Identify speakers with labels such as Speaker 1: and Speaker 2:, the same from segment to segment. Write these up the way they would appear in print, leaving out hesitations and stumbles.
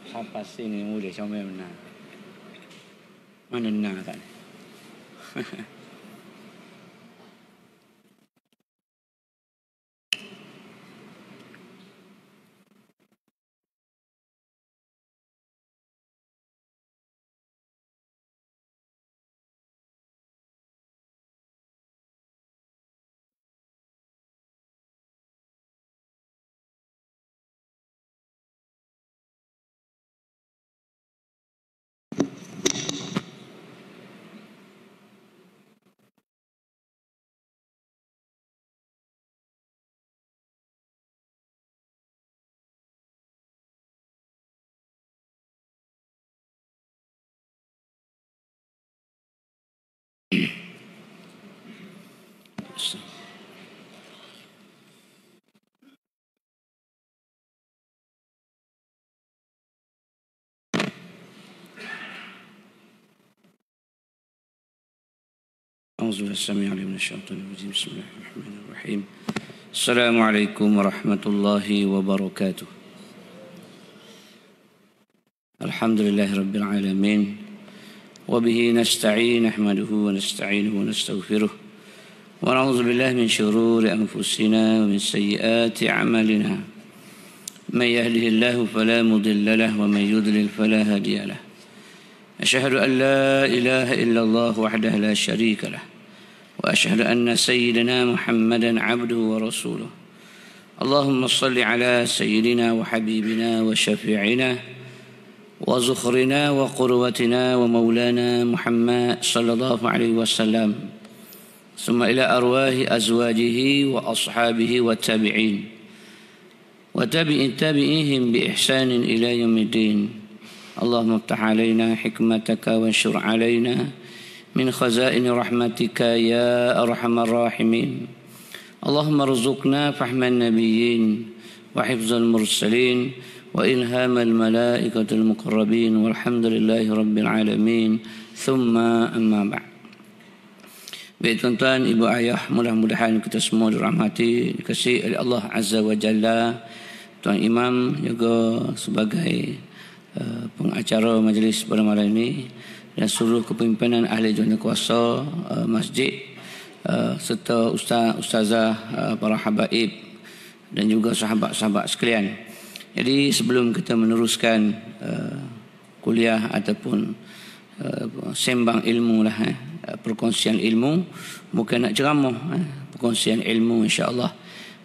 Speaker 1: Siapa sih ni muda siapa yang benar? Mana benar kan? أعوذ بالله السميع العليم من الشيطان الرجيم بسم الله الرحمن الرحيم السلام عليكم ورحمة الله وبركاته الحمد لله رب العالمين وبه نستعين نحمده ونستعينه ونستغفره ونعوذ بالله من شرور أنفسنا ومن سيئات أعمالنا من يهده الله فلا مضل له ومن يضلل فلا هادي له أشهد أن لا إله إلا الله وحده لا شريك له وأشهد أن سيدنا محمدا عبده ورسوله اللهم صل على سيدنا وحبيبنا وشفيعنا وزخرنا وقروتنا ومولانا محمد صلى الله عليه وسلم ثم إلى أرواح أزواجه وأصحابه والتابعين وتابعيهم بإحسان إلى يوم الدين اللهم افتح علينا حكمتك وانشر علينا من خزائن رحمتك يا أرحم الراحمين اللهم ارزقنا فهم النبيين وحفظ المرسلين وإلهام الملائكة المقربين والحمد لله رب العالمين ثم أما بعد. Baik tuan-tuan, ibu ayah, mudah-mudahan kita semua dirahmati, dikasihi oleh Allah Azza wa Jalla. Tuan Imam juga sebagai pengacara majlis pada malam ini dan seluruh kepimpinan ahli jurukuasa masjid serta ustazah, para habaib dan juga sahabat-sahabat sekalian. Jadi sebelum kita meneruskan kuliah ataupun sembang ilmu lah, perkongsian ilmu, bukan nak ceramah, perkongsian ilmu insya-Allah.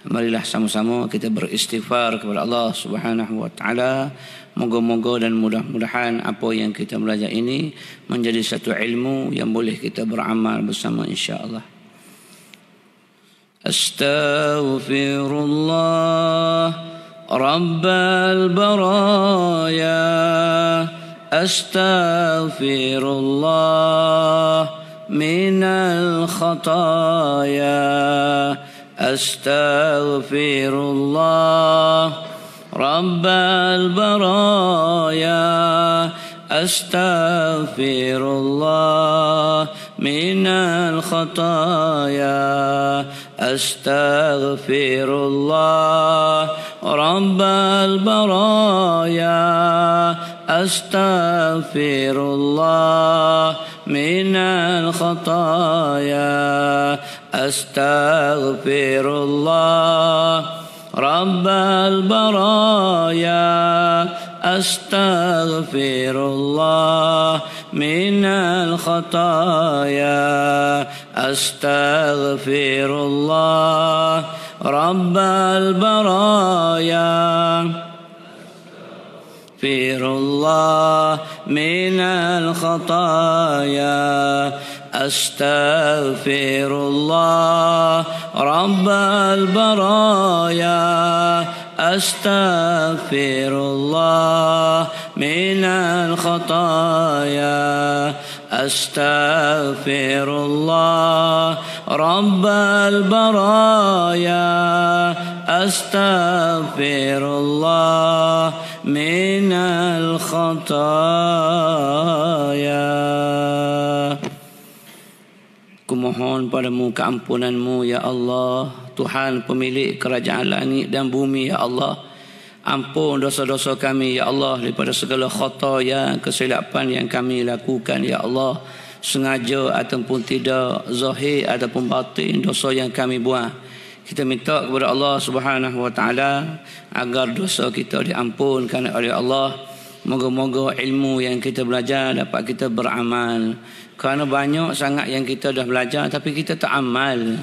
Speaker 1: Marilah sama-sama kita beristighfar kepada Allah Subhanahu wa taala. Moga-moga dan mudah-mudahan apa yang kita belajar ini menjadi satu ilmu yang boleh kita beramal bersama insya-Allah. Astaghfirullah Rabbal baraya Astaghfirullah minal khataya Astaghfirullah Rabbal baraya Astaghfirullah minal khataya Astaghfirullah Rabbal baraya Astaghfirullah minal khataya Astaghfirullah Rabbal baraya Astaghfirullah minal khataya Astaghfirullah Rabbal baraya Astaghfirullah minal khataya Astaghfirullah Rabbal baraya Astaghfirullah minal khataya Astaghfirullah Rabbal baraya Astaghfirullah minal khataya. Kumohon padamu keampunanmu ya Allah, Tuhan pemilik kerajaan langit dan bumi ya Allah. Ampun dosa-dosa kami ya Allah daripada segala khataya, kesilapan yang kami lakukan ya Allah, sengaja ataupun tidak, zahir ataupun batin, dosa yang kami buat. Kita minta kepada Allah Subhanahu wa taala agar dosa kita diampunkan oleh Allah. Moga-moga ilmu yang kita belajar dapat kita beramal. Kerana banyak sangat yang kita dah belajar tapi kita tak amal.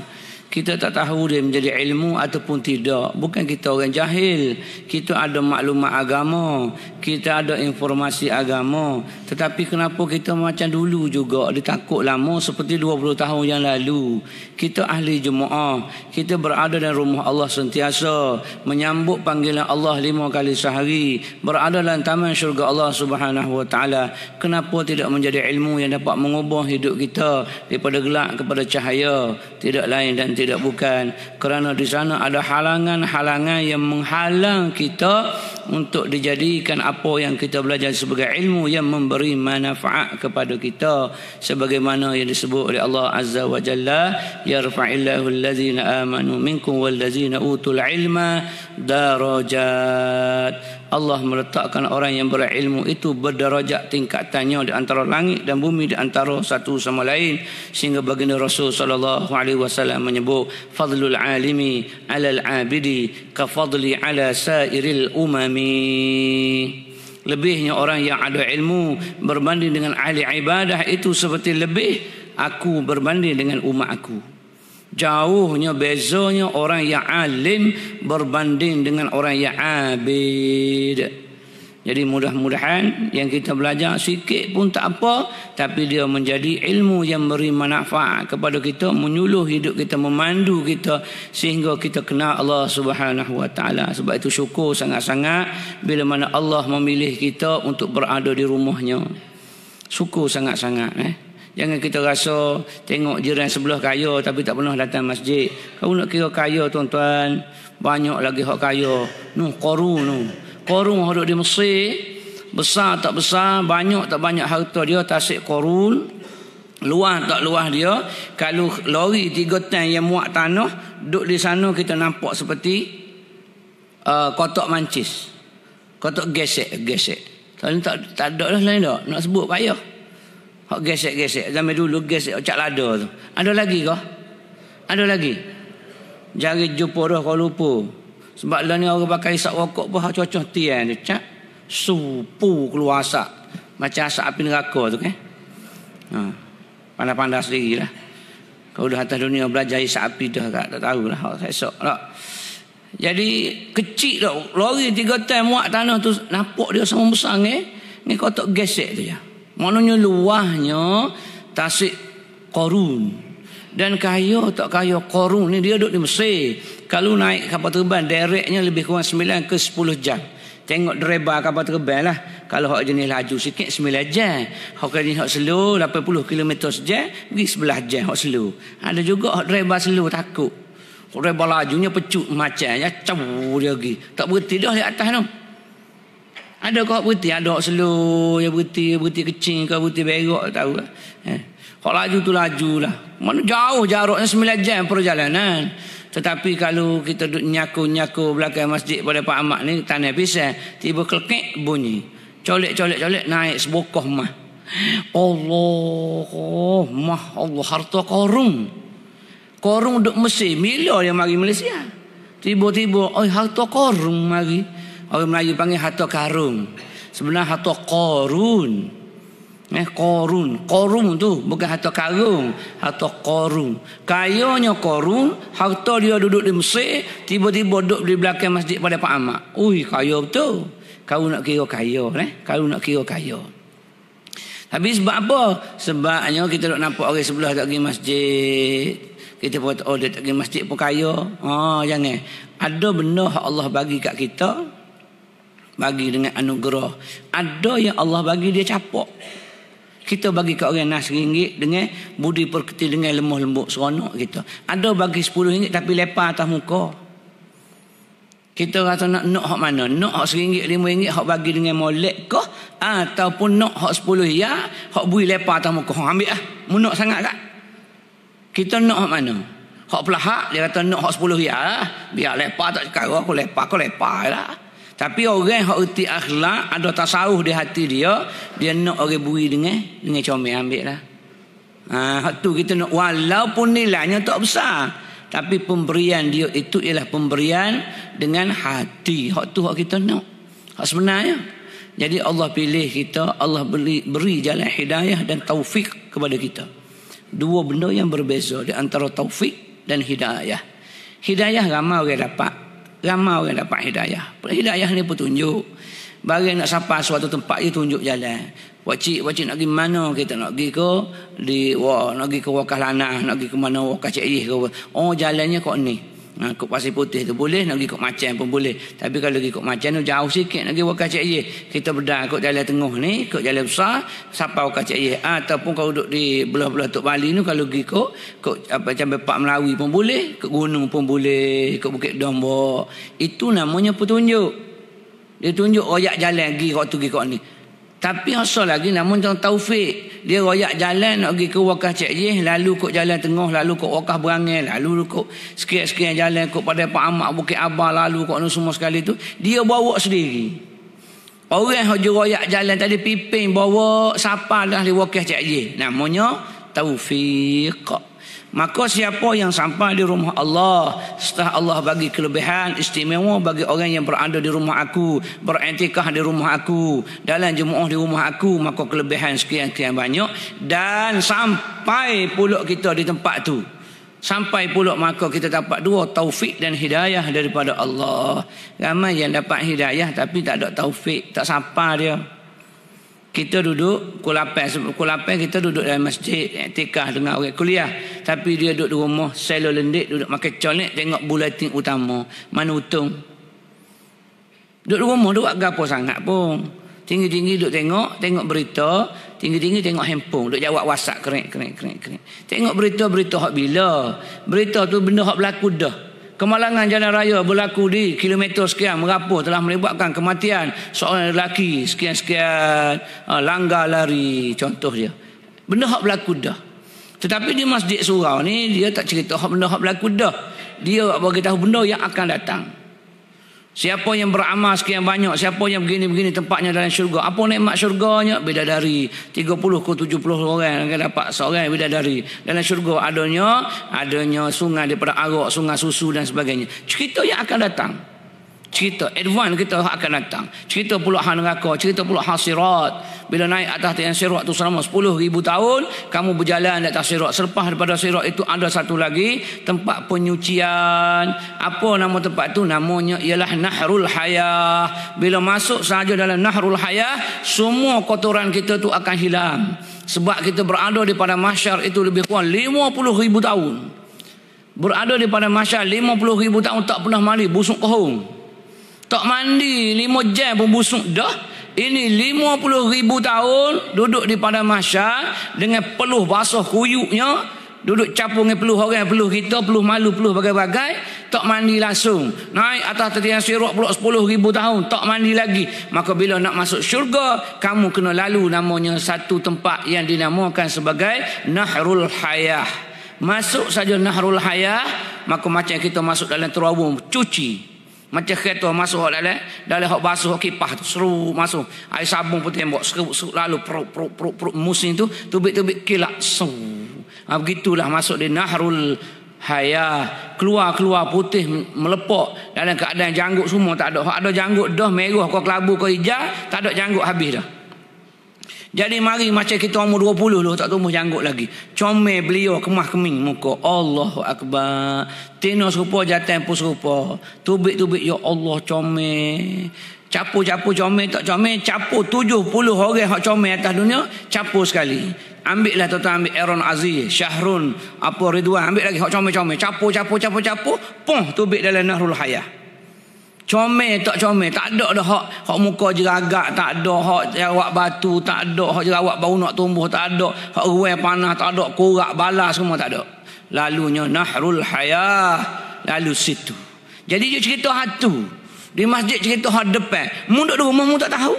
Speaker 1: Kita tak tahu dia menjadi ilmu ataupun tidak. Bukan kita orang jahil. Kita ada maklumat agama. Kita ada informasi agama. Tetapi kenapa kita macam dulu juga? Dia takut lama seperti 20 tahun yang lalu. Kita ahli jemaah. Kita berada dalam rumah Allah sentiasa. Menyambut panggilan Allah 5 kali sehari. Berada dalam taman syurga Allah Subhanahu wa taala. Kenapa tidak menjadi ilmu yang dapat mengubah hidup kita daripada gelap kepada cahaya? Tidak lain dan tidak bukan kerana di sana ada halangan-halangan yang menghalang kita untuk dijadikan apa yang kita belajar sebagai ilmu yang memberi manfaat kepada kita, sebagaimana yang disebut oleh Allah Azza wa Jalla, yarfa'illahu allazina amanu minkum wallazina utul ilma darajat. Allah meletakkan orang yang berilmu itu berdarajat tingkatannya di antara langit dan bumi, di antara satu sama lain, sehingga baginda Rasul sallallahu alaihi wasallam menyebut fadlul alimi 'alal 'abidi ka fadli 'ala sairil umami. Lebihnya orang yang ada ilmu berbanding dengan ahli ibadah itu seperti lebih aku berbanding dengan umat aku. Jauhnya bezanya orang yang alim berbanding dengan orang yang abid. Jadi mudah-mudahan yang kita belajar sikit pun tak apa, tapi dia menjadi ilmu yang beri manfaat kepada kita, menyuluh hidup kita, memandu kita sehingga kita kenal Allah Subhanahu wa taala. Sebab itu syukur sangat-sangat bila mana Allah memilih kita untuk berada di rumahnya. Syukur sangat-sangat Jangan kita rasa tengok jiran sebelah kaya tapi tak pernah datang masjid. Kau nak kira kaya tuan-tuan, banyak lagi hak kaya. Qarun duduk di Mesir, besar tak besar, banyak tak banyak harta dia, tasik Qarun. Luas tak luas dia, kalau lori 3 tan yang muat tanah duduk di sana kita nampak seperti kotak mancis, kotak gesek. Tak ada lah lain tak nak sebut payah. Hak gesek. Zaman dulu gesek cak lada tu. Ada lagi kah? Ada lagi. Jari jumpa dah kau lupa. Sebab lah ni orang pakai isap rokok pun cocok tian dia. Cak supu keluar asap. Macam asap api neraka tu kan. Pandai-pandai sendiri lah. Kau dah atas dunia belajar isap api dah tak tahulah. Hak esok tak. Jadi kecil dah. Lori 3 tan muat tanah tu nampak dia sama besar ni kotak gesek tu je. Maknanya luahnya tasik Qarun. Dan kaya tak kaya Qarun ni dia duduk di Mesir. Kalau naik kapal terbang direknya lebih kurang 9 ke 10 jam. Tengok driver kapal terbang lah. Kalau hak jenis laju sikit 9 jam. Hak jenis hak slow 80 km sejam pergi 11 jam hak slow. Ada juga hak driver slow takut. Hak driver lajunya pecut macam ya caw dia pergi. Tak berhenti dah di atas tu. Ada kau berhenti, ada hak slow, yang berhenti kecil, kau berhenti berak, tahu lah. Hak laju tu laju lah. Mana jauh jaraknya 9 jam perjalanan. Tetapi kalau kita duduk nyaku belakang masjid pada Pak Ahmad ni, tanah pisang, tiba kelekek bunyi. Colek naik sebokoh mah. Allah harta Qarun. Qarun duduk Mesir, bila dia mari Malaysia? Tiba-tiba, harta Qarun mari. Orang Melayu panggil harta karun. Sebenarnya harta Qarun. Qarun tu bukan harta karun, harta Qarun. Kayanya Qarun, harta dia duduk di Mesir, tiba-tiba duduk di belakang masjid pada Pak Ahmad. Kaya betul. Kau nak kira kaya, Kau nak kira kaya. Tapi sebab apa? Sebabnya kita duk nampak orang sebelah tak pergi masjid. Kita pun dia tak pergi masjid pun kaya. Jangan. Ada benda yang Allah bagi kat kita, bagi dengan anugerah. Ada yang Allah bagi dia capak. Kita bagi kat orang RM1 dengan budi perketi, dengan lemah lembut seronok kita. Ada bagi RM10 tapi lepas atas muka. Kita rasa nak hak mana? Nak hak RM1, RM5 hak bagi dengan molek kah? Ataupun nak hak RM10 ya, hak bui lepas atas muka. Ambil lah. Munak sangat tak? Kita nak hak mana? Hak pelahak dia kata nak hak RM10 ya. Biar lepas tak cakap aku lepas lah. Tapi orang yang erti akhlak, ada tasawuf di hati dia nak orang beri dengan comel ambil lah. Hak tu kita nak, walaupun nilainya tak besar, tapi pemberian dia itu ialah pemberian dengan hati. Hak tu hak kita nak. Hak sebenarnya. Jadi Allah pilih kita, Allah beri jalan hidayah dan taufik kepada kita. Dua benda yang berbeza di antara taufik dan hidayah. Hidayah ramai orang dapat. Ramai orang dapat hidayah. Hidayah ni petunjuk. Bagi nak sampai suatu tempat dia tunjuk jalan. Wacik nak pergi mana, kita nak pergi ke nak pergi ke Wakah Lanah, nak pergi ke mana Wakah Cik Yih ke. Oh jalannya kok ni. Kok Pasir Putih tu boleh, nak pergi kok Macan pun boleh. Tapi kalau pergi kok Macan tu jauh sikit, nak pergi Wakah Cik Yih, kita berdar kok jalan tengah ni, kok jalan besar sampai Wakah Cik Yih. Ataupun kalau duduk di belah-belah Tok Bali ni, kalau pergi kok macam Bepak Melawi pun boleh, kok gunung pun boleh, kok Bukit Dombok. Itu namanya petunjuk. Dia tunjuk royak jalan pergi kok tu pergi kok ni. Tapi asal lagi namun taufik. Dia royak jalan nak pergi ke Wakah Cik Yih, lalu kok jalan tengah, lalu kok Wakah Berangil, lalu kok sekian-sekian jalan kok pada Pak Ahmad Bukit Abah, lalu kok semua sekali tu dia bawa sendiri. Orang yang royak jalan tadi piping bawa siapa dah di Wakah Cik Yih, namanya taufik. Maka siapa yang sampai di rumah Allah setelah Allah bagi kelebihan istimewa bagi orang yang berada di rumah aku, beriktikaf di rumah aku, dalam jemaah di rumah aku, maka kelebihan sekian-sekian banyak. Dan sampai pulak kita di tempat tu, sampai pulak maka kita dapat dua, taufik dan hidayah daripada Allah. Ramai yang dapat hidayah tapi tak ada taufik, tak sampai dia. Kita duduk pukul 8 kita duduk dalam masjid iktikaf dengan orang kuliah, tapi dia duduk di rumah selo lendik, duduk makan colek, tengok buletin utama, mana untung. Duduk di rumah duduk gapo sangat pun. Tinggi-tinggi duduk tengok berita, tinggi-tinggi tengok handphone, duduk jawab WhatsApp kerek. Tengok berita hak bila. Berita tu benda hak berlaku dah. Kemalangan jalan raya berlaku di kilometer sekian merapuh telah melibatkan kematian seorang lelaki sekian-sekian, langgar lari, contoh dia. Benda hak berlaku dah. Tetapi di masjid surau ni dia tak cerita benda hak berlaku dah. Dia bagi tahu benda yang akan datang. Siapa yang beramal sekian banyak, siapa yang begini-begini tempatnya dalam syurga. Apa nikmat syurganya? Bidadari 30 ke 70 orang akan dapat seorang bidadari. Dalam syurga adanya sungai daripada arak, sungai susu dan sebagainya. Cerita yang akan datang. Cerita advance kita akan datang. Cerita pula hal neraka, cerita pula hal sirat. Bila naik atas tiang sirat tu selama 10,000 tahun kamu berjalan di atas sirat. Selepas daripada sirat itu ada satu lagi tempat penyucian. Apa nama tempat tu? Namanya ialah Nahrul Hayah. Bila masuk saja dalam Nahrul Hayah, semua kotoran kita tu akan hilang. Sebab kita berada di pada mahsyar itu lebih kurang 50,000 tahun. Berada di pada mahsyar 50,000 tahun tak pernah mandi, busuk kohong. Tak mandi 5 jam pun busuk dah. Ini 50,000 tahun duduk di padang mahsyar dengan peluh basah kuyuknya, duduk capung dengan peluh orang, peluh kita, peluh malu, peluh bagai-bagai, tak mandi langsung. Naik atas tiang sirat pula 10,000 tahun tak mandi lagi. Maka bila nak masuk syurga, kamu kena lalu namanya satu tempat yang dinamakan sebagai Nahrul Hayah. Masuk saja Nahrul Hayah, maka macam kita masuk dalam terowong cuci. Macam kereta masuk dalam hak basuh kipas tu, seru masuk air sabun pun tembok seru lalu perut musim tu tubik-tubik kilak begitulah masuk di Nahrul Hayah. Keluar putih melepok dalam keadaan janggut semua tak ada. Hak ada janggut dah merah ke kelabu ke hijau, tak ada janggut habis dah. Jadi mari macam kita umur 20 loh tak tumbuh janggut lagi. Comel beliau kemah keming muka. Allahu Akbar. Tino serupa jantan pun serupa. Tubik-tubik ya Allah comel. Capu-capu comel tak comel. Capu 70 orang hak comel atas dunia. Capu sekali. Ambillah tuan-tuan, ambil Aaron Aziz, Syahrun, Ridwan. Ambil lagi hak comel-comel. Capu. Poh tubik dalam Nahrul Hayah. Comel tak comel, tak ada dah hak muka jeragak, tak ada hak jerawat batu, tak ada hak jerawat bau nak tumbuh, tak ada hak ruai panah, tak ada korak balas semua tak ada. Lalunya Nahrul Hayah, lalu situ. Jadi dia cerita hatu di masjid, cerita hak depan. Mu duduk di rumah mu tak tahu.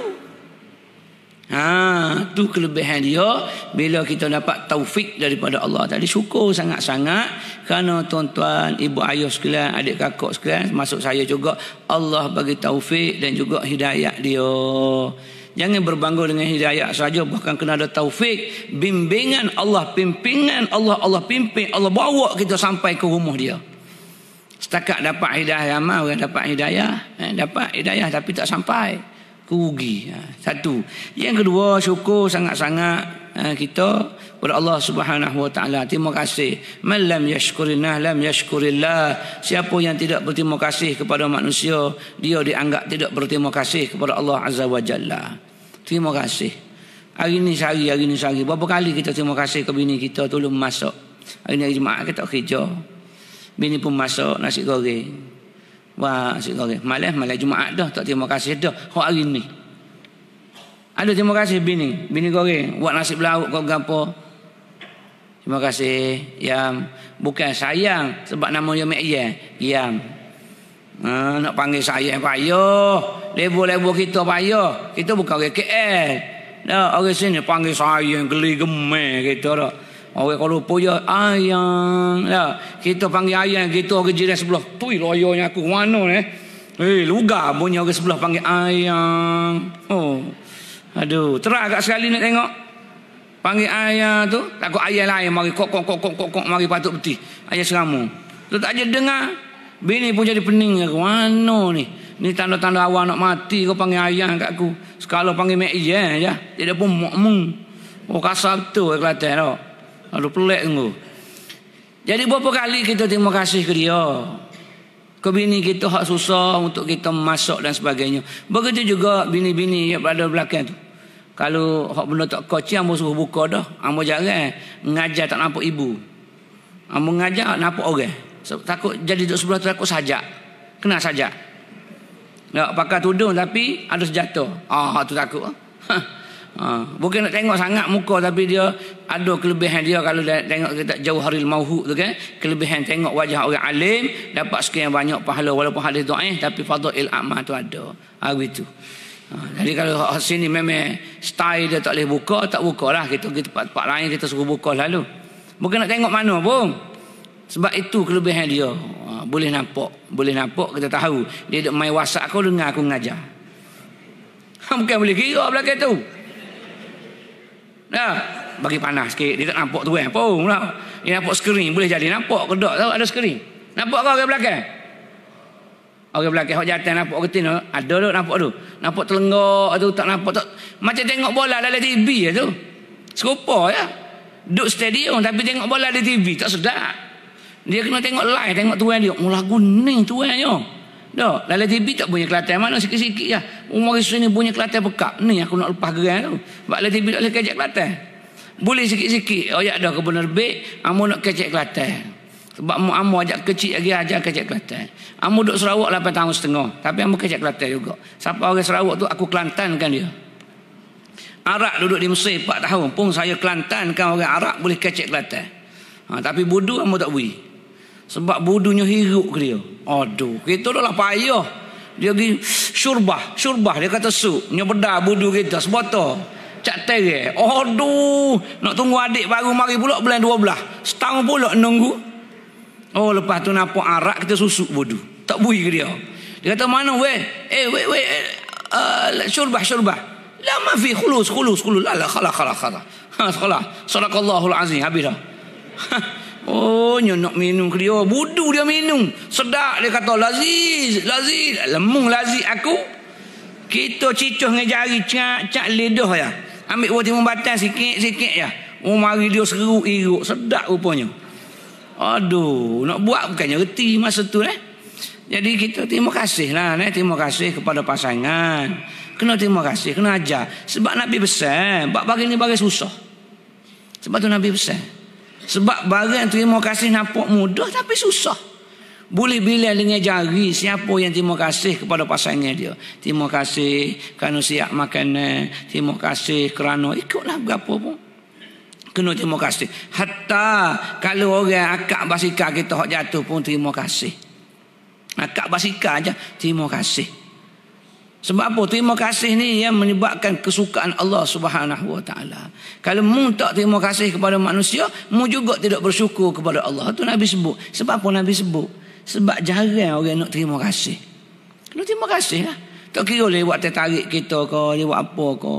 Speaker 1: Tu kelebihan dia bila kita dapat taufik daripada Allah tadi. Syukur sangat-sangat kerana tuan-tuan, ibu ayah sekalian, adik kakak sekalian, masuk saya juga, Allah bagi taufik dan juga hidayah dia. Jangan berbangga dengan hidayah saja, bahkan kena ada taufik, bimbingan Allah, pimpinan Allah, Allah pimpin, Allah bawa kita sampai ke rumah dia. Setakat dapat hidayah, ramai orang dapat hidayah tapi tak sampai, rugi. Satu. Yang kedua, syukur sangat-sangat kita kepada Allah Subhanahu wa taala. Terima kasih. Man lam yashkurillah lam yashkurillah. Siapa yang tidak berterima kasih kepada manusia, dia dianggap tidak berterima kasih kepada Allah Azza wa Jalla. Terima kasih. Hari ni sehari. Berapa kali kita terima kasih ke bini kita tolong masak. Hari ni hari Jumaat kita kerja. Bini pun masak nasi goreng. Wah, nasi goreng. Malam Jumaat dah tak terima kasih dah. Hari ni ada terima kasih bini goreng buat nasi belauk kau gapo. Terima kasih Yam. Bukan sayang sebab nama dia Mek Yam. Nak panggil sayang payah. Level kita payah. Kita bukan orang KL. Dah orang sini panggil sayang geli gemeh kita dah. Orang kalau punya ayang. Dah kita panggil ayang, kita orang jiran sebelah. Tui loyonya aku mana lugar punya orang sebelah panggil ayang. Aduh, terang agak sekali nak tengok. Panggil ayah tu, takut ayah lain mari kok mari patut peti. Ayah seramu. Tu tak je dengar. Bini pun jadi pening aku. Mana ni? Ni tanda-tanda awak nak mati kau panggil ayah kat aku. Sekala panggil mek je. Dia pun mokmung. Kasar betul Kelantan tu. Aduh pelik tu. Jadi berapa kali kita terima kasih ke dia. Ke bini kita hak susah untuk kita masak dan sebagainya. Begitu juga bini-bini yang berada belakang tu. Kalau hak benda tak kocik, ambo suruh buka dah. Ambo jarang ngajar tak nampak ibu. Ambo ngajar nampak orang. Takut jadi duduk sebelah tu takut sajak. Kena sajak. Tak pakai tudung tapi ada senjata. Tu takut. Bukan nak tengok sangat muka tapi dia ada kelebihan dia. Kalau tengok kita jauh haril mauhu tu kan, kelebihan tengok wajah orang alim, dapat sekian banyak pahala walaupun hadis dhaif tapi fadail amal tu ada. Begitu. Jadi kalau sini memang style dia tak boleh buka, tak bukalah. Kita tempat-tempat lain kita suruh buka lalu. Bukan nak tengok mana pun. Sebab itu kelebihan dia. Boleh nampak kita tahu dia duk main WhatsApp kau dengar aku mengajar. Bukan boleh kira belakang tu. Bagi panas sikit. Dia tak nampak tu pun lah. Dia nampak skrin. Boleh jadi nampak ke tak tahu ada skrin. Nampak kau orang belakang? Orang belakang hok jatuh nampak ketin ada tu nampak tu. Nampak telenggak tu tak nampak tak. Macam tengok bola dalam TV tu. Serupa ya. Duk stadium tapi tengok bola di TV tak sedap. Dia kena tengok live, tengok tuan dia. Lagu ni tuannya. Dah, dalam TV tak bunyi Kelantan mana sikit-sikit ya. Umur sini bunyi Kelantan pekak. Ni aku nak lepas geran tu. Sebab dalam TV tak boleh kecek Kelantan. Boleh sikit-sikit. Ya dah ke penerbit, amo nak kecek Kelantan. Sebab amo ajak kecil lagi ajar kecek Kelantan. Amo duduk Sarawak 8 tahun setengah, tapi amo kecek Kelantan juga. Siapa orang Sarawak tu aku Kelantan kan dia. Arab duduk di Mesir 4 tahun pun saya Kelantan kan orang Arab boleh kecek Kelantan. Tapi budu amo tak boleh. Sebab budunya hiruk ke dia. Aduh, kita dah lah payah. Dia pergi syurbah dia kata sup. Nyebeda budu kita sebotol. Cak tere. Aduh, nak tunggu adik baru mari pula bulan 12. Setahun pula nunggu. Lepas tu nampak arak kita susuk budu. Tak bui ke dia. Dia kata mana weh? Syurbah. La ma fi khulus. La khala. Sadaqallahul azim. Habis dah. Nak minum ke dia. Budu dia minum. Sedap dia kata laziz. Lemung laziz aku. Kita cicuh dengan jari cak lidah ya. Ambil buah timun batang sikit-sikit ya. Mari dia seruk-iruk. Sedap rupanya. Aduh, nak buat bukannya reti masa tu Jadi kita terima kasih lah terima kasih kepada pasangan. Kena terima kasih, kena ajar. Sebab Nabi besar, bagi ni bagi susah. Sebab tu Nabi besar. Sebab barang terima kasih nampak mudah tapi susah. Boleh bilang dengan jari siapa yang terima kasih kepada pasangan dia. Terima kasih kerana siap makanan. Terima kasih kerana ikutlah berapa pun. Kena terima kasih. Hatta kalau orang akak basikal kita hak jatuh pun terima kasih. Akak basikal aja terima kasih. Sebab apa? Terima kasih ni yang menyebabkan kesukaan Allah Subhanahu Wa Taala. Kalau mu tak terima kasih kepada manusia, mu juga tidak bersyukur kepada Allah. Itu Nabi sebut. Sebab apa Nabi sebut? Sebab jarang orang nak terima kasih. Kalau terima kasih lah. Tak kira lewat tertarik kita ke, lewat apa ke.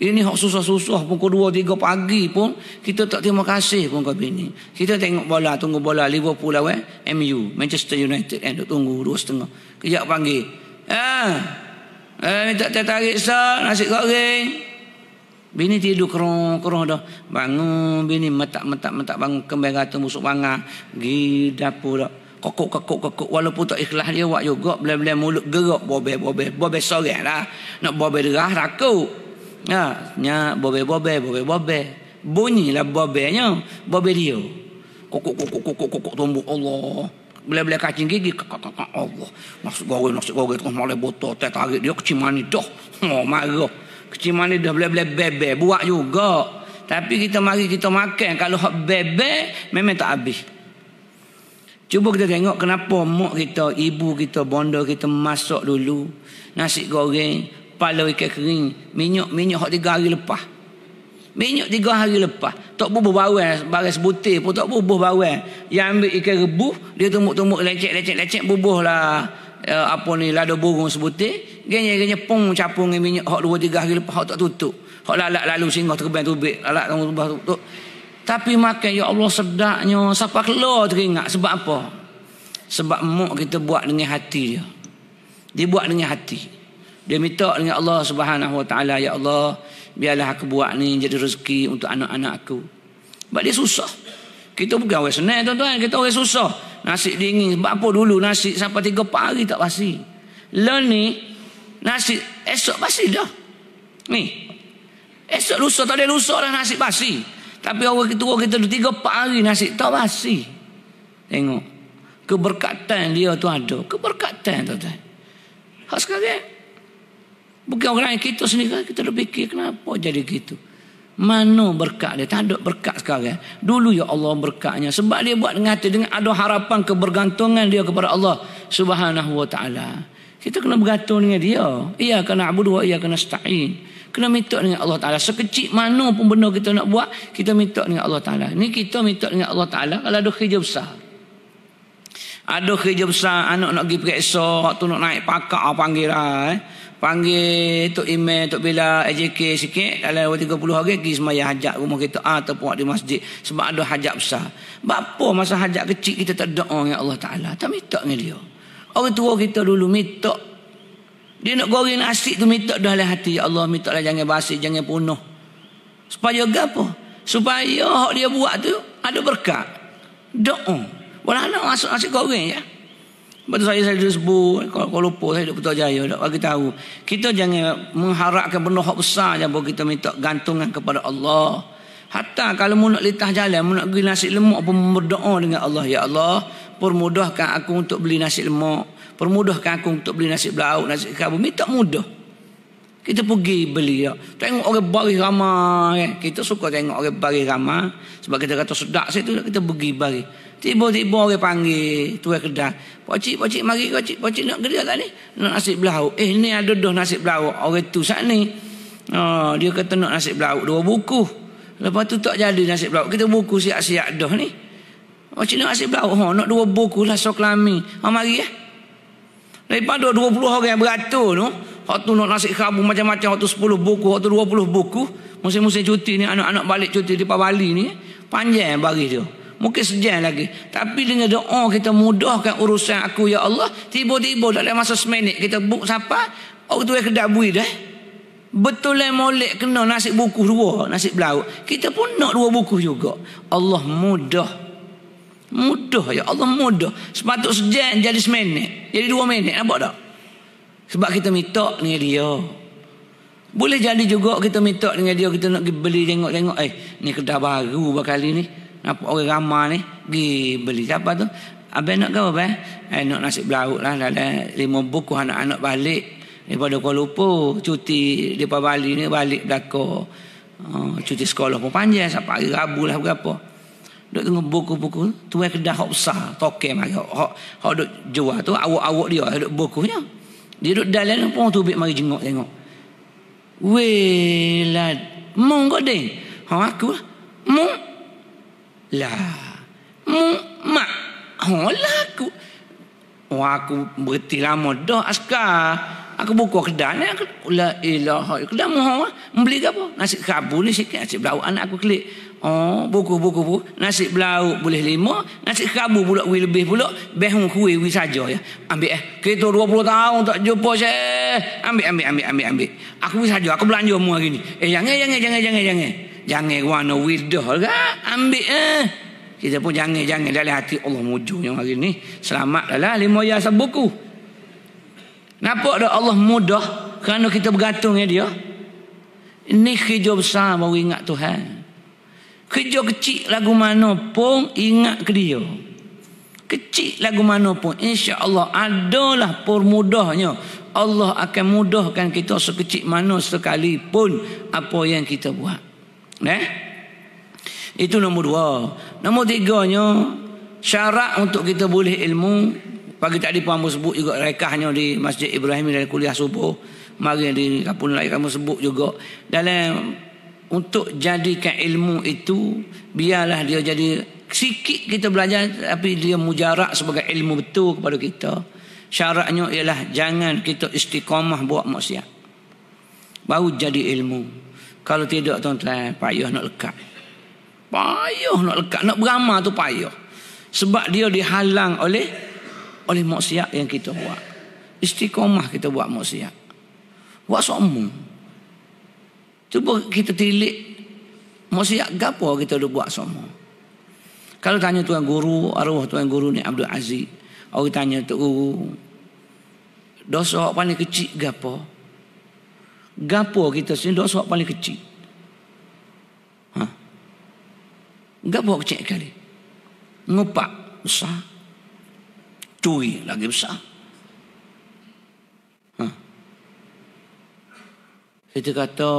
Speaker 1: Ini hak susah-susah pukul 2-3 pagi pun kita tak terima kasih pun ke bini. Kita tengok bola, tunggu bola Liverpool lawan MU, Manchester United, tunggu 2.30. Kejap panggil. Minta tertarik sah, nasi goreng. Bini tidur kerong dah. Bangun bini metak bangun kembali kata musuk bangar. Gi dapur dah. Kokok walaupun tak ikhlas dia buat juga belah-belah mulut gerak bobe sorang lah nak bobe derah rakuk nya bobe bunyilah bobenya bobe dia kokok tumbuk Allah belah-belah kacing gigi Allah nasi goreng terus malah botol teh tarik dia kecil manis dah marah kecil manis dah belah-belah bebe buat juga tapi kita mari kita makan kalau hak bebe memang tak habis. Cuba kita tengok kenapa mak kita, ibu kita, bonda kita masak dulu nasi goreng, pala ikan kering, minyak hak 3 hari lepas. Minyak 3 hari lepas. Tak bubuh bawang, barang sebutir pun tak bubuh bawang. Yang ambil ikan rebus, dia tumbuk-tumbuk lecek, bubuhlah lada burung sebutir. Genya pung capung dengan minyak hak 2-3 hari lepas, hak tak tutup. Hak lalak lalu singgah terbang tubik, lalak tutup. Tapi makan ya Allah sedapnya siapa keluar teringat. Sebab apa? Sebab mak kita buat dengan hati dia. Dia buat dengan hati. Dia minta dengan Allah Subhanahu Wa Taala, ya Allah biarlah aku buat ni jadi rezeki untuk anak-anak aku. Sebab dia susah. Kita bukan orang senang tuan-tuan, kita orang susah. Nasi dingin. Sebab apa dulu nasi sampai 3-4 hari tak basi. Lah ni nasi esok basi dah. Ni. Esok lusa tak ada lusa dah nasi basi. Tapi orang tua kita 3-4 hari nasi tak basi. Tengok. Keberkatan dia tu ada. Keberkatan tuan-tuan. Hak sekarang. Bukan orang kita sendiri. Kita dah fikir kenapa jadi gitu. Mana berkat dia? Tak ada berkat sekarang. Dulu ya Allah berkatnya. Sebab dia buat dengan hati. Dengan ada harapan kebergantungan dia kepada Allah Subhanahu Wa Taala. Kita kena bergantung dengan dia. Ia kena abudu wa ia kena nasta'in. Kena minta dengan Allah Ta'ala. Sekecil mana pun benda kita nak buat, kita minta dengan Allah Ta'ala. Ni kita minta dengan Allah Ta'ala kalau ada kerja besar. Ada kerja besar, anak nak pergi periksa, tu nak naik pakar, panggil lah. Panggil Tok Imam, Tok Bila, AJK sikit, dalam 30 hari pergi semaya hajat rumah kita ataupun di masjid. Sebab ada hajat besar. Apa masa hajat kecil kita tak doa dengan Allah Ta'ala? Tak minta dengan dia. Orang tua kita dulu minta. Dia nak goreng nasi tu minta dalam hati. Ya Allah minta lah jangan basi, jangan punah. Supaya apa? Supaya hak dia buat tu ada berkat. Doa. Walau nak masuk nasi goreng ya. Betul saya sebut. Kalau lupa saya duduk Putrajaya tak bagi tahu. Kita jangan mengharapkan benda hak besar je bahawa kita minta gantungan kepada Allah. Hatta kalau mu nak litah jalan, mu nak beli nasi lemak pun berdoa dengan Allah. Ya Allah, permudahkan aku untuk beli nasi lemak. Permudahkan aku untuk beli nasi belauk, nasi kabut. Minta mudah. Kita pergi beli. Ya. Tengok orang baris ramai. Ya. Kita suka tengok orang baris ramai. Sebab kita kata sedap situ, kita pergi baris. Tiba-tiba orang panggil tuan kedai. Pakcik mari pakcik nak gerak tak ni? Nak nasi belauk. Ni ada dah nasi belauk. Orang tu saat ni. Dia kata nak nasi belauk 2 buku. Lepas tu tak jadi nasi belauk. Kita buku siap-siap dah ni. Pakcik nak nasi belauk. Nak 2 buku lah soklami. Mari ya. Daripada 20 orang yang beratur tu, waktu nak nasi kerabu macam-macam, waktu 10 buku, waktu 20 buku, musim-musim cuti ni, anak-anak balik cuti di Bali ni, panjang baris dia. Mungkin sejam lagi. Tapi dengan doa kita mudahkan urusan aku ya Allah, tiba-tiba dalam masa seminit kita book siapa, orang tu yang kedai bui dah. Betul lah molek kena nasi buku 2, nasi belauk. Kita pun nak 2 buku juga. Allah mudah. Mudah ya Allah mudah. Sepatut sejam jadi seminit, jadi 2 minit, nampak tak? Sebab kita minta dengan dia. Boleh jadi juga kita minta dengan dia, kita nak pergi beli tengok-tengok, ni kedai baru kali ni, nampak orang ramai ni, pergi beli. Siapa tu? Abang nak kau abang? Nak nasi belauk lah, dalam 5 buku anak-anak balik daripada Kuala Lumpur, cuti daripada Bali ni balik belakang. Cuti sekolah pun panjang sampai hari Rabu lah berapa. Duk tengok buku-buku tu yang kedah hak besar, token mari hak duk jual tu awak-awak dia duk bukunya. Dia duduk dalam pun tu mari jenguk tengok. Weh lad, mung kau deng. Aku lah. Mung. Lah. Mung mak. Lah aku. Aku berhenti lama dah askar. Aku buka kedai ni. La ilaha. Kedai mohon lah. Beli ke apa? Nasi kerabu ni sikit. Nasi belau anak aku klik. Buku. Nasi belau boleh 5. Nasi kerabu pula lebih pula. Behung kuih saja ya. Ambil Kita 20 tahun tak jumpa saya. Ambil. Aku saja. Aku belanja mu hari ni. Jangan. Jangan warna widah ke? Ambil Kita pun jangan dalam hati Allah mujurnya hari ni. Selamat dah 5 yayasan buku. Nampak dah Allah mudah kerana kita bergantung dengan dia. Ini kerja besar baru ingat Tuhan. Kerja kecil lagu mana pun ingat ke dia. Kecil lagu mana pun insya-Allah adalah permudahnya. Allah akan mudahkan kita sekecil mana sekalipun apa yang kita buat. Itu nombor 2. Nombor 3-nya syarat untuk kita boleh ilmu. Pagi tadi pun kamu sebut juga rekahnya di Masjid Ibrahim dari kuliah subuh. Mari di kampung lain kamu sebut juga. Dalam untuk jadikan ilmu itu, biarlah dia jadi sikit kita belajar tapi dia mujarak sebagai ilmu betul kepada kita. Syaratnya ialah jangan kita istiqamah buat maksiat. Baru jadi ilmu. Kalau tidak tuan-tuan, payah nak lekat. Nak beramal tu payah. Sebab dia dihalang oleh maksiat yang kita buat. Istiqamah kita buat maksiat. Buat sombong. Cuba kita tilik maksiat gapo kita dah buat sombong. Kalau tanya tuan guru, arwah tuan guru ni Abdul Aziz, orang tanya tu guru, dosa paling kecil gapo? Gapo kita sini dosa paling kecil? Gapo kecil kali? Ngupak besar. Curi lagi besar. Kita kata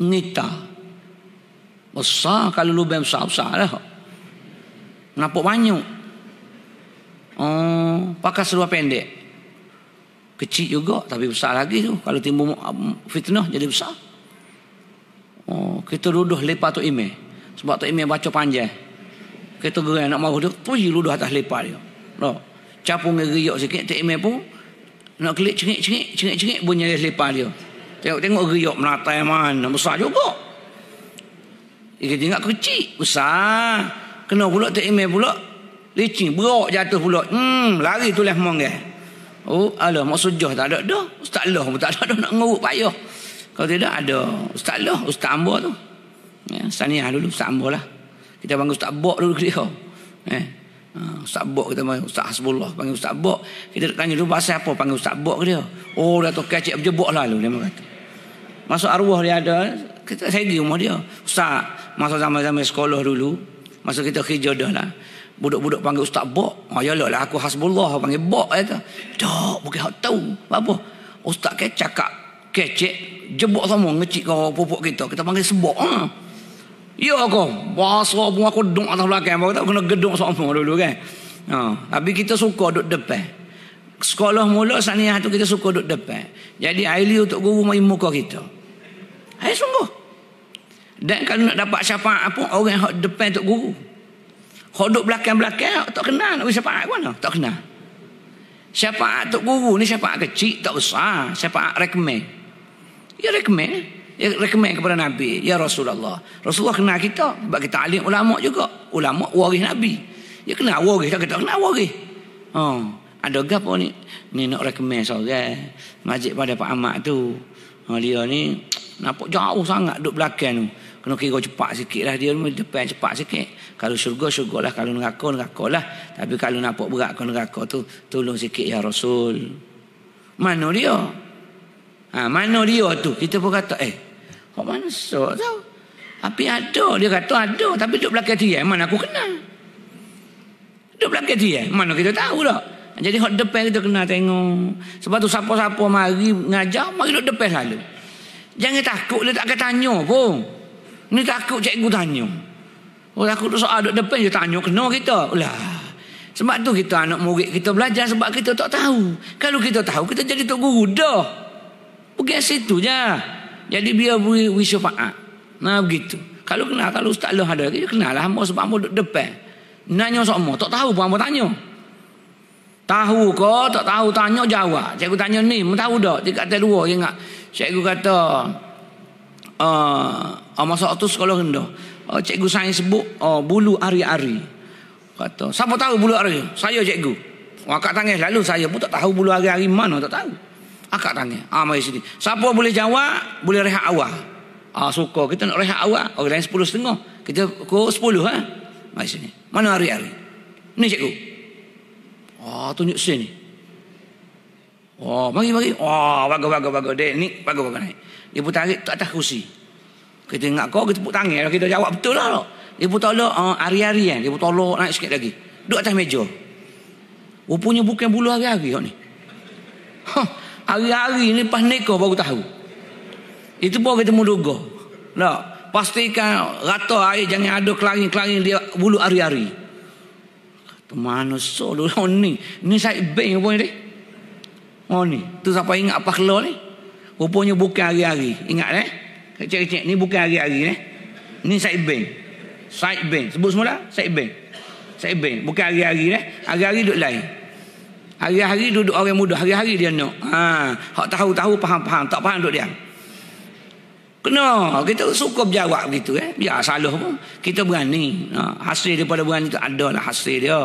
Speaker 1: ngita besar. Kalau lubang besar lah. Nampak banyak. Pakai seluar pendek kecil juga tapi besar lagi tu. Kalau timbul fitnah jadi besar. Kita ludah lepas tu email. Sebab tu email baca panjang. Kita gerai nak marah dia, puji ludah atas lepas dia. Capung ngeriak sikit, tak email pun nak klik cengik bunyi lepas dia. Tengok geriak melatai mana besar juga. Kita ingat kecil, besar. Kena pula tak email pula licin, berak jatuh pula. Lari tulis monggah. Alah maksud jah tak ada dah. Ustaz lah pun tak ada nak nguruk payah. Kalau tidak ada Ustaz lah, Ustaz Ambo tu. Saniah dulu Ustaz Ambo lah. Kita panggil Ustaz Bok dulu ke dia. Ustaz Bok kita panggil Ustaz Hasbullah, panggil Ustaz Bok. Kita tanya dulu pasal apa panggil Ustaz Bok ke dia. Dah tu kecik berjebok lalu dia kata. Masuk arwah dia ada, kita saya pergi rumah dia. Ustaz, masa zaman-zaman sekolah dulu, masa kita kerja dah lah. Budak-budak panggil Ustaz Bok. Yalah aku Hasbullah panggil Bok kata. Tak, bukan hak tahu. Apa? Ustaz cakap kecik jebok sama ngecik kau pupuk kita panggil sebok. Ya kau bahasa pun aku duduk atas belakang aku tak kena gedung sama dulu kan. Tapi kita suka duduk depan. Sekolah mula saniah tu kita suka duduk depan. Jadi ahli untuk guru mai muka kita. Sungguh. Dan kalau nak dapat syafaat pun orang hak depan untuk guru. Hak duduk belakang-belakang tak kenal nak beri syafaat mana? Tak kenal. Syafaat untuk guru ni syafaat kecil tak besar, syafaat rekomen. Ya rekomen. Ya rekomen kepada Nabi, ya Rasulullah. Rasulullah kenal kita sebab kita alim ulama juga. Ulama waris Nabi. Ya kenal waris, kita kenal waris. Ada gapo ni? Ni nak rekomen seorang masjid pada Pak Ahmad tu. Dia ni nampak jauh sangat duduk belakang tu. Kena kira cepat sikit lah dia depan cepat sikit. Kalau syurga lah, kalau neraka lah. Tapi kalau nampak berat ke neraka tu, tolong sikit ya Rasul. Mana dia? Mana dia tu? Kita pun kata kok mana so tahu? Tapi ada, dia kata ada, tapi duduk belakang dia mana aku kenal. Duduk belakang dia mana kita tahu tak? Jadi hak depan kita kena tengok. Sebab tu siapa-siapa mari ngajar, mari duduk depan selalu. Jangan takut dia tak akan tanya pun. Ni takut cikgu tanya. Takut soal duduk depan dia tanya kena kita. Ulah. Sebab tu kita anak murid kita belajar sebab kita tak tahu. Kalau kita tahu kita jadi tok guru dah. Bukan situ je. Jadi biar beri syafaat. Nah begitu. Kalau kenal, kalau ustaz lah ada, dia kenal lah hamba sebab hamba duduk depan. Nanya sama, tak tahu pun hamba tanya. Tahu ke, tak tahu tanya jawab. Cikgu tanya ni, tahu tak? Dia kata dua, ingat. Cikgu kata masa tu sekolah rendah. Cikgu sains sebut bulu ari-ari. Kata, siapa tahu bulu ari? Saya cikgu. Akak tangan lalu saya pun tak tahu bulu ari-ari mana, tak tahu. Akak tangan. Mari sini. Siapa boleh jawab, boleh rehat awal. Suka kita nak rehat awal. Orang lain 10.30. Kita pukul 10 ha. Mari sini. Mana ari-ari? Ni cikgu. Tunjuk sini. Mari. Bagus. Dek ni bagus naik. Dia pun tarik tak atas kursi. Kita ingat kau, kita put tangan. Kita jawab betul lah. Dia pun tolak hari-hari kan. Dia pun tolak naik sikit lagi. Duduk atas meja. Rupanya bukan bulu hari-hari kau ni. Hari-hari ni pas nikah baru tahu. Itu baru kita menduga. Tak. Pastikan rata air jangan ada kelaring-kelaring dia bulu hari-hari. Kata mana solo ni. Ni saya bank apa ni? Ni. Tu siapa ingat apa keluar ni? Rupanya bukan hari-hari. Ingat kecil-kecil ni bukan hari-hari Ni saya bank. Side bank. Sebut semula side bank. Side bank. Bukan hari-hari Hari-hari duduk lain. Hari-hari duduk orang muda. Hari-hari dia nak. Hak tahu-tahu faham-faham. Tak faham duduk diam. Kena. Kita suka berjawab begitu Biar salah pun. Kita berani. Hasil daripada berani tu adalah hasil dia.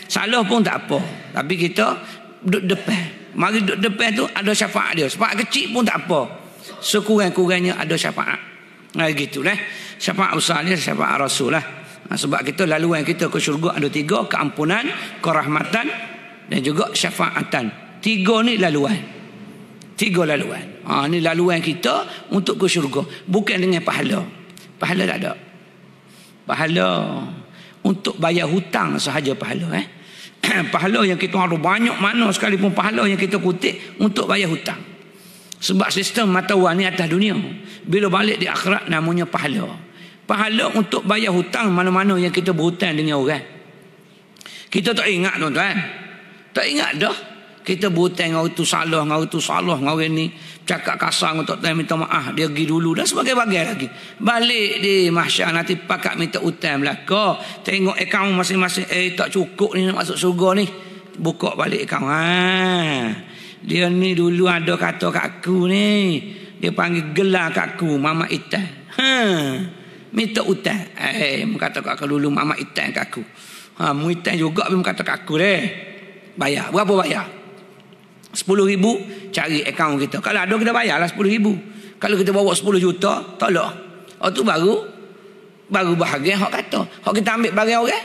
Speaker 1: Salah pun tak apa. Tapi kita duduk depan. Mari duduk depan tu ada syafaat dia. Syafaat kecil pun tak apa. Sekurang-kurangnya ada syafaat. Gitu Syafaat besar ni syafaat Rasul lah. Sebab kita laluan kita ke syurga ada 3. Keampunan, kerahmatan dan juga syafaatan. 3 ni laluan. 3 laluan. Ni laluan kita untuk ke syurga. Bukan dengan pahala. Pahala tak ada. Pahala untuk bayar hutang sahaja pahala. Pahala yang kita ada banyak mana sekalipun pahala yang kita kutip untuk bayar hutang. Sebab sistem mata wang ni atas dunia. Bila balik di akhirat namanya pahala. Pahala untuk bayar hutang mana-mana yang kita berhutang dengan orang. Kita tak ingat tuan-tuan. Tak ingat dah. Kita berhutang dengan itu salah, dengan itu salah, dengan orang ni. Cakap kasar untuk tuan minta maaf. Dia pergi dulu dan sebagainya lagi. Balik di mahsyar nanti pakat minta hutang belaka. Tengok akaun masing-masing. Tak cukup ni nak masuk surga ni. Buka balik akaun. Dia ni dulu ada kata kat aku ni. Dia panggil gelar kat aku Mama Itan. Minta hutang. Kata kat aku dulu Mama Itan kat aku. Mu Itan juga pun kata kat aku bayar. Berapa bayar? 10,000 cari akaun kita. Kalau ada kita bayarlah 10,000. Kalau kita bawa 10 juta tolak. Tu baru bahagian hak kata. Hak kita ambil barang orang.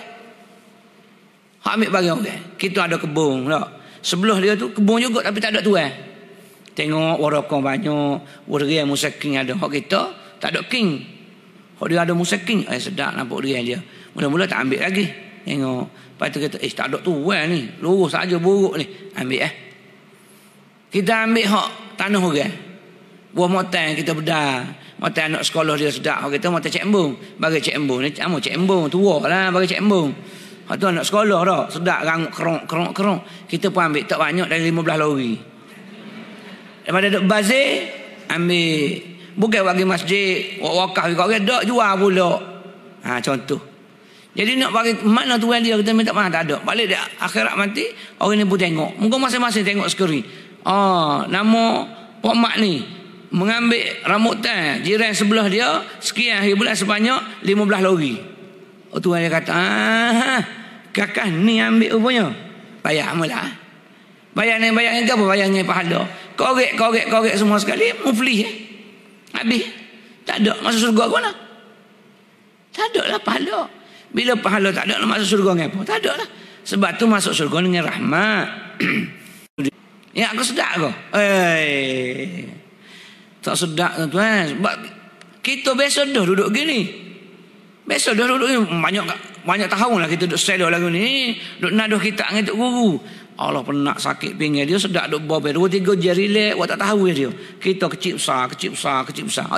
Speaker 1: Hak ambil barang orang. Kita ada kebun tak? Sebelah dia tu kebun juga tapi tak ada tuan. Tengok warakah banyak, waria musaking ada. Hak kita tak ada king. Hak dia ada musaking, sedap nampak dia dia. Mula-mula tak ambil lagi. Tengok. Lepas tu kata, tak ada tuan ni. Lurus saja buruk ni. Ambil Kita ambil hak tanah orang. Buah motan kita bedar. Motan anak sekolah dia sedap. Hak kita motan Cik Embung. Bagi Cik Embung ni, Cik Embung tua lah bagi Cik Embung. Hak tu anak sekolah dah. Sedap rangut kerong. Kita pun ambil tak banyak dari 15 lori. Daripada duk bazir, ambil. Bukan bagi masjid, wakaf juga orang dak jual pula. Contoh. Jadi nak bagi mana tuan dia kita minta maaf tak ada. Balik dia akhirat mati, orang ni pun tengok. Mungkin masing-masing tengok skrin. Nama Pak Mak ni mengambil rambutan jiran sebelah dia sekian hari bulan sebanyak 15 lori. Tuan dia kata, kakak ni ambil rupanya. Bayar mula. Bayar ni ke apa? Bayar ni pahala. Korek semua sekali. Muflih habis. Tak ada masuk surga ke mana? Tak ada lah pahala. Bila pahala tak ada nak masuk surga dengan apa? Tak ada lah. Sebab tu masuk surga dengan rahmat. Ya aku sedap ke? Tak sedap tuan. Sebab kita biasa dah duduk gini. Biasa dah duduk ni banyak tahun lah kita duduk selo lagu ni. Duduk naduh kita dengan Tok Guru. Allah penat sakit pinggan dia sedap duduk bawah 2-3 jam relax. Awak tak tahu dia. Kita kecil besar.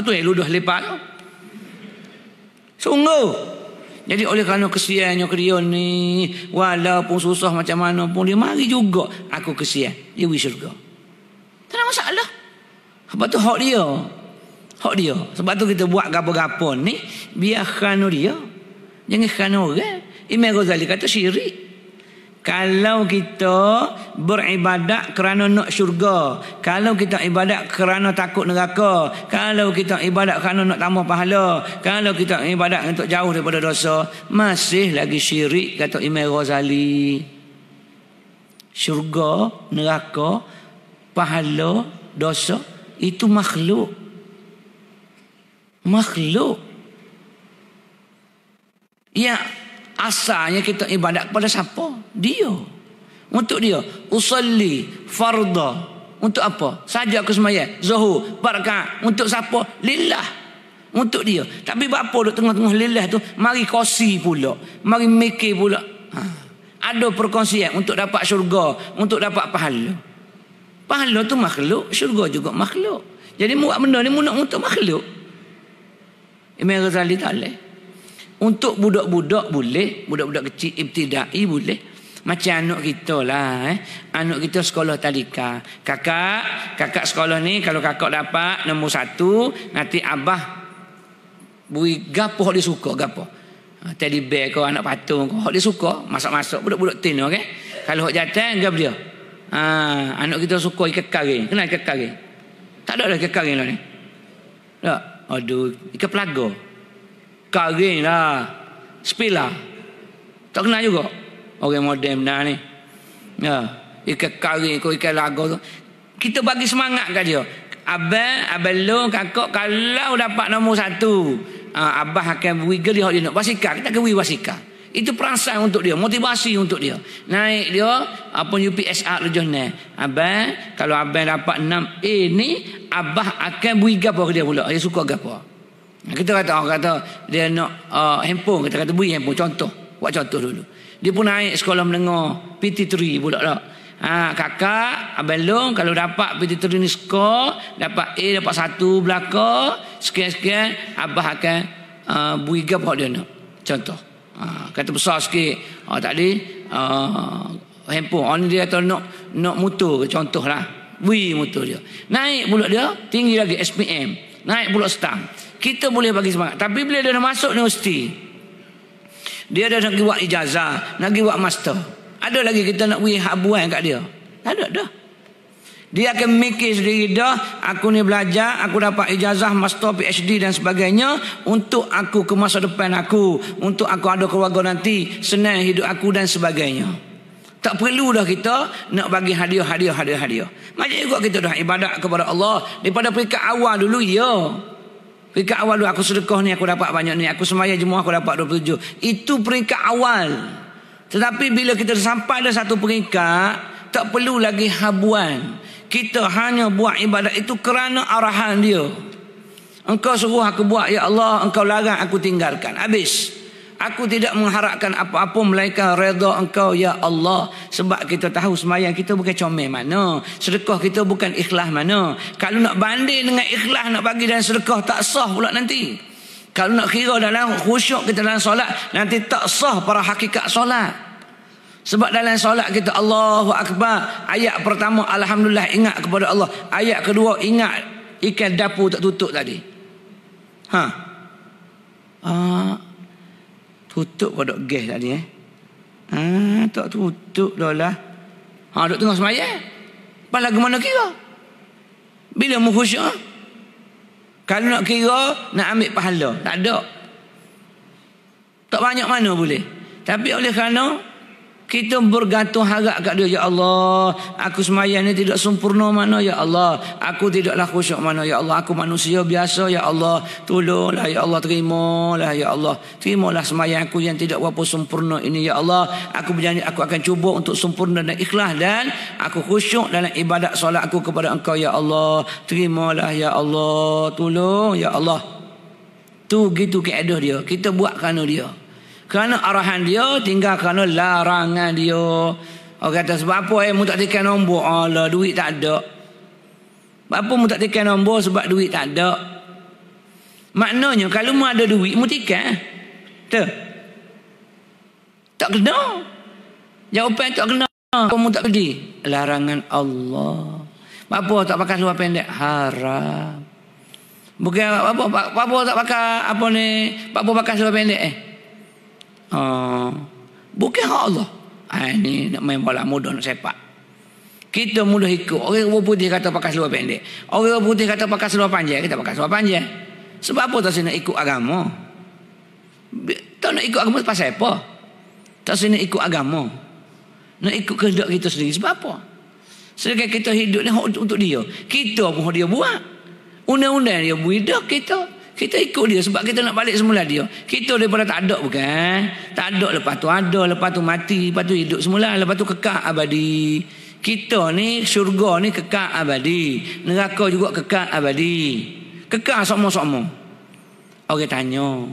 Speaker 1: Tu yang ludah lepas tu. Sungguh. Jadi oleh kerana kesiannya ke dia ni, walaupun susah macam mana pun dia mari juga aku kesian, dia pergi syurga. Tak ada masalah. Sebab tu hak dia. Hak dia. Sebab tu kita buat gapo-gapo ni biar kerana dia. Jangan kerana orang. Imam Ghazali kata syirik. Kalau kita beribadat kerana nak syurga, kalau kita ibadat kerana takut neraka, kalau kita ibadat kerana nak tambah pahala, kalau kita ibadat untuk jauh daripada dosa, masih lagi syirik, kata Imam Ghazali. Syurga, neraka, pahala, dosa itu makhluk. Makhluk. Ya, asalnya kita ibadat kepada siapa? Dia. Untuk dia. Usalli farda. Untuk apa? Saja aku sembahyang. Zuhur, rakaat. Untuk siapa? Lillah. Untuk dia. Tapi apa duk tengah-tengah lillah tu? Mari kosi pula. Mari mikir pula. Ada perkongsian untuk dapat syurga, untuk dapat pahala. Pahala tu makhluk, syurga juga makhluk. Jadi buat benda ni nak untuk makhluk. Imam Ghazali tak boleh. Untuk budak-budak boleh, budak-budak kecil ibtidai boleh. Macam anak kita lah. Anak kita sekolah tadika. Kakak sekolah ni kalau kakak dapat nombor 1, nanti abah beri gapo dia suka gapo. Teddy bear kau, anak patung kau, dia suka masak-masak budak-budak tin, okey. Kalau hak jantan gap dia. Anak kita suka ikan kering. Kenal ikan kering? Tak ada dah ikan kering lah ni. Tak. Aduh, ikan pelaga. Kering lah. Spila. Tak kenal juga. Orang moden dah ni. Ya, ikan kering kau, ikan laga tu. Kita bagi semangat kat dia. Abang long, kakak kalau dapat nombor 1, abah akan beri dia nak basikal. Kita akan beri basikal. Itu perasaan untuk dia, motivasi untuk dia. Naik dia apa UPSR regional. Abang, kalau abang dapat 6A ni, abah akan beri gapo ke dia pula. Dia suka gapo. Kita kata orang kata dia nak handphone, kita kata beri handphone contoh. Buat contoh dulu. Dia pun naik sekolah menengah PT3 pula tak. Kakak abang long kalau dapat PT3 ni skor, dapat A, dapat 1 belaka, sekian-sekian, abah akan beri gapo dia nak. Contoh. Kata besar sikit. Tadi handphone. Orang dia kata nak motor, contohlah. Beri motor dia. Naik pula dia, tinggi lagi SPM. Naik pula stang. Kita boleh bagi semangat. Tapi bila dia dah masuk universiti, dia dah nak buat ijazah, nak buat master. Ada lagi kita nak beri habuan kat dia? Tak ada dah. Dia akan mikir sendiri dah, aku ni belajar, aku dapat ijazah, master, PhD dan sebagainya untuk aku ke masa depan aku, untuk aku ada keluarga nanti, senang hidup aku dan sebagainya. Tak perlu dah kita nak bagi hadiah. Macam juga kita dah ibadat kepada Allah daripada peringkat awal dulu, ya. Peringkat awal dulu, aku sedekah ni aku dapat banyak ni, aku sembahyang Jumaat aku dapat 27. Itu peringkat awal. Tetapi bila kita sampai dah satu peringkat, tak perlu lagi habuan. Kita hanya buat ibadat itu kerana arahan dia. Engkau suruh aku buat, ya Allah, engkau larang aku tinggalkan. Habis. Aku tidak mengharapkan apa-apa melainkan redha engkau, ya Allah. Sebab kita tahu sembahyang kita bukan comel mana, sedekah kita bukan ikhlas mana. Kalau nak banding dengan ikhlas nak bagi dan sedekah, tak sah pula nanti. Kalau nak kira dalam khusyuk kita dalam solat, nanti tak sah para hakikat solat. Sebab dalam solat kita Allahu Akbar, ayat pertama alhamdulillah, ingat kepada Allah. Ayat kedua ingat ikan dapur tak tutup tadi. Tutup pada gas tadi tak tutup dah lah. Duk tengah sembahyang. Pas lagu mana kira? Bila mu khusyuk? Kalau nak kira, nak ambil pahala, tak ada. Tak banyak mana boleh. Tapi oleh kerana kita bergantung harap kat dia, ya Allah, aku sembahyang ni tidak sempurna mana, ya Allah, aku tidaklah khusyuk mana, ya Allah, aku manusia biasa, ya Allah, tolonglah, ya Allah, terimalah, ya Allah, terimalah sembahyang aku yang tidak berapa sempurna ini, ya Allah. Aku berjanji aku akan cuba untuk sempurna dan ikhlas, dan aku khusyuk dalam ibadat solat aku kepada engkau, ya Allah, terimalah, ya Allah, tolong, ya Allah. Tu gitu keadaan dia. Kita buat kerana dia, kerana arahan dia, tinggal kerana larangan dia. Orang kata sebab apa mu tak tekan nombor? Alah, duit tak ada. Apa mu tak tekan nombor? Sebab duit tak ada. Maknanya kalau mu ada duit, mu tekan. Tu. Tak kena. Jawapan tak kena. Kamu tak pedih. Larangan Allah. Apa tak pakai seluar pendek? Haram. Bukan apa tak pakai apa ni? Apa pakai seluar pendek bukan hak Allah. Ini nak main bola mudah nak sepak. Kita mudah ikut. Orang putih kata pakai seluar pendek. Orang putih kata pakai seluar panjang. Kita pakai seluar panjang. Sebab apa tak nak ikut agama? Tak nak ikut agama pasal apa? Tak nak ikut agama. Nak ikut kehendak kita sendiri. Sebab apa? Sedangkan kita hidup ni untuk dia. Kita pun dia buat. Undang-undang dia buat kita. Kita ikut dia sebab kita nak balik semula dia. Kita daripada tak ada bukan? Tak ada lepas tu ada, lepas tu mati, lepas tu hidup semula, lepas tu kekal abadi. Kita ni syurga ni kekal abadi. Neraka juga kekal abadi. Kekal sama-sama. Orang tanya.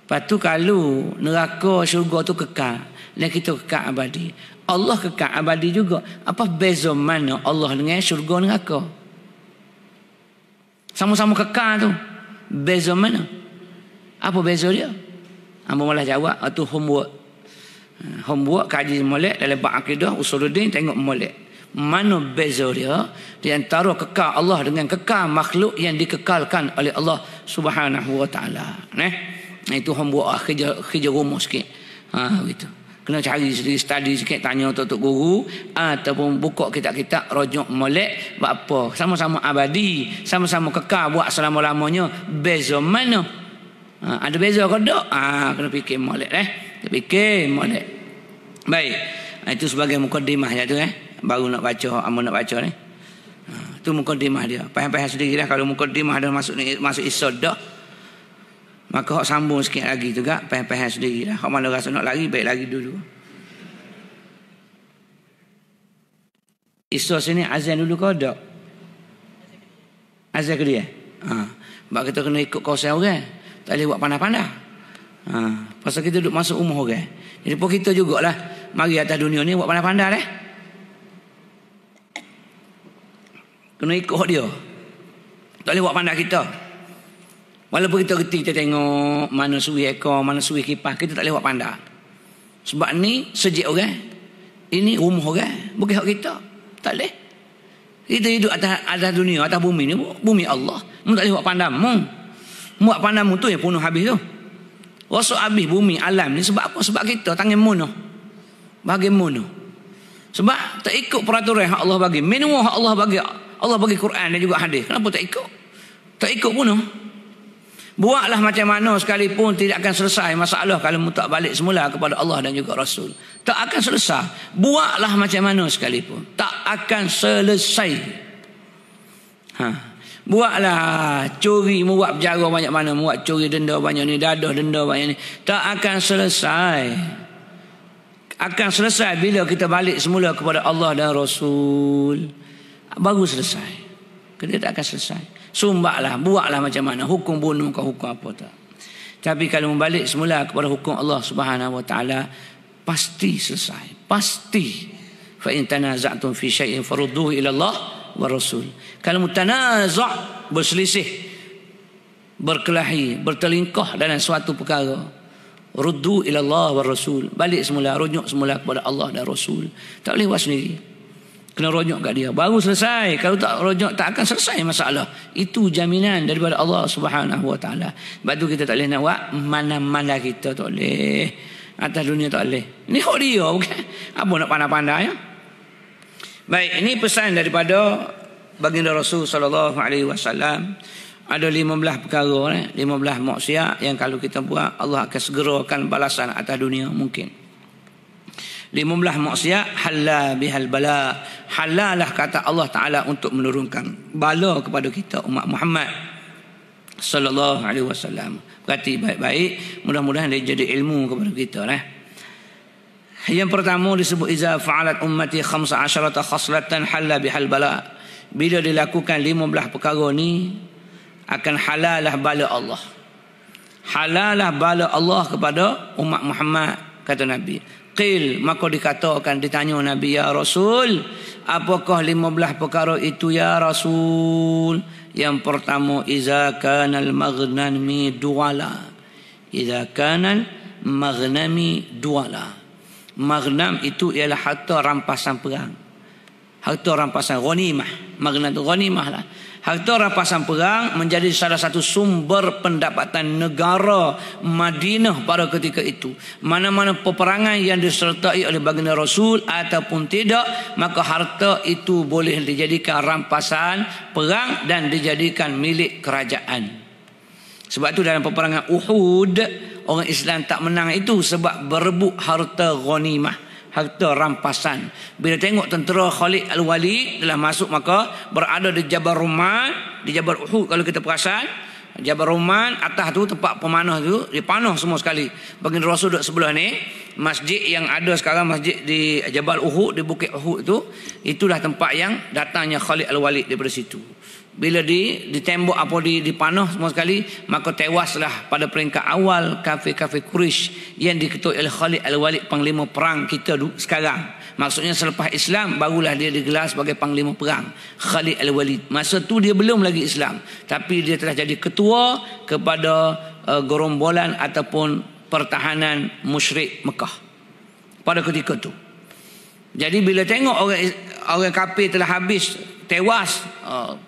Speaker 1: Lepas tu kalau neraka syurga tu kekal, dan kita kekal abadi. Allah kekal abadi juga. Apa beza mana Allah dengan syurga neraka? Sama-sama kekal tu. Beza mana? Apa beza dia? Hamba malah jawab, itu homework. Homework kaji molek dalam bab akidah usuluddin, tengok molek. Mana beza dia di antara kekal Allah dengan kekal makhluk yang dikekalkan oleh Allah Subhanahu wa taala. Itu homework kerja rumah sikit. Gitu. Kena cari sendiri, study sikit, tanya tok guru ataupun buka kitab-kitab rojok molek. Buat apa? Sama-sama abadi, sama-sama kekal buat selama-lamanya. Beza mana? Ada beza ke tak? Kena fikir molek fikir molek. Baik. Itu sebagai mukadimah je tu baru nak baca, nak baca ni. Tu mukadimah dia. Faham-faham sendiri dah kalau mukadimah dah masuk isod dah. Maka hak sambung sikit lagi juga, faham-faham sendiri dah. Hak mana rasa nak lari, baik lagi dulu. Isu sini azan dulu kau tak? Azan ke dia? Sebab kita kena ikut kawasan orang. Tak boleh buat pandai-pandai. Pasal kita duduk masuk rumah orang. Jadi pun kita jugalah mari atas dunia ni buat pandai-pandai dah. Kena ikut hak dia. Tak boleh buat pandai kita. Walaupun kita reti, kita tengok mana suwi ekor, mana suwi kipas, kita tak boleh buat pandai. Sebab ni sejik orang. Ini rumah orang. Bukan hak kita. Tak boleh. Kita hidup atas dunia, atas bumi ni. Bumi Allah. Mu tak boleh buat pandamu. Buat pandamu tu yang penuh habis tu. Rosak habis bumi, alam ni. Sebab apa? Sebab kita tangan munuh. Bagaimana? Sebab tak ikut peraturan yang Allah bagi. Minum yang Allah bagi. Allah bagi Quran dan juga hadis. Kenapa tak ikut? Tak ikut penuh. Buatlah macam mana sekalipun tidak akan selesai masalah kalau mu tak balik semula kepada Allah dan juga Rasul. Tak akan selesai. Buatlah macam mana sekalipun, tak akan selesai. Buatlah curi, mu buat penjara banyak mana, mu buat curi denda banyak ni, dadah denda banyak ni, tak akan selesai. Akan selesai bila kita balik semula kepada Allah dan Rasul. Baru selesai. Kita tak akan selesai. Sumbaklah, buatlah macam mana, hukum bunuh ke hukum apa tak. Tapi kalau membalik semula kepada hukum Allah Subhanahu wa taala, pasti selesai, pasti. Fa in tanaza'tum fi syai'in farudduhu ila Allah wa Rasul. Kalau mutanaza', berselisih, berkelahi, bertelingkah dalam suatu perkara, ruddu ila Allah wa Rasul, balik semula, rujuk semula kepada Allah dan Rasul. Tak boleh buat sendiri. Kena rojok kat dia. Baru selesai. Kalau tak rojok, tak akan selesai masalah. Itu jaminan daripada Allah Subhanahu wa ta'ala. Sebab tu kita tak boleh nak buat mana-mana kita tak boleh. Atas dunia tak boleh. Ini hak dia bukan? Apa nak pandai-pandai ya? Baik, ini pesan daripada baginda Rasul sallallahu alaihi wasallam. Ada 15 perkara, 15 maksiat yang kalau kita buat, Allah akan segerakan balasan atas dunia mungkin. 15 maksiat halal bihal bala. Halalah kata Allah Ta'ala untuk menurunkan bala kepada kita umat Muhammad sallallahu alaihi wasallam. Berarti baik-baik, mudah-mudahan dia jadi ilmu kepada kita Yang pertama disebut iza fa'alat ummati 15 khaslatan halal bihal bala. Bila dilakukan 15 perkara ni, akan halalah bala Allah. Halalah bala Allah kepada umat Muhammad, kata Nabi. Qil, maka dikatakan, ditanya Nabi, ya Rasul, apakah 15 perkara itu ya Rasul? Yang pertama, iza kanal maghnami duwala. Iza kanal maghnami duala. Maghnam itu ialah harta rampasan perang. Harta rampasan ghanimah. Maghnam itu ghanimah lah. Harta rampasan perang menjadi salah satu sumber pendapatan negara Madinah pada ketika itu. Mana-mana peperangan yang disertai oleh baginda Rasul ataupun tidak, maka harta itu boleh dijadikan rampasan perang dan dijadikan milik kerajaan. Sebab itu dalam peperangan Uhud, orang Islam tak menang itu sebab berebut harta ghanimah, harta rampasan. Bila tengok tentera Khalid Al-Walid telah masuk, maka berada di Jabal Rumman, di Jabal Uhud. Kalau kita perasan, Jabal Rumman atas tu tempat pemanah tu dipanah semua sekali. Baginda Rasul duduk sebelah ni. Masjid yang ada sekarang, masjid di Jabal Uhud, di Bukit Uhud tu, itulah tempat yang datangnya Khalid Al-Walid daripada situ. Bila ditembok apa dipanah semua sekali, maka tewaslah pada peringkat awal kafir-kafir Quraisy yang diketuai oleh Khalid Al-Walid, panglima perang kita sekarang. Maksudnya selepas Islam barulah dia digelar sebagai panglima perang, Khalid Al-Walid. Masa tu dia belum lagi Islam, tapi dia telah jadi ketua kepada gerombolan ataupun pertahanan musyrik Mekah pada ketika tu. Jadi bila tengok orang kafir telah habis, tewas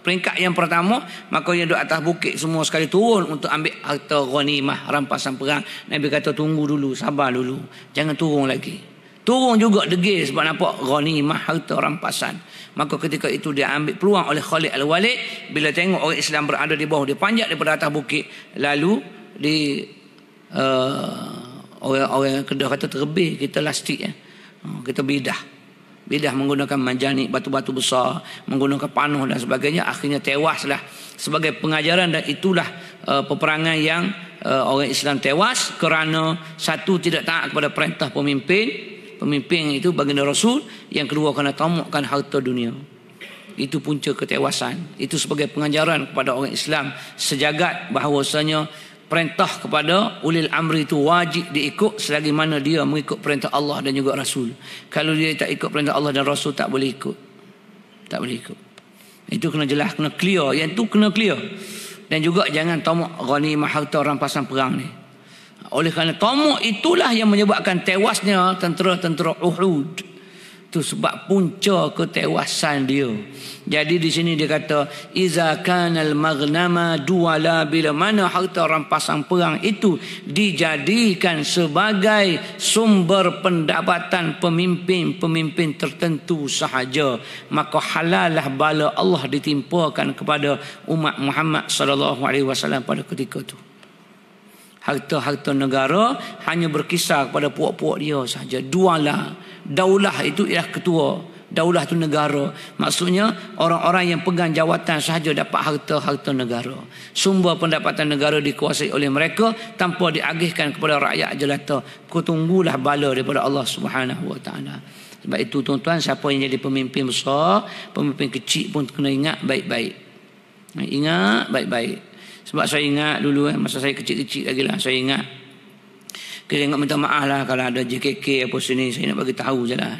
Speaker 1: peringkat yang pertama, maka yang duduk atas bukit semua sekali turun untuk ambil harta ghanimah, rampasan perang. Nabi kata tunggu dulu, sabar dulu, jangan turun lagi. Turun juga degil sebab nampak ghanimah, harta rampasan. Maka ketika itu dia ambil peluang oleh Khalid Al-Walid. Bila tengok orang Islam berada di bawah, dia panjat daripada atas bukit, lalu orang Kedah kata terbih, kita lastik kita bidah menggunakan manjanik, batu-batu besar, menggunakan panuh dan sebagainya. Akhirnya tewaslah sebagai pengajaran, dan itulah peperangan yang orang Islam tewas kerana satu, tidak taat kepada perintah pemimpin itu baginda Rasul. Yang kedua, kerana tamakkan harta dunia. Itu punca ketewasan. Itu sebagai pengajaran kepada orang Islam sejagat bahawasanya perintah kepada ulil amri itu wajib diikut selagi mana dia mengikut perintah Allah dan juga Rasul. Kalau dia tak ikut perintah Allah dan Rasul, tak boleh ikut. Tak boleh ikut. Itu kena jelas, kena clear. Yang tu kena clear. Dan juga jangan tamak ghanimah, harta rampasan perang ni. Oleh kerana tamak itulah yang menyebabkan tewasnya tentera-tentera Uhud. Itu sebab punca ketewasan dia. Jadi di sini dia kata iza kanal maghnama duala, bila mana harta rampasan perang itu dijadikan sebagai sumber pendapatan pemimpin tertentu sahaja, maka halalah bala Allah ditimpakan kepada umat Muhammad sallallahu alaihi wasallam pada ketika itu. Harta-harta negara hanya berkisar kepada puak-puak dia sahaja. Duala, daulah itu ialah ketua. Daulah itu negara. Maksudnya orang-orang yang pegang jawatan sahaja dapat harta-harta negara. Sumber pendapatan negara dikuasai oleh mereka tanpa diagihkan kepada rakyat jelata. Kau tunggulah bala daripada Allah Subhanahu Wa Taala. Sebab itu tuan-tuan, siapa yang jadi pemimpin besar, pemimpin kecil pun kena ingat baik-baik. Ingat baik-baik. Sebab saya ingat dulu masa saya kecil-kecil lagi lah, saya ingat kita ingat minta maaf lah kalau ada JKK apa sini, saya nak bagi tahu je lah.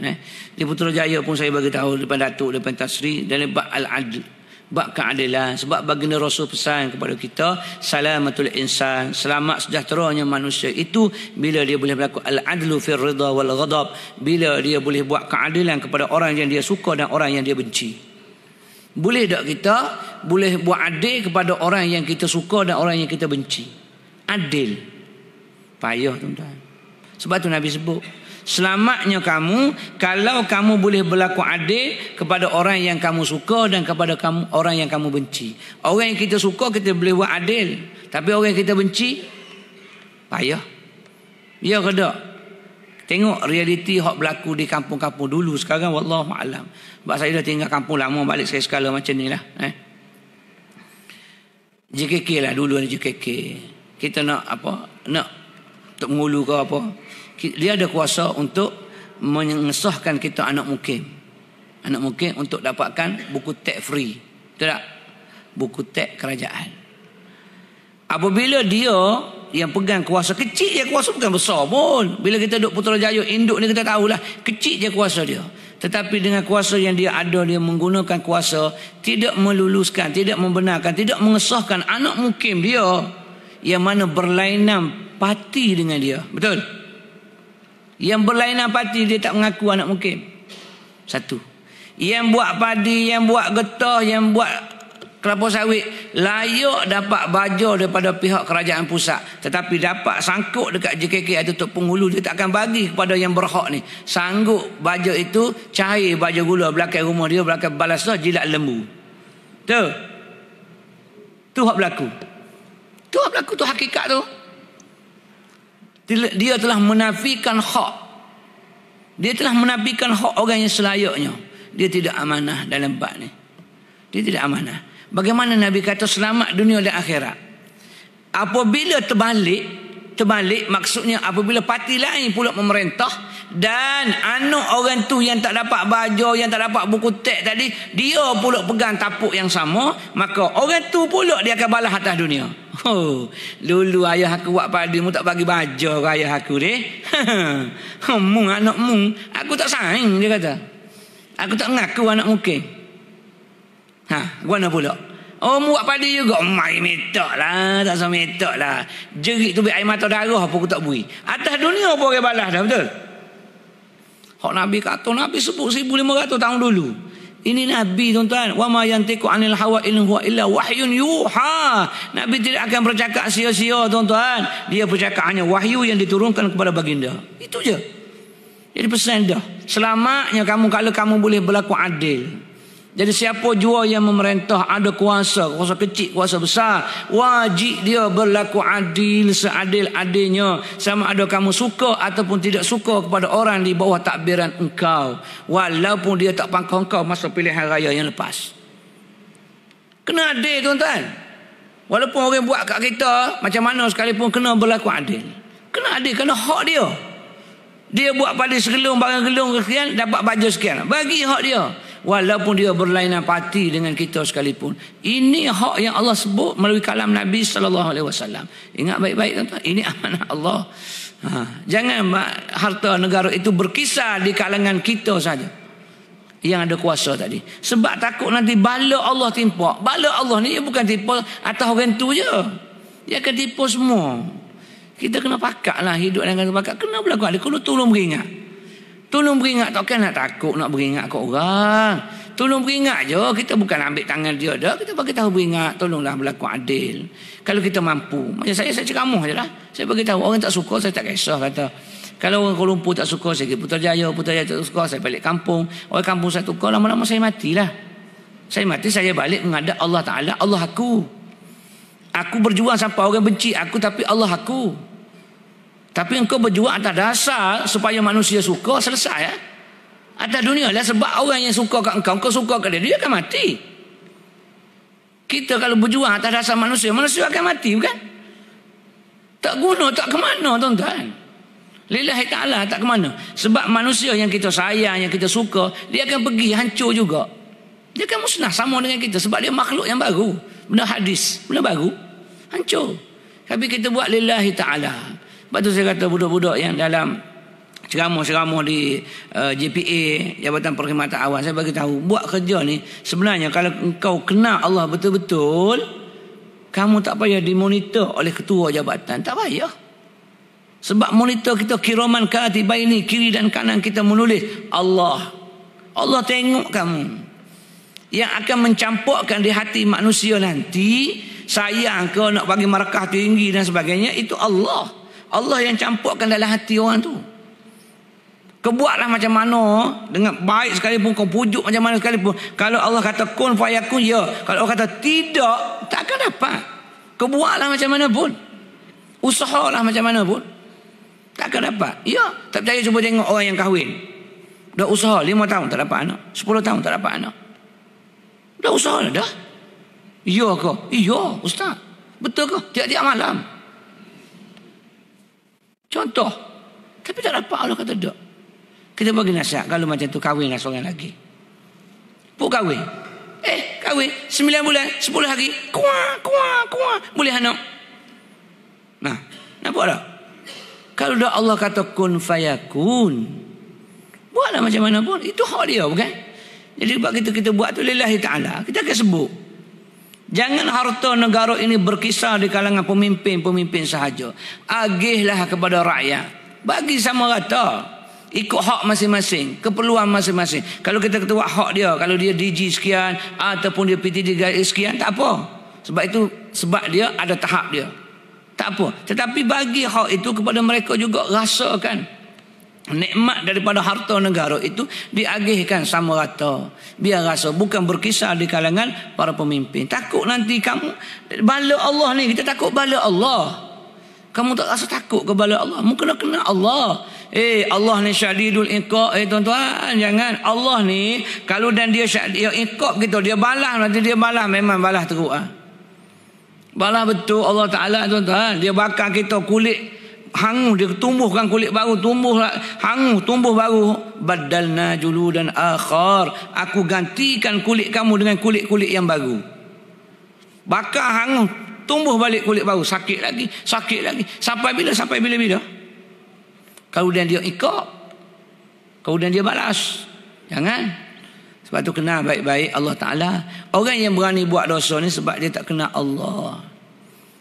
Speaker 1: Di Putrajaya pun saya bagi tahu depan Datuk, depan Tan Sri, dan bab al-adl, bab keadilan. Sebab baginda Rasul pesan kepada kita, salamatul insan, selamat sejahteranya manusia itu bila dia boleh berlaku al-adlu fir ridha wal ghadab, bila dia boleh buat keadilan kepada orang yang dia suka dan orang yang dia benci. Boleh tak kita boleh buat adil kepada orang yang kita suka dan orang yang kita benci? Adil. Payah tuan-tuan. Sebab tu Nabi sebut, selamatnya kamu kalau kamu boleh berlaku adil kepada orang yang kamu suka dan kepada orang yang kamu benci. Orang yang kita suka kita boleh buat adil, tapi orang yang kita benci payah. Ya ke tak? Tengok realiti hak berlaku di kampung-kampung dulu. Sekarang wallahu alam. Sebab saya dah tinggal kampung lama, balik saya skala macam ni lah. JKK lah, dulu ada JKK. Kita nak apa? Nak untuk mengulu ke apa? Dia ada kuasa untuk mengesahkan kita anak mukim. Anak mukim untuk dapatkan buku teks free. Betul tak? Buku teks kerajaan. Apabila dia yang pegang kuasa, kecil je kuasa, bukan besar pun. Bila kita duduk Putrajaya induk ni kita tahulah kecil je kuasa dia. Tetapi dengan kuasa yang dia ada, dia menggunakan kuasa tidak meluluskan, tidak membenarkan, tidak mengesahkan anak mukim dia yang mana berlainan parti dengan dia. Betul? Yang berlainan parti dia tak mengaku anak mungkin. Satu. Yang buat padi, yang buat getah, yang buat kelapa sawit layak dapat baja daripada pihak kerajaan pusat, tetapi dapat sangkut dekat JKK atau Tok Penghulu, dia tak akan bagi kepada yang berhak ni. Sanggup baja itu cair baja gula belakang rumah dia, belakang balas dah jilat lembu. Tu hak berlaku. Tu hak berlaku, tu hakikat tu. Dia telah menafikan hak. Dia telah menafikan hak orang yang selayaknya. Dia tidak amanah dalam bab ni. Dia tidak amanah. Bagaimana Nabi kata selamat dunia dan akhirat? Apabila terbalik maksudnya apabila parti lain pula memerintah dan anak orang tu yang tak dapat baju, yang tak dapat buku teks tadi, dia pula pegang tapuk yang sama, maka orang tu pula dia akan balas atas dunia. Dulu ayah aku buat padi, mu tak bagi baju ke ayah aku deh. Mung anak mung, aku tak sayang, dia kata. Aku tak ngaku anak mungkin. Guna pula. Oh, mu buat padi juga. Mai metak lah. Tak usah metak lah. Jerit tu air mata darah apa aku tak bui. Atas dunia apa orang balas dah, betul? Hak Nabi kata, Nabi sebut 1500 tahun dulu. Ini Nabi, tuan-tuan. Wa ma yantiqu 'anil hawa in huwa illa wahyun yuha. Nabi tidak akan bercakap sia-sia, tuan-tuan. Dia bercakap hanya wahyu yang diturunkan kepada baginda. Itu je. Jadi pesan dah. Selamatnya kamu kalau kamu boleh berlaku adil. Jadi siapa jua yang memerintah, ada kuasa kecil, kuasa besar, wajib dia berlaku adil seadil-adilnya, sama ada kamu suka ataupun tidak suka kepada orang di bawah takbiran engkau, walaupun dia tak pangkau engkau masa pilihan raya yang lepas. Kena adil, tuan-tuan. Walaupun orang buat kat kita macam mana sekalipun, kena berlaku adil. Kena adil, kena hak dia. Dia buat pada segelung, barang gelung sekian, dapat baju sekian, bagi hak dia. Walaupun dia berlainan parti dengan kita sekalipun. Ini hak yang Allah sebut melalui kalam Nabi SAW. Ingat baik-baik, tuan-tuan. Ini amanah Allah. Jangan harta negara itu berkisar di kalangan kita saja yang ada kuasa tadi. Sebab takut nanti bala Allah timpa. Bala Allah ni bukan timpa atas orang tu je. Dia akan timpa semua. Kita kena pakat lah hidup dengan pakat. Kena berlaku adil. Kena tolong beringat. Tolong beringat, takkan nak takut nak beringat kat orang. Tolong beringat je. Kita bukan ambil tangan dia dah. Kita bagi tahu beringat. Tolonglah berlaku adil. Kalau kita mampu. Macam saya ceramah je lah. Saya bagi tahu. Orang tak suka, saya tak kisah kata. Kalau orang Kuala Lumpur tak suka, saya pergi Putrajaya. Putrajaya tak suka, saya balik kampung. Orang kampung saya tukar, lama-lama saya matilah. Saya mati, saya balik menghadap Allah Ta'ala. Allah aku. Aku berjuang sampai orang benci aku, tapi Allah aku. Tapi engkau berjuang atas dasar supaya manusia suka, selesai ya. Atas dunia lah, sebab orang yang suka kat engkau, engkau suka kat dia, dia akan mati. Kita kalau berjuang atas dasar manusia, manusia akan mati, bukan? Tak guna, tak ke mana, tuan-tuan. Lillahi ta'ala, tak ke mana. Sebab manusia yang kita sayang, yang kita suka, dia akan pergi hancur juga. Dia akan musnah sama dengan kita, sebab dia makhluk yang baru. Benda hadis, benda baru, hancur. Tapi kita buat lillahi ta'ala. Sebab tu saya kata budak-budak yang dalam ceramah-ceramah di JPA, Jabatan Perkhidmatan Awam, saya bagi tahu, buat kerja ni sebenarnya kalau engkau kenal Allah betul-betul, kamu tak payah dimonitor oleh ketua jabatan, tak payah. Sebab monitor kita kiraman katibaini, kiri dan kanan kita menulis Allah. Allah tengok kamu. Yang akan mencampurkan di hati manusia nanti, sayang ke nak bagi markah tinggi dan sebagainya, itu Allah. Allah yang campurkan dalam hati orang tu. Kau buatlah macam mana, dengan baik sekalipun, kau pujuk macam mana sekalipun, kalau Allah kata kun fayakun, ya. Kalau Allah kata tidak, tak akan dapat. Kau buatlah macam mana pun, usahalah macam mana pun, tak akan dapat. Ya, tak percaya cuba tengok orang yang kahwin. Dah usaha 5 tahun tak dapat anak, 10 tahun tak dapat anak. Dah usaha dah. Ya ke? Iya, ustaz. Betul ke? Tiap-tiap malam. Contoh. Tapi tak dapat, Allah kata tak. Kita bagi nasihat, kalau macam tu kahwinlah seorang lagi. Puk kahwin. Kahwin 9 bulan, 10 hari. Kuah. Boleh anak. Nah, nampak tak? Kalau dah Allah kata kun fayakun, buatlah macam mana pun. Itu hak dia, bukan? Jadi sebab kita buat tu lillahi ta'ala, kita akan sebut. Jangan harta negara ini berkisar di kalangan pemimpin-pemimpin sahaja. Agihlah kepada rakyat. Bagi sama rata. Ikut hak masing-masing, keperluan masing-masing. Kalau kita ketua hak dia, kalau dia DG sekian ataupun dia PT3 sekian, tak apa. Sebab dia ada tahap dia. Tak apa. Tetapi bagi hak itu kepada mereka juga rasakan nikmat daripada harta negara itu diagihkan sama rata. Biar rasa bukan berkisar di kalangan para pemimpin. Takut nanti kamu bala Allah ni, kita takut bala Allah. Kamu tak rasa takut ke bala Allah? Mu kena Allah. Allah ni syadidul iqab. Tuan-tuan, jangan. Allah ni kalau dan dia iqab kita, dia balas, nanti dia balas, memang balas teruk balas betul Allah Taala, tuan-tuan. Dia bakar kita kulit hangus, dia tumbuhkan kulit baru, tumbuh baru. Badalna juludan akhar, aku gantikan kulit kamu dengan kulit-kulit yang baru. Bakar hangus, tumbuh balik kulit baru, sakit lagi. Sampai bila? Kemudian dia ikut, kemudian dia balas. Jangan. Sebab tu kenal baik-baik Allah Ta'ala. Orang yang berani buat dosa ni sebab dia tak kenal Allah.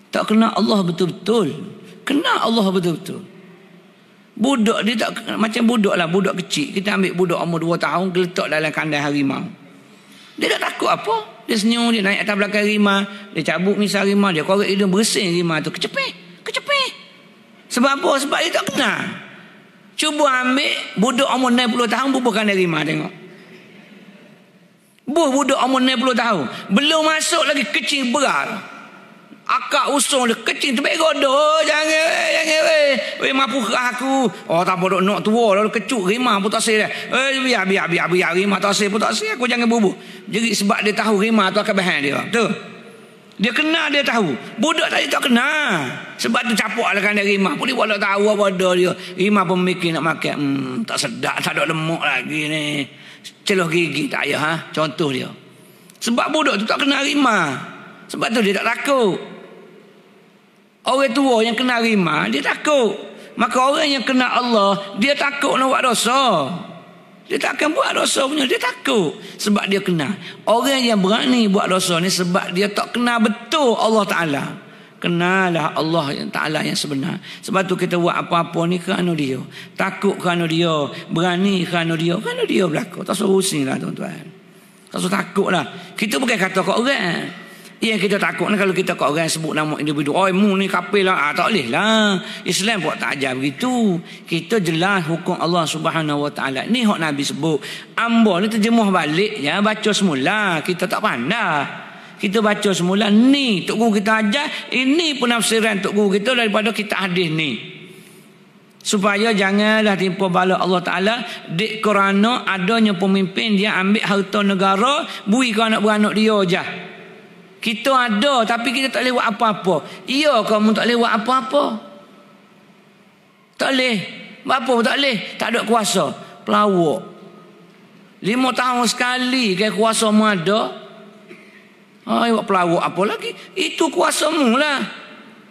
Speaker 1: Tak kenal Allah betul-betul. Kenal Allah betul-betul. Budak dia tak macam budak lah, budak kecil. Kita ambil budak umur 2 tahun, letak dalam kandang harimau. Dia tak takut apa. Dia senyum, dia naik atas belakang harimau, dia cabut misal harimau, dia korek hidung, bersin harimau tu, kecepek. Sebab apa? Sebab dia tak kenal. Cuba ambil budak umur 60 tahun bubuh kandang harimau, tengok. Budak umur 60 tahun, belum masuk lagi kecil berat. Akak usung dia kecil terbaik godoh. Jangan weh mampu aku. Oh tak bodoh nak tua lalu kecut rimah pun tak sih dah. Biar rimah tak sih pun tak sih, aku jangan bubuh. Jadi sebab dia tahu rimah tu akan bahan dia. Tu. Dia kenal, dia tahu. Budak tadi tak kenal. Sebab tu capuk lah kan dia rimah. Pun dia tak tahu apa dia. Rimah pun mikir nak makan. Tak sedap, tak ada lemak lagi ni. Celuh gigi tak payah contoh dia. Sebab budak tu tak kenal rimah. Sebab tu dia tak takut. Orang tua yang kena rimah, dia takut. Maka orang yang kena Allah, dia takut nak buat dosa. Dia tak akan buat dosa punya, dia takut. Sebab dia kenal. Orang yang berani buat dosa ni sebab dia tak kenal betul Allah Ta'ala. Kenalah Allah Ta'ala yang sebenar. Sebab tu kita buat apa-apa ni kerana dia. Takut kerana dia. Berani kerana dia. Kerana dia berlaku. Tak usah pusing lah tuan-tuan. Tak usah takut lah. Kita bukan kata kat orang. Yang kita takut ni kalau kita kat orang sebut nama individu. Oh mu ni kapil lah. Tak boleh lah. Islam buat tak ajar begitu. Kita jelas hukum Allah Subhanahu Wa Taala. Ni hak Nabi sebut. Ambo ni terjemuh balik ya. Baca semula. Kita tak pandai. Kita baca semula. Ni Tok Guru kita ajar. Ini penafsiran Tok Guru kita daripada kita hadis ni. Supaya janganlah timpa bala Allah Ta'ala. Dek kerana adanya pemimpin dia ambil harta negara. Bui ke anak-beranak dia je. Kita ada tapi kita tak lewat apa-apa. Ya kamu tak lewat apa-apa. Tak boleh. Apa tak boleh? Tak ada kuasa. Pelawak. 5 tahun sekali ke kuasa mu ada. Buat pelawak apa lagi? Itu kuasamu lah.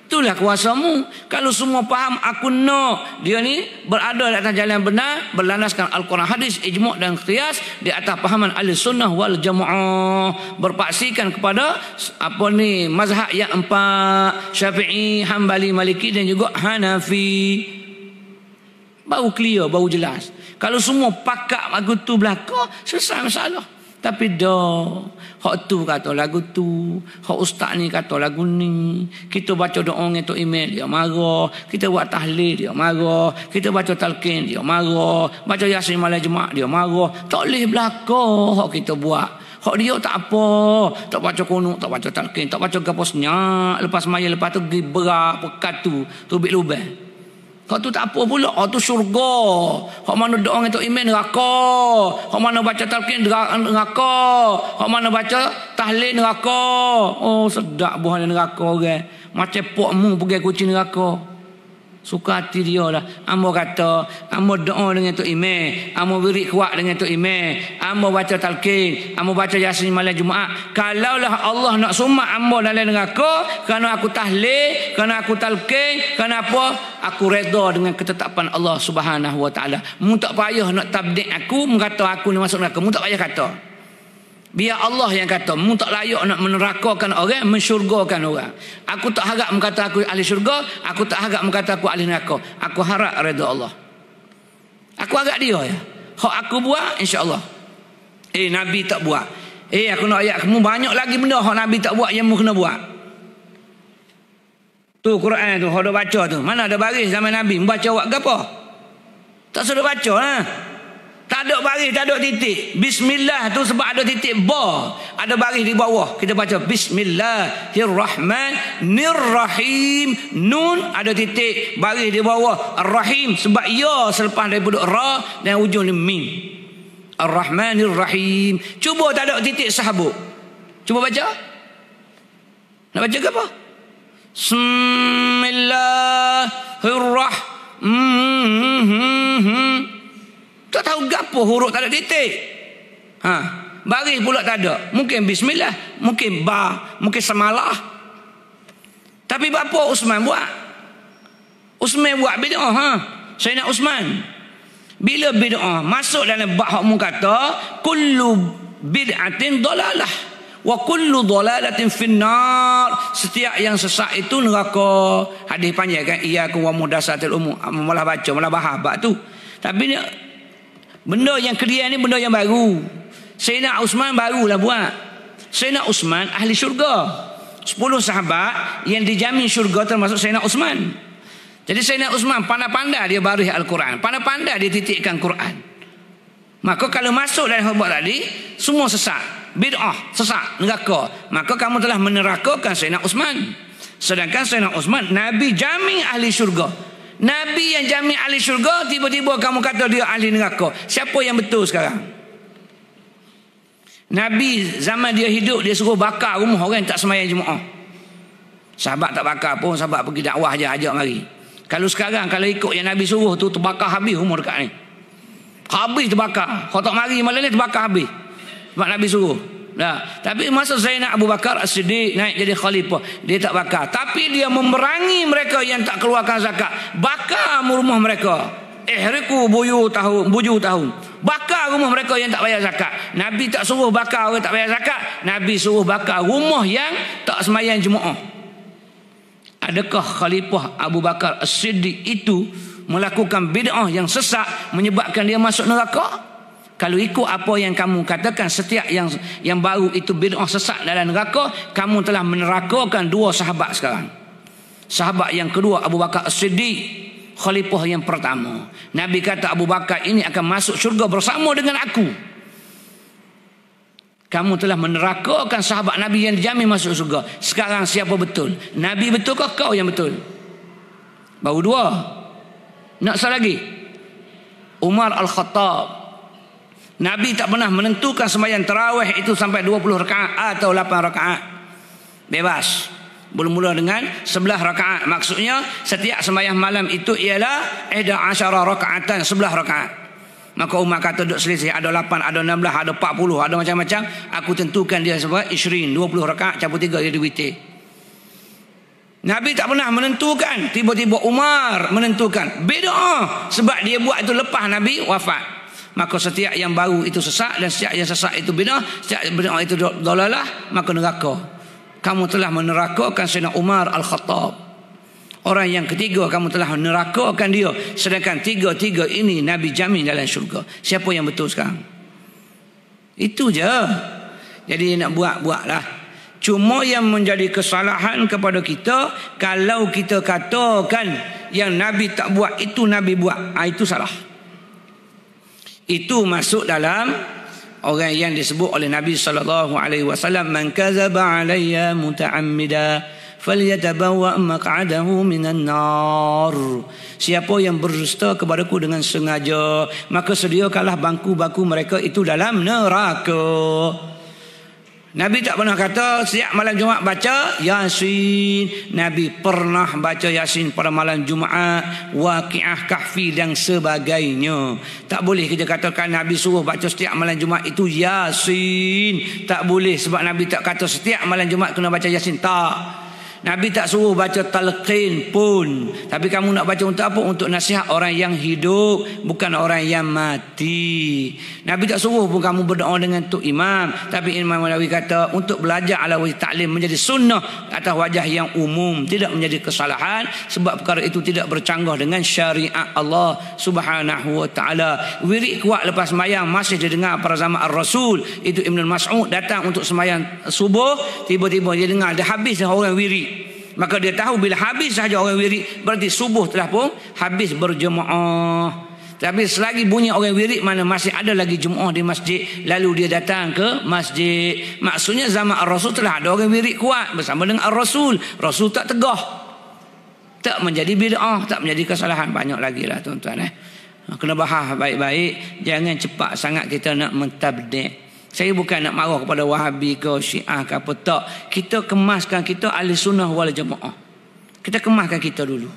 Speaker 1: Itulah kuasamu. Kalau semua faham aku nak dia ni berada di atas jalan benar, berlandaskan Al-Quran, hadis, ijma' dan qiyas, di atas pahaman ahli sunnah wal jamaah, berpaksikan kepada apa ni mazhab yang 4, Syafi'i, Hambali, Maliki dan juga Hanafi. Baru clear, baru jelas. Kalau semua pakat lagu tu belaka, selesai masalah. Tapi dah, hak tu kata lagu tu, hak ustaz ni kata lagu ni. Kita baca doa dengan Tok Email, dia marah. Kita buat tahlil, dia marah. Kita baca talqin, dia marah. Baca Yasin Malam Jumaat, dia marah. Tak boleh belaka hak kita buat. Hak dia tak apa. Tak baca kunut, tak baca talqin, tak baca gaposnya. Lepas maya, lepas tu pergi berak, pekat tu, tubik lubang. Hak tu tak apa pula. Hak tu syurga. Hak mana doa dengan Tok Iman neraka. Hak mana baca talqin neraka. Hak mana baca tahlil neraka. Oh sedap buah neraka orang. Macam pokmu pergi kucing neraka. Suka hati dia lah. Amo kata, amo doa dengan Tok Iman, amo wirid kuat dengan Tok Iman, amo baca talqin, amo baca Yasin Malam Jumaat. Kalaulah Allah nak sumak amo dalam neraka kerana aku tahlil, kerana aku talqin, kerana apa? Aku redha dengan ketetapan Allah Subhanahu Wa Taala. Mu tak payah nak tabdik aku, mu kata aku ni masuk neraka. Mu tak payah kata. Biar Allah yang kata, mu tak layak nak menerakakan orang, mensyurgakan orang. Aku tak harap mengata aku ahli syurga, aku tak harap mengata aku ahli neraka. Aku harap redha Allah. Aku harap dia ya. Hak aku buat, insya-Allah. Nabi tak buat. Aku nak ayat kamu banyak lagi benda hak Nabi tak buat yang mu kena buat. Tu Quran tu, hak dah baca tu. Mana ada baris zaman Nabi membaca awak ke apa? Tak sudah baca ha. Tak ada baris, tak ada titik. Bismillah tu sebab ada titik ba. Ada baris di bawah. Kita baca Bismillahirrahmanirrahim. Nun ada titik, baris di bawah. Ar-Rahim sebab ya selepas daripada ra dan ujung ni mim. Ar-Rahmanirrahim. Cuba tak ada titik sahabuk. Cuba baca. Nak baca ke apa? Bismillahirrahmanirrahim. Tak tahu gapo huruf tak ada titik. Baris pula tak ada. Mungkin bismillah, mungkin ba, mungkin samalah. Tapi bapa Uthman buat? Uthman buat bid'ah Sayyidina Uthman. Bila bid'ah masuk dalam bab hak mu kata kullu bid'atin dalalah wa kullu dalalatin finnar. Setiap yang sesat itu neraka. Hadis panjang kan, iyyakum wa muhdatsatil umur. Malah baca, malah bahas bab tu. Tapi ni benda yang kedia ni benda yang baru. Sayyidina Uthman barulah buat. Sayyidina Uthman ahli syurga. 10 sahabat yang dijamin syurga termasuk Sayyidina Uthman. Jadi Sayyidina Uthman pandai-pandai dia baris Al-Quran. Pandai-pandai dia titikkan Quran. Maka kalau masuk dalam hubbat tadi, semua sesat. Bid'ah, sesat, neraka. Maka kamu telah menerakakan Sayyidina Uthman. Sedangkan Sayyidina Uthman, Nabi jamin ahli syurga. Nabi yang jamin ahli syurga, tiba-tiba kamu kata dia ahli neraka. Siapa yang betul sekarang? Nabi zaman dia hidup, dia suruh bakar rumah orang yang tak sembahyang Jumaat. Sahabat tak bakar pun, sahabat pergi dakwah je, ajak mari. Kalau sekarang, kalau ikut yang Nabi suruh tu, terbakar habis rumah dekat ni. Habis terbakar. Kalau tak mari malam ni terbakar habis. Sebab Nabi suruh. Tapi masa Zainab Abu Bakar As-Siddiq naik jadi khalifah, dia tak bakar. Tapi dia memerangi mereka yang tak keluarkan zakat. Bakar rumah mereka. Ihriqu buyutahum. Bakar rumah mereka yang tak bayar zakat. Nabi tak suruh bakar orang tak bayar zakat. Nabi suruh bakar rumah yang tak sembahyang Jumaat. Adakah khalifah Abu Bakar As-Siddiq itu melakukan bid'ah yang sesat menyebabkan dia masuk neraka? Kalau ikut apa yang kamu katakan, setiap yang baru itu bid'ah sesat dalam neraka, kamu telah menerakakan 2 sahabat sekarang. Sahabat yang kedua Abu Bakar As-Siddiq, khalifah yang pertama. Nabi kata Abu Bakar ini akan masuk syurga bersama dengan aku. Kamu telah menerakakan sahabat Nabi yang dijamin masuk syurga. Sekarang siapa betul? Nabi betul ke kau yang betul? Baru 2. Nak salah lagi? Umar Al-Khattab. Nabi tak pernah menentukan sembahyang tarawih itu sampai 20 rakaat atau 8 rakaat. Bebas. Mula-mula dengan 11 rakaat. Maksudnya setiap sembahyang malam itu ialah 11 rakaatan, 11 rakaat. Maka Umar kata duk selisih, ada 8, ada 16, ada 40, ada macam-macam. Aku tentukan dia sebagai 20 rakaat campur 3 jadi witir. Nabi tak pernah menentukan. Tiba-tiba Umar menentukan. Bid'ah. Sebab dia buat itu lepas Nabi wafat. Maka setiap yang baru itu sesat, dan setiap yang sesat itu bid'ah, setiap bid'ah itu dalalah, maka neraka. Kamu telah menerakakan Sayyidina Umar Al-Khattab. Orang yang ketiga, kamu telah menerakakan dia. Sedangkan 3 ini Nabi jamin dalam syurga. Siapa yang betul sekarang? Itu je. Jadi nak buatlah. Cuma yang menjadi kesalahan kepada kita, kalau kita katakan yang Nabi tak buat itu Nabi buat, itu salah. Itu masuk dalam orang yang disebut oleh Nabi SAW, man kadzaba alayya muta'ammida falyatabawwa maq'adahu minan nar. Siapa yang berdusta kepadaku dengan sengaja, maka sediakanlah bangku-bangku mereka itu dalam neraka. Nabi tak pernah kata setiap malam Jumaat baca Yasin. Nabi pernah baca Yasin pada malam Jumaat, Waqiah, Kahfi dan sebagainya. Tak boleh kita katakan Nabi suruh baca setiap malam Jumaat itu Yasin. Tak boleh, sebab Nabi tak kata setiap malam Jumaat kena baca Yasin. Tak. Nabi tak suruh baca talqin pun. Tapi kamu nak baca untuk apa? Untuk nasihat orang yang hidup, bukan orang yang mati. Nabi tak suruh pun kamu berdoa dengan Tok Imam. Tapi Imam Nawawi kata untuk belajar ala wajh ta'lim menjadi sunnah atas wajah yang umum, tidak menjadi kesalahan, sebab perkara itu tidak bercanggah dengan syariat Allah Subhanahu wa taala. Wirid kuat lepas sembahyang masih didengar pada zaman Ar-Rasul. Itu Ibn Mas'ud datang untuk sembahyang subuh, tiba-tiba dia dengar dah habis dah orang wirid. Maka dia tahu bila habis sahaja orang wirid, berarti subuh telah pun habis berjemaah. Tapi selagi bunyi orang wirid, mana masih ada lagi jemaah di masjid, lalu dia datang ke masjid. Maksudnya zaman Ar-Rasul telah ada orang wirid kuat bersama dengan Ar-Rasul. Rasul tak tegah, tak menjadi bid'ah, tak menjadi kesalahan. Banyak lagi lah tuan-tuan. Kena bahas baik-baik. Jangan cepat sangat kita nak mentabdi'. Saya bukan nak marah kepada Wahabi ke Syiah ke apa, tak. Kita kemaskan kita ahli sunnah wal jamaah. Kita kemaskan kita dulu,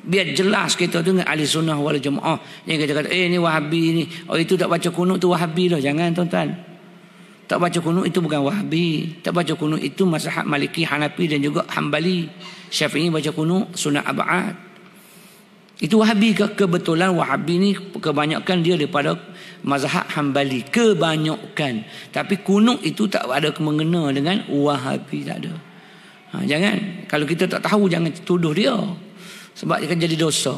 Speaker 1: biar jelas kita tu dengan ahli sunnah wal jamaah. Yang kita kata ni Wahabi ni, oh itu tak baca kunut tu Wahabi dah. Jangan tuan-tuan. Tak baca kunut itu bukan Wahabi. Tak baca kunut itu mazhab Maliki, Hanafi dan juga Hambali. Syafi'i baca kunut sunat ab'ad. Itu Wahabi ke? Kebetulan Wahabi ni kebanyakan dia daripada mazhab Hambali, kebanyakan. Tapi kunut itu tak ada mengena dengan Wahabi, tak ada. Jangan, kalau kita tak tahu jangan tuduh dia, sebab dia akan jadi dosa.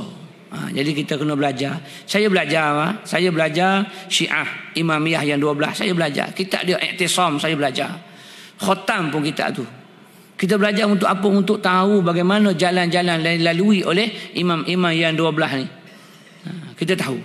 Speaker 1: Jadi kita kena belajar. Saya belajar Syiah Imamiyah yang 12, saya belajar. Kitab dia I'tisam saya belajar. Khatam pun kitab tu. Kita belajar untuk apa? Untuk tahu bagaimana jalan-jalan dilalui oleh imam-imam yang 12 ni. Kita tahu.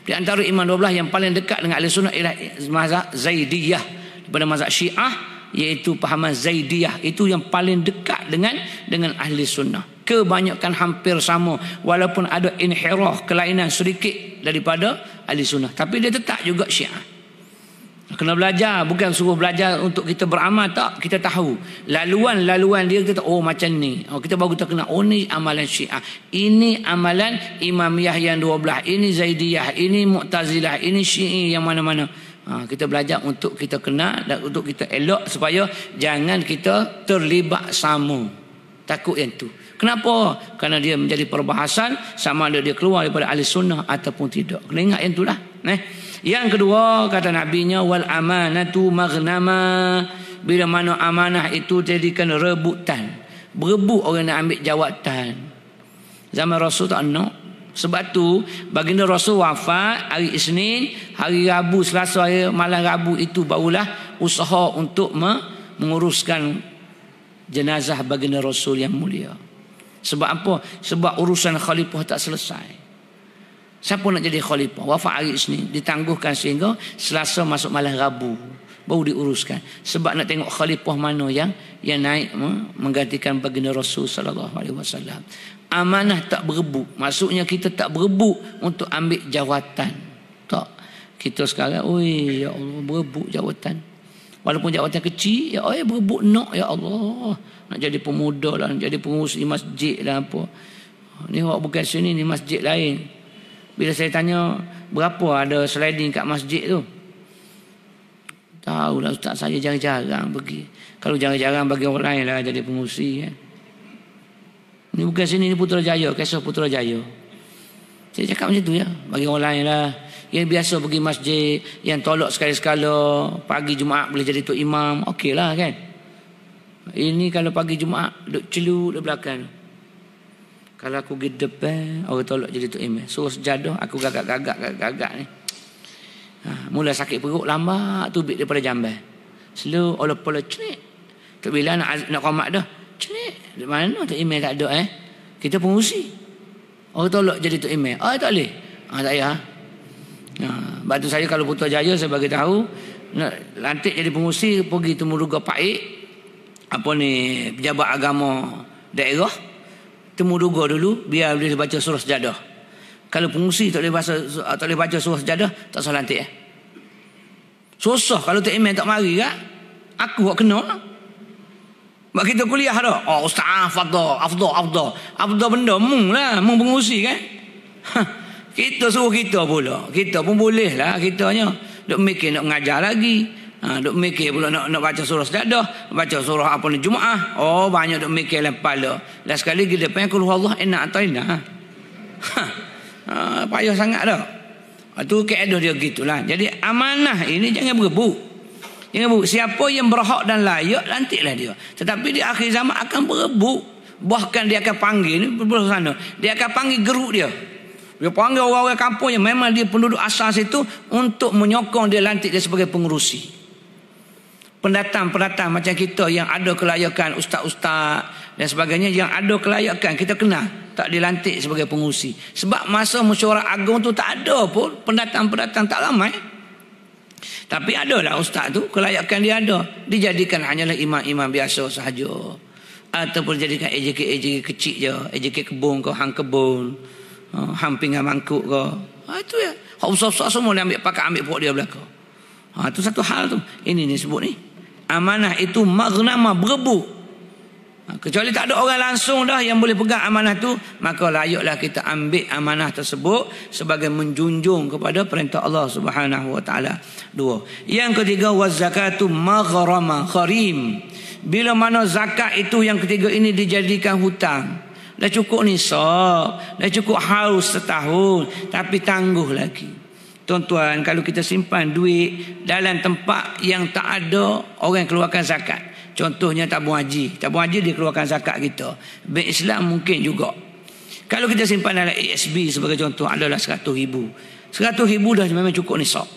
Speaker 1: Di antara imam 12 yang paling dekat dengan ahli sunnah ialah mazhab Zaidiyah. Daripada mazhab Syiah, iaitu pahaman Zaidiyah. Itu yang paling dekat dengan ahli sunnah. Kebanyakan hampir sama. Walaupun ada inhirah, kelainan sedikit daripada ahli sunnah. Tapi dia tetap juga Syiah. Kena belajar, bukan suruh belajar untuk kita beramal, tak. Kita tahu laluan dia, kita tahu, oh macam ni. Kita baru kita kenal, oh ni amalan Syiah, ini amalan Imamiyah yang 12, ini Zaidiyah, ini Mu'tazilah, ini Syi'i yang mana-mana. Kita belajar untuk kita kenal dan untuk kita elok, supaya jangan kita terlibat sama. Takut yang tu. Kenapa? Kerana dia menjadi perbahasan sama ada dia keluar daripada ahli sunnah ataupun tidak. Kena ingat yang itulah. Yang kedua, kata Nabinya, wal amanatu maghnama. Bila mana amanah itu jadikan rebutan, berebut orang nak ambil jawatan. Zaman Rasul tak nak. Sebab tu baginda Rasul wafat hari Isnin, hari Rabu, Selasa, malam Rabu itu barulah usaha untuk menguruskan jenazah baginda Rasul yang mulia. Sebab apa? Sebab urusan khalifah tak selesai. Siapa nak jadi khalifah? Wafat hari Isnin, ditangguhkan sehingga Selasa masuk malam Rabu baru diuruskan. Sebab nak tengok khalifah mana yang naik menggantikan baginda Rasul sallallahu alaihi wasallam. Amanah tak berebut. Maksudnya kita tak berebut untuk ambil jawatan. Tak. Kita sekarang, oi ya Allah, berebut jawatan. Walaupun jawatan kecil, ya Allah, berebut nak, ya Allah. Nak jadi pemuda lah, nak jadi pengurus di masjid lah apa. Ni awak bukan sini, ni masjid lain. Bila saya tanya berapa ada sliding kat masjid tu, tahulah ustaz, saya jarang-jarang pergi. Kalau jarang-jarang bagi orang lain lah jadi pengurusi kan. Ni bukan sini, ni Putrajaya, Kisah Putrajaya. Saya cakap macam tu ya, bagi orang lain lah. Yang biasa pergi masjid, yang tolak sekali-sekala, pagi Jumaat boleh jadi tok imam, okey lah kan. Ini kalau pagi Jumaat duduk celuk di belakang. Kalau aku pergi depan, orang tolak jadi tok imam. Suruh sejadah, aku gagak ni. Mula sakit perut, lambat tubik daripada jamban. Slow, olah-olah cenik. Tak bila nak qomat dah. Cenik. Di mana tok imam tak ada Kita pengurusi. Orang tolak jadi tok imam. Tak boleh. Tak payah. Batu saya kalau Putrajaya, saya bagi tahu, nak lantik jadi pengurusi, pergi Temuruga Paik, apa ni, pejabat agama daerah, Temuruga dulu, biar boleh baca surah sejadah. Kalau pengurusi tak boleh baca surah sejadah, tak salah lantik susah. Kalau tak imam tak mari kan, aku buat kena lah. Sebab kita kuliah dah, ustaz afdal benda mung lah, mung pengurusi kan. Kita suruh kita pula. Kita pun boleh lah, kitanya duk mikir nak mengajar lagi. Duk mikir pula nak baca surah sejadah, baca surah apa ni Jumaah. Oh, banyak duk mikir dalam kepala. Last sekali kita pengen keluar Allah enak atau enak. Payah sangat dah. Itu keadaan dia gitulah. Jadi amanah ini jangan berebut. Jangan berebut. Siapa yang berhak dan layak, lantiklah dia. Tetapi di akhir zaman akan berebut. Bahkan dia akan panggil, ni berbalik sana, dia akan panggil geruk dia. Dia panggil orang-orang kampung yang memang dia penduduk asal situ untuk menyokong dia, lantik dia sebagai pengerusi. Pendatang-pendatang macam kita yang ada kelayakan, ustaz-ustaz dan sebagainya, yang ada kelayakan kita kenal, tak dilantik sebagai pengurusi. Sebab masa mesyuarat agung tu tak ada pun pendatang-pendatang, tak ramai. Tapi adalah ustaz tu, kelayakan dia ada, dijadikan hanyalah imam-imam biasa sahaja, ataupun jadikan AJK kecil je, AJK kebun ke, hang kebun, hang pinggan mangkuk ke. Itu ya, hak besar-besar semua dia ambil pakai, ambil pokok dia belakang. Itu satu hal tu. Ini ni sebut ni, amanah itu maghnama, berebut. Kecuali tak ada orang langsung dah yang boleh pegang amanah tu, maka layaklah kita ambil amanah tersebut sebagai menjunjung kepada perintah Allah Subhanahu wa taala. 2. Yang ketiga, wazakatu maghrama kharim. Bila mana zakat itu yang ketiga ini dijadikan hutang, dah cukup nisab, dah cukup haus setahun, tapi tangguh lagi. Tuan-tuan, kalau kita simpan duit dalam tempat yang tak ada orang keluarkan zakat, contohnya tabung haji. Tabung haji dia keluarkan zakat kita. Bank Islam mungkin juga. Kalau kita simpan dalam ASB sebagai contoh, adalah 100,000. 100,000 dah memang cukup nisab.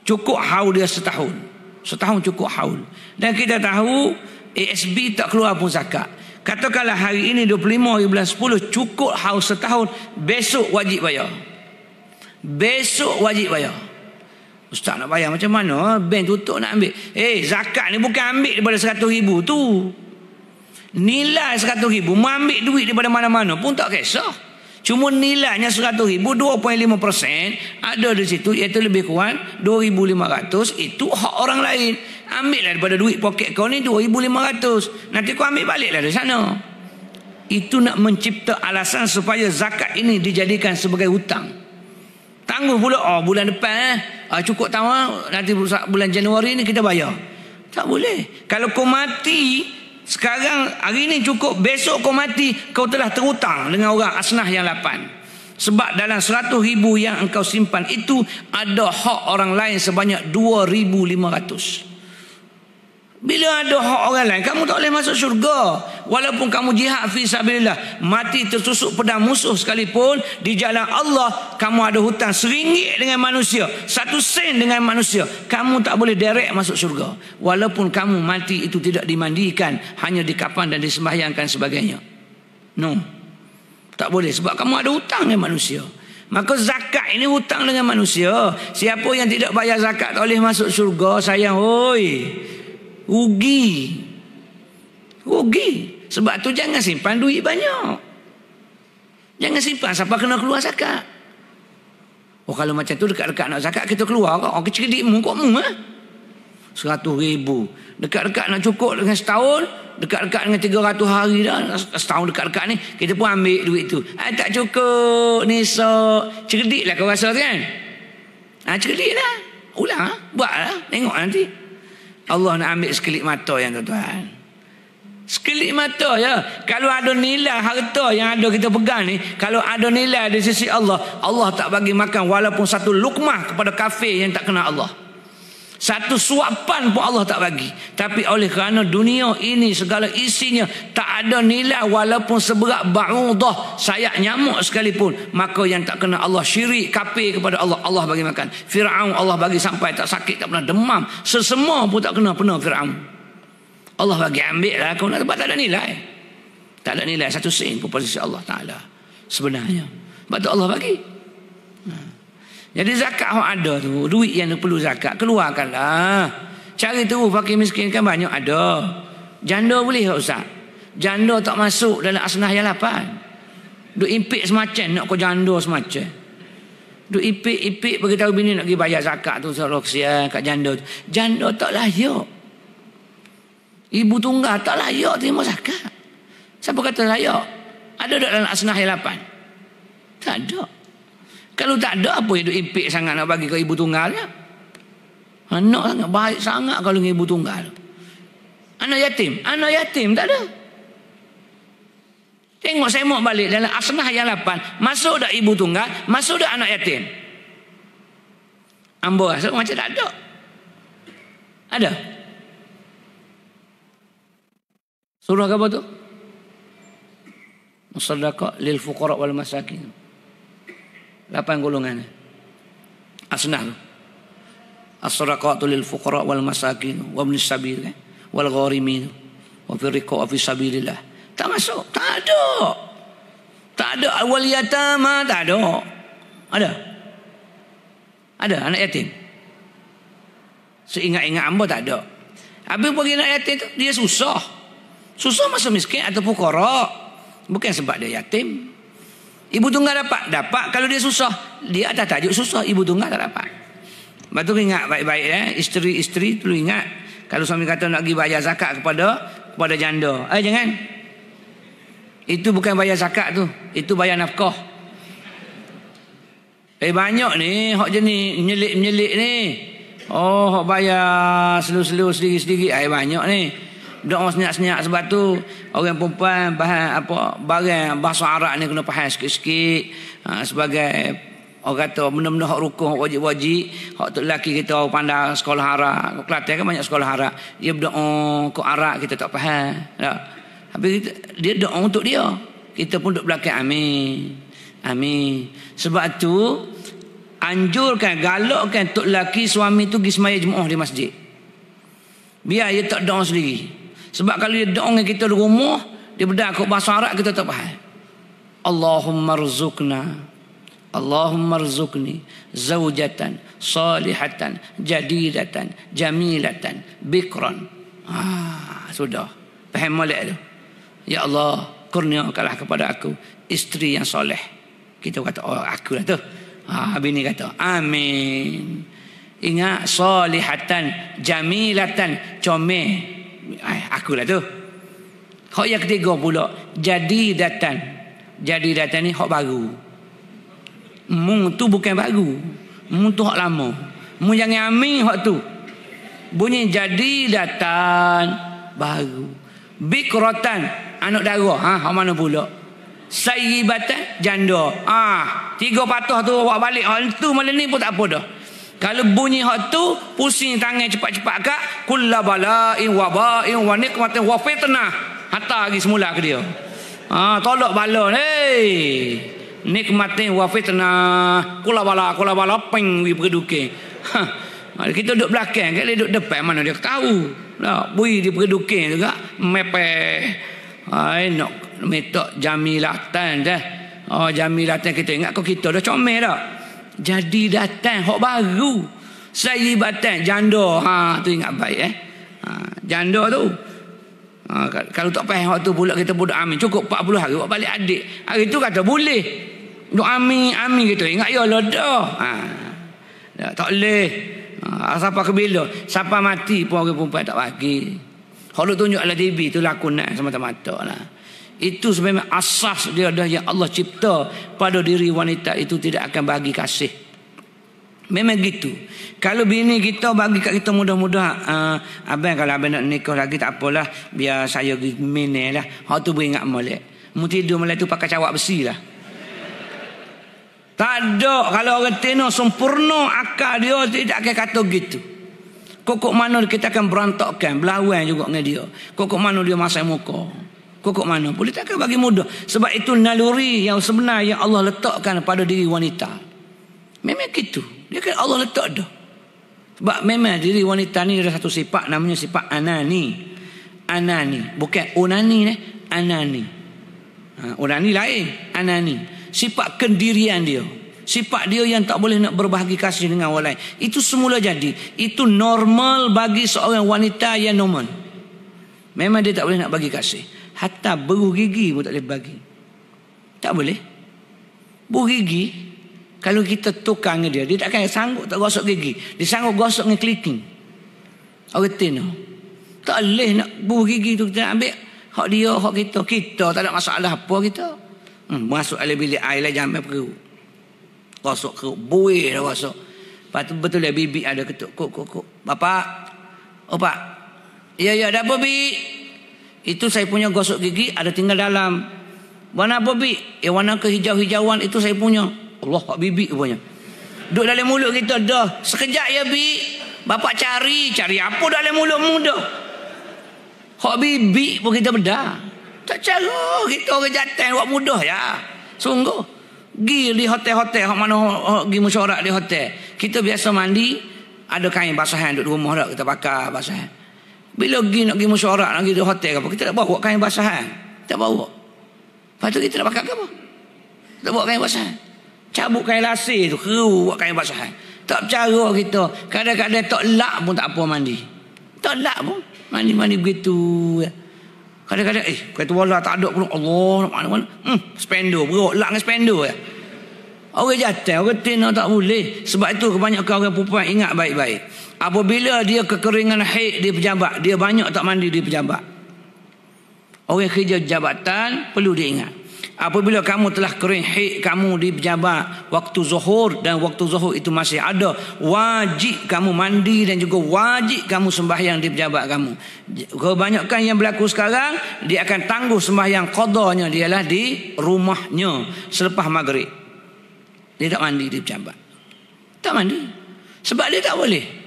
Speaker 1: Cukup haul dia setahun. Setahun cukup haul. Dan kita tahu ASB tak keluar pun zakat. Katakanlah hari ini 25 bulan 10 cukup haul setahun, besok wajib bayar. Besok wajib bayar. Ustaz nak bayar macam mana? Bank tutup nak ambil. Zakat ni bukan ambil daripada 100,000 tu. Nilai 100,000, ambil duit daripada mana-mana pun tak kisah. Cuma nilainya 100,000, 2.5% ada di situ, iaitu lebih kurang 2,500. Itu hak orang lain. Ambillah daripada duit poket kau ni 2,500. Nanti kau ambil baliklah dari sana. Itu nak mencipta alasan supaya zakat ini dijadikan sebagai hutang. Tangguh pula, bulan depan cukup tahun, nanti bulan Januari ni kita bayar. Tak boleh. Kalau kau mati sekarang, hari ni cukup, besok kau mati, kau telah terhutang dengan orang asnah yang 8. Sebab dalam 100,000 yang engkau simpan itu ada hak orang lain sebanyak 2,500. Bila ada hak orang lain, kamu tak boleh masuk syurga. Walaupun kamu jihad fi sabilillah, mati tertusuk pedang musuh sekalipun, di jalan Allah kamu ada hutang RM1 dengan manusia, 1 sen dengan manusia, kamu tak boleh direct masuk syurga. Walaupun kamu mati itu tidak dimandikan, hanya dikafan dan disembahyangkan sebagainya. No, tak boleh, sebab kamu ada hutang dengan manusia. Maka zakat ini hutang dengan manusia. Siapa yang tidak bayar zakat tak boleh masuk syurga, sayang. Rugi. Sebab tu jangan simpan duit banyak. Jangan simpan siapa kena keluar zakat. Kalau macam tu dekat-dekat nak zakat kita keluar, kecil dikmu kok mu 100,000. Dekat-dekat nak cukup dengan setahun, dekat-dekat dengan 300 hari dah. Setahun dekat-dekat ni kita pun ambil duit tu. Tak cukup nisab. Cerdiklah kau rasa kan? Cerdiklah. Ulang buatlah, tengok nanti. Allah nak ambil sekelip mata yang tuan-tuan. Sekelip mata ya. Kalau ada nilai harta yang ada kita pegang ni, kalau ada nilai di sisi Allah, Allah tak bagi makan walaupun satu lukmah kepada kafir yang tak kenal Allah. Satu suapan pun Allah tak bagi. Tapi oleh kerana dunia ini segala isinya tak ada nilai walaupun seberat ba'udah, sayap nyamuk sekalipun, maka yang tak kena Allah syirik, kafir kepada Allah, Allah bagi makan. Fir'aun Allah bagi sampai tak sakit, tak pernah demam. Sesemua pun tak kena pernah Fir'aun. Allah bagi ambil lah kau nak, sebab tak ada nilai. Tak ada nilai 1 sen pun pada sisi Allah Ta'ala sebenarnya. Sebab tu Allah bagi. Jadi zakat yang ada tu, duit yang perlu zakat, keluarkanlah. Cari tu fakir miskin kan banyak ada. Janda boleh tak Ustaz? Janda tak masuk dalam asnah yang 8. Duk impik semacam nak kau janda semacam. Duk impik beritahu bini nak pergi bayar zakat tu, suruh kesian kat janda tu. Janda tak layak. Ibu tunggal tak layak terima zakat. Siapa kata layak? Ada tak dalam asnah yang 8? Tak ada. Kalau tak ada, apa yang duk impik sangat nak bagi ke ibu tunggalnya? Anak sangat baik sangat kalau dengan ibu tunggal. Anak yatim tak ada. Tengok semok balik dalam Asnah yang 8. Masuk dak ibu tunggal, masuk dak anak yatim. Ambo rasa macam tak ada. Ada. Surah apa tu? Musaddaqa lil fuqara wal masakin. 8 golongan. Asnah tu. As-sadaqatu lil fuqara wal masakin wa ibnis sabil wal gharimin wa fi riqa fi sabilillah. Tak masuk, tak ada. Tak ada wal yatama, tak ada. Ada anak yatim. Seingat-ingat hamba tak ada. Habis bagi anak yatim tu dia susah. Susah masa miskin atau fuqara. Bukan sebab dia yatim. Ibu tunggal dapat kalau dia susah. Dia ada tajuk susah, ibu tunggal tak dapat. Lepas tu ingat baik-baik isteri perlu ingat kalau suami kata nak pergi bayar zakat kepada janda. Jangan. Itu bukan bayar zakat tu, itu bayar nafkah. Banyak ni hak jenis menyelit ni. Hak bayar selu-selu sedikit-sedikit. Banyak ni. Doa senyap-senyap sebab tu orang perempuan barang bahasa Arab ni kena faham sikit-sikit. Sebagai orang kata benda-benda hak rukun, hak wajib-wajib, hak tu lelaki kita pandang sekolah Arab. Kelantan kan banyak sekolah Arab. Dia berdoa ke Arab kita tak faham. Tak. Habis dia doa untuk dia. Kita pun duduk belakang amin. Amin. Sebab tu anjurkan, galakkan tok lelaki suami tu pergi semaya Jumaat di masjid. Biar dia tak doa sendiri. Sebab kalau dia doa dengan kita di rumah, dia berdak bahasa Arab kita tak faham. Allahumma rzuqni zaujatan salihatan jadidatan jamilatan bikran. Sudah. Faham molek tu. Ya Allah, kurniakanlah kepada aku isteri yang soleh. Kita kata aku lah tu. Bini kata amin. Ingat salihatan jamilatan comel. Aku lah tu. Hak yang ketiga pula jadidatan. Jadidatan ni hak baru. Mung tu bukan baru. Mung tu hak lama. Mung jangan amin hak tu. Bunyi jadidatan baru. Bikratan anak dara. Hak mana pula? Sayyibatan janda. 3 patah tu awak balik. Hak tu malam ni pun tak apa dah. Kalau bunyi hak tu pusing tangan cepat-cepat kak kullabala'in waba'in wa nikmatin wa fitnah hatta lagi semula ke dia. Tolak bala nikmatin wa fitnah kullabala peng wi perduke. Kita duduk belakang kan dia duduk depan mana dia tahu. Nah, bui di perduke juga mepeh. Nak metok jamilatan dah. Jamilatan kita ingat kau kita dah comel dah. Jadi datang hak baru. Sayyibatan janda. Tu ingat baik janda tu. Kalau tak faham hak tu pula kita pun amin. Cukup 40 hari buat balik adik. Hari tu kata boleh. Duk amin kita ingat ya lah dah. Tak boleh. Siapa ke bila? Siapa mati pun orang perempuan tak bagi. Hak lu tunjuk ala TV tu laku nak semata-mata lah. Itu sebenarnya asas dia dah yang Allah cipta pada diri wanita itu tidak akan bagi kasih. Memang gitu. Kalau bini kita bagi kat kita mudah-mudah, abang kalau abang nak nikah lagi tak apalah, biar saya pergi minel lah. Hak tu beringat molek. Mu tidur malam tu pakai cawak besi lah. Tak ada. Kalau orang tino sempurna akal dia tidak akan kata gitu. Kokok mana kita akan berantakkan, berlawan juga dengan dia. Kokok mana dia masai muka. Kokok mana boleh takkan bagi mudah. Sebab itu naluri yang sebenar yang Allah letakkan pada diri wanita. Memang gitu. Dia kan Allah letak dah. Sebab memang diri wanita ni ada satu sifat namanya sifat anani. Anani. Bukan onani anani. Onani lain. Anani. Sifat kendirian dia. Sifat dia yang tak boleh nak berbahagi kasih dengan orang lain. Itu semula jadi. Itu normal bagi seorang wanita yang normal. Memang dia tak boleh nak bagi kasih. Hatta beruh gigi pun tak boleh bagi. Tak boleh. Beruh gigi, kalau kita tukar dengan dia tak akan sanggup tak gosok gigi. Dia sanggup gosok dengan clicking. Orang tino. Tak boleh nak beruh gigi tu kita ambil. Hak dia, hak kita. Kita tak ada masalah apa kita. Masuk dalam bilik air lah jangan perut. Gosok kerut. Buih dah gosok. Lepas tu betul lah bibi ada ketuk. Kok. Bapak. Oh pak. Ya ada apa bi? Itu saya punya gosok gigi ada tinggal dalam. Warna apa bi? Warna kehijau-hijauan itu saya punya. Allah pak bibi punya. Duduk dalam mulut kita dah. Sekejap ya bi. Bapak cari apa dalam mulutmu dah. Hak bibi pun kita bedah. Tak cara kita orang jantan buat mudah ya. Sungguh. Gi di hotel-hotel hak mana gi mesyuarat di hotel. Kita biasa mandi ada kain basahan duduk rumah dak kita pakai basahan. Bila nak gi mesyuarat nak gi di hotel apa kita tak bawa kain basahan. Tak bawa. Lepas tu kita nak pakai apa? Tak bawa kain basahan. Cabut kain lasir tu keru buat kain basahan. Tak bercara kita. Kadang-kadang tak lak pun tak apa mandi. Tak lak pun mandi begitu. Kadang-kadang kata wala tak ada pun Allah nak mana. Spender berok lak dengan spender ya. Orang jantan, orang tina tak boleh. Sebab itu kebanyakan orang perempuan ingat baik-baik. Apabila dia kekeringan haid di pejabat, dia banyak tak mandi di pejabat. Orang kerja jabatan perlu diingat. Apabila kamu telah kering haid kamu di pejabat waktu zuhur dan waktu zuhur itu masih ada, wajib kamu mandi dan juga wajib kamu sembahyang di pejabat kamu. Kebanyakan yang berlaku sekarang, dia akan tangguh sembahyang qadanya dialah di rumahnya selepas maghrib. Dia tak mandi di pejabat. Tak mandi. Sebab dia tak boleh.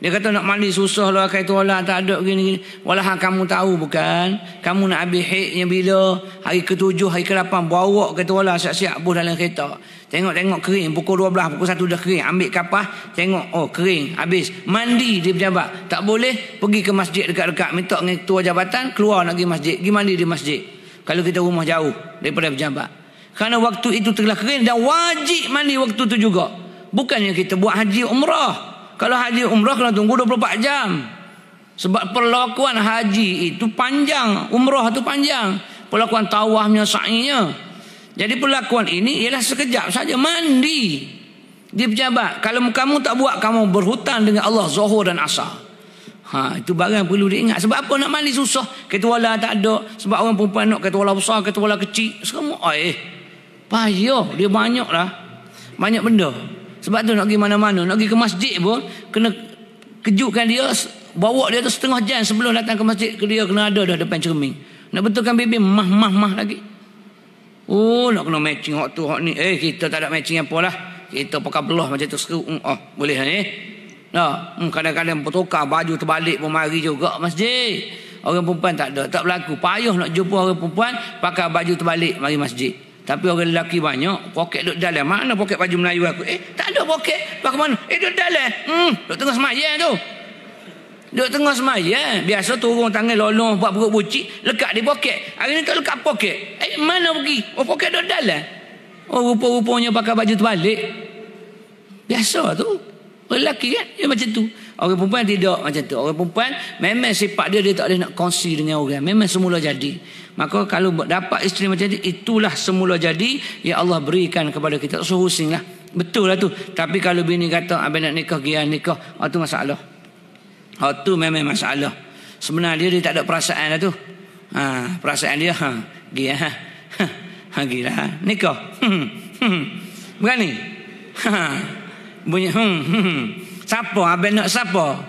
Speaker 1: Dia kata nak mandi susah lah, kata wala tak ada gini. Walahan kamu tahu bukan? Kamu nak habis haidnya bila? Hari ke-7, hari ke-8 bawa kata wala siap-siap bus dalam kereta. Tengok kering pukul 12, pukul 1 dah kering. Ambil kapas, tengok kering habis. Mandi di pejabat. Tak boleh pergi ke masjid dekat-dekat minta dengan ketua jabatan keluar nak pergi masjid. Pergi mandi di masjid. Kalau kita rumah jauh daripada pejabat. Kerana waktu itu telah kering dan wajib mandi waktu itu juga. Bukannya kita buat haji umrah. Kalau haji umrah kena tunggu 24 jam. Sebab perlakuan haji itu panjang. Umrah itu panjang. Perlakuan tawafnya, sa'inya. Jadi perlakuan ini ialah sekejap saja. Mandi di pejabat. Kalau kamu tak buat, kamu berhutang dengan Allah zuhur dan asar. Itu barang perlu diingat. Sebab apa nak mandi susah? Kata wala tak ada. Sebab orang perempuan nak kata wala besar, kata wala kecil. Semua payah. Dia banyak lah. Banyak benda. Sebab tu nak pergi mana-mana, nak pergi ke masjid pun kena kejutkan dia, bawa dia tu setengah jam sebelum datang ke masjid, dia kena ada dah depan cermin. Nak betulkan bibir mah lagi. Nak kena matching hak tu hak ni. Kita tak ada matching apa lah. Kita pakai belah macam tu seru. Boleh lah ni. Kadang-kadang bertukar baju terbalik pun mari juga masjid. Orang perempuan tak ada, tak berlaku. Payah nak jumpa orang perempuan pakai baju terbalik mari masjid. Tapi orang lelaki banyak poket duduk dalam. Mana poket baju Melayu aku? Tak ada poket. Pakai mana? Duduk dalam. Duduk tengah semayang tu. Duduk tengah semayang. Biasa turun tangan lolong buat perut bucik, lekat di poket. Hari ni tak lekat poket. Mana pergi? Poket duduk dalam. Rupa-rupanya pakai baju terbalik. Biasa tu. Orang lelaki kan dia macam tu. Orang perempuan tidak macam tu. Orang perempuan memang sifat dia tak ada nak kongsi dengan orang. Memang semula jadi. Maka kalau dapat isteri macam ni, itulah semula jadi yang Allah berikan kepada kita. So husing lah. Betul lah tu. Tapi kalau bini kata abang nak nikah, gian nikah, itu masalah. Itu memang masalah. Sebenarnya dia tak ada perasaan lah tu. Perasaan dia gian gila nikah. Berani. Bunyi siapa abang nak siapa?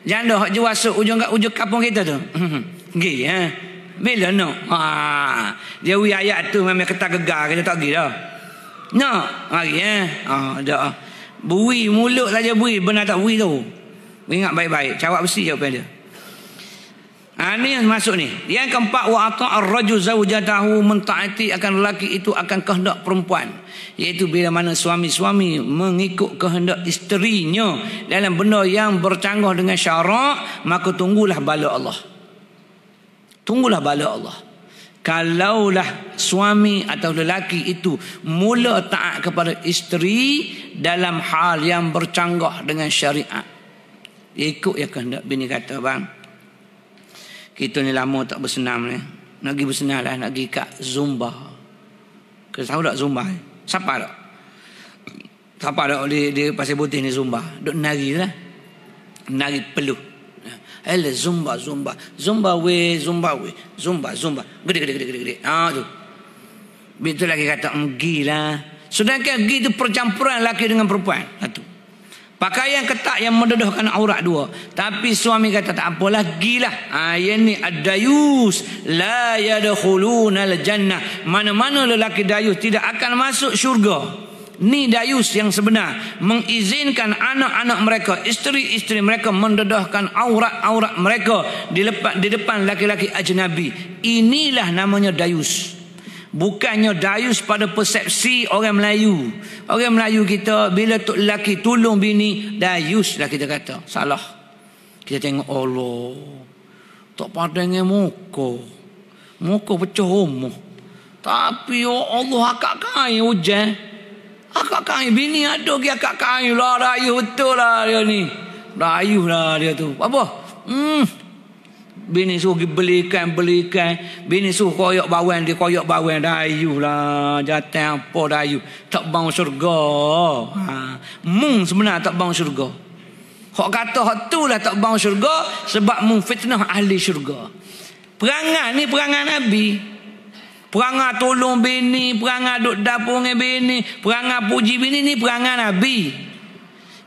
Speaker 1: Janda hak jual masuk ujung kampung kita tu. Bila nak? Dia wi ayat tu memang ketak gegar kita tak pergi dah. Nak mari dah. Bui mulut saja bui, benar tak bui tu. Ingat baik-baik, cawak besi jawapan dia. Ini yang masuk ni. Yang keempat, wa ata'ar rajul zaujatahu, mentaati akan lelaki itu akan kehendak perempuan. Iaitu bila mana suami-suami mengikut kehendak isterinya dalam benda yang bercanggah dengan syarak, maka tunggulah bala Allah. Tunggulah bala Allah. Kalaulah suami atau lelaki itu mula taat kepada isteri dalam hal yang bercanggah dengan syariat, ikut yang kehendak bini kata, bang, kita ni lama tak bersenam ni. Nak pergi bersenam lah, nak pergi kat Zumba. Kau tahu tak Zumba? Siapa tak? Siapa tak di Pasir Putih ni Zumba? Duk nari lah. Nari peluh. Zumba. Zumba we. Gede. Tu. Betul lagi kata gila. Sedangkan gitu percampuran lelaki dengan perempuan. Satu. Pakaian ketat yang mendedahkan aurat dua. Tapi suami kata tak apalah, gilah. Yang ni ad-dayus la yadkhulunal jannah. Mana-mana lelaki dayus tidak akan masuk syurga. Ni dayus yang sebenar, mengizinkan anak-anak mereka, isteri-isteri mereka mendedahkan aurat-aurat mereka di depan laki-laki ajnabi. Inilah namanya dayus. Bukannya dayus pada persepsi orang Melayu. Orang Melayu kita bila tok lelaki tolong bini, dayus lah kita kata. Salah. Kita tengok Allah, tak pandang muka. Muka pecah rumah. Tapi ya Allah akak kain hujan. Akak kain bini ada ke akak kain lah, dayus betul lah dia ni. Dayus lah dia tu. Apa? Bini suruh belikan. Bini suruh koyak bawang, dia koyak bawang. Dayuh lah. Jatah apa dayuh. Tak bang syurga. Mung sebenarnya tak bang syurga. Hak kata hak tu lah tak bang syurga. Sebab mung fitnah ahli syurga. Perangai ni perangai Nabi. Perangai tolong bini. Perangai duk dapur dengan bini. Perangai puji bini ni perangai Nabi.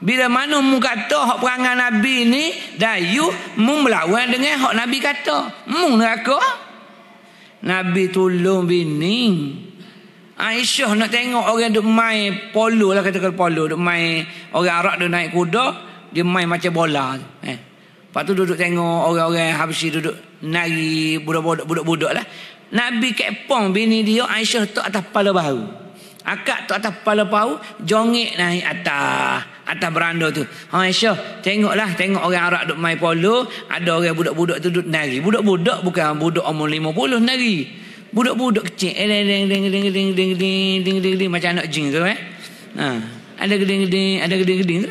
Speaker 1: Bila mana mu kata hak perangai Nabi ni dayu, mu melawan dengan hak Nabi kata. Mu neraka. Nabi tolong bini. Aisyah nak tengok orang duk main polo lah, katakan polo, duk main orang Arab duk naik kuda, dia main macam bola. Lepas tu duduk tengok orang-orang Habsyi duduk nari, budak-budak lah. Nabi kepong bini dia, Aisyah tu atas kepala bahu. Akak tu atas kepala bau, jongik naik atas beranda tu. Aisyah, tengok orang Arab duk main polo, ada orang budak-budak tu duk nari. Budak-budak bukan budak umur 50 nari. Budak-budak kecil, ding macam anak jin tu ada geding-geding, ada geding-geding tu.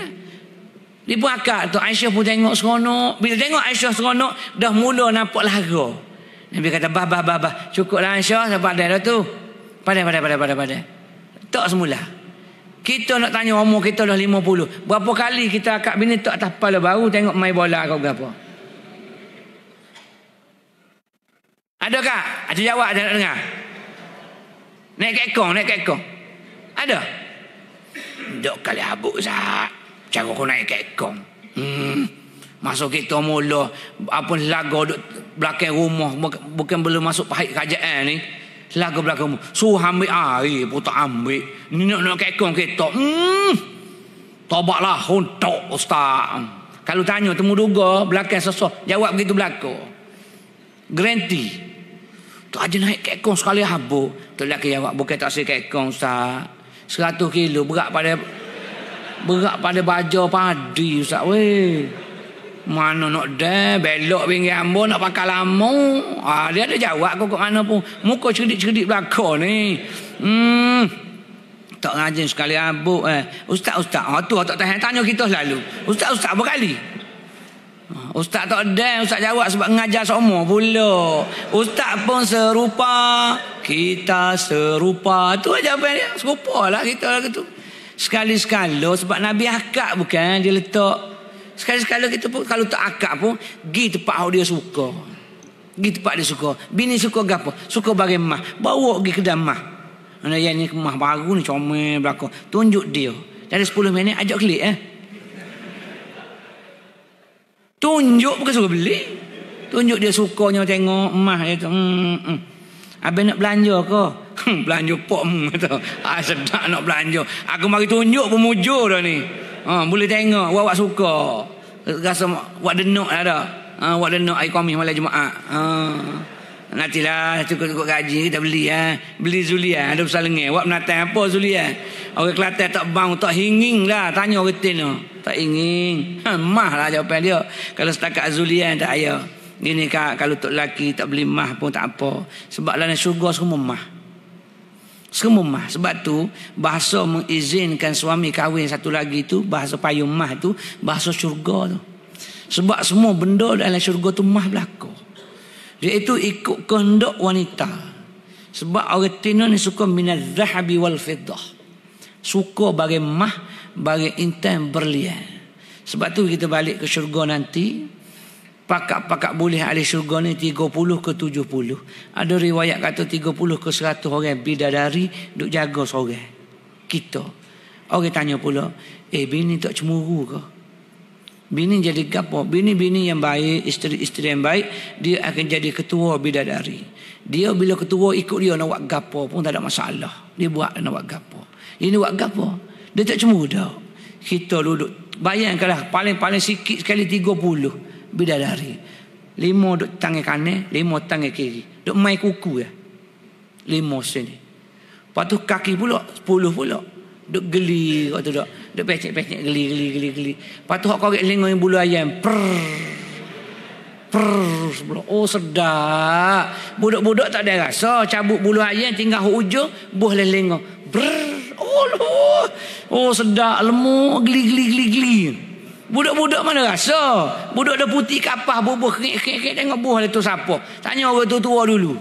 Speaker 1: Dia pun akak tu, Aisyah pun tengok seronok. Bila tengok Aisyah seronok, dah mula nampak lara. Nabi kata, bah, cukuplah Aisyah, sampai ada dah tu. Padai. Tak semula. Kita nak tanya umur kita dah 50. Berapa kali kita akak bini tak atas kepala baru tengok main bola kau berapa? Adakah? Ada jawab, ada nak dengar? Naik kekong. Ada? Duk kali habuk sah. Cara kau naik kekong. Masuk kita mula apa lagu duk belakang rumah, bukan belum masuk pahit kerajaan ni. Lagu belakang rumah. Suruh ambil air pun tak ambil. Ni nak kekong kita. Tobaklah untuk ustaz. Kalau tanya temu duga belakang sesuatu, jawab begitu belakang. Garanti. Tu aja naik kekong sekali habuk. Tu lelaki jawab, bukan tak saya kekong ustaz. 100 kilo berat pada baja padi ustaz weh. Mana nak dah belok pinggir ambo nak pakai lama. Dia ada jawab kok mana pun. Muka cerdik-cerdik belakang ni. Tak ngajin sekali abuk Ustaz. Tu tak tahan tanya kita selalu. Ustaz berapa kali? Ustaz tak ada. Ustaz jawab sebab ngajar semua pula. Ustaz pun serupa, kita serupa. Tu jawapan dia. Serupa lah kita lah gitu. Sekali-sekala sebab Nabi akak bukan dia letak. Sekali-sekala kita pun kalau tak akak pun pergi tempat dia suka. Bini suka gapo? Suka bagi mah. Bawa pergi kedai mah. Mana yang ni kemah baru ni comel belakang. Tunjuk dia. Dari 10 minit ajak klik Tunjuk bukan suruh beli. Tunjuk dia sukanya tengok mah dia tu. Abang nak belanja ke? Belanja pokmu kata. Sedap nak belanja. Aku mari tunjuk pun mujur dah ni. Boleh tengok awak suka. Rasa awak denok ada. Awak denok air komis malam Jumaat. Nantilah cukup gaji kita beli Beli Zulia ada besar lengah. Awak menatang apa Zulia? Orang Kelantan tak bang, tak hinging lah. Tanya orang Kelantan tak hinging. Mah lah jawapan dia. Kalau setakat Zulia tak ada. Gini kak, kalau tok lelaki tak beli mah pun tak apa. Sebab dalam syurga semua mah. Sebab tu bahasa mengizinkan suami kahwin satu lagi tu, bahasa payung mah tu, bahasa syurga tu. Sebab semua benda dalam syurga tu mah berlaku. Iaitu ikut kehendak wanita. Sebab orang Tino ni suka minaz zahabi wal fiddah. Suka bagi mah, bagi intan berlian. Sebab tu kita balik ke syurga nanti. Pakak-pakak boleh ahli syurga ni 30 ke 70. Ada riwayat kata 30 ke 100 orang bidadari duk jaga seorang. Kita. Orang tanya pula, bini tak cemburu ke? Bini jadi gapo? Bini-bini yang baik, isteri-isteri yang baik, dia akan jadi ketua bidadari. Dia bila ketua ikut dia nak buat gapo pun tak ada masalah. Dia buat nak buat gapo. Ini buat gapo? Dia tak cemburu dah. Kita duduk, bayangkanlah paling-paling sikit sekali 30 bidadari. 5 duduk tangan kanan, 5 tangan kiri. Duduk main kuku ya. 5 sini. Lepas tu kaki pula 10 pula. Duk geli waktu duk pecek-pecek geli. Lepas tu hak korek lengong bulu ayam. Prrr. Oh sedap. Budak-budak tak ada rasa. Cabut bulu ayam tinggal hujung, buah lengong. Brrr. Oh sedap, lemuk, geli. Budak-budak mana rasa? Budak dah putih kapah, bubuh kek tengok buah tu siapa. Tanya orang tua dulu.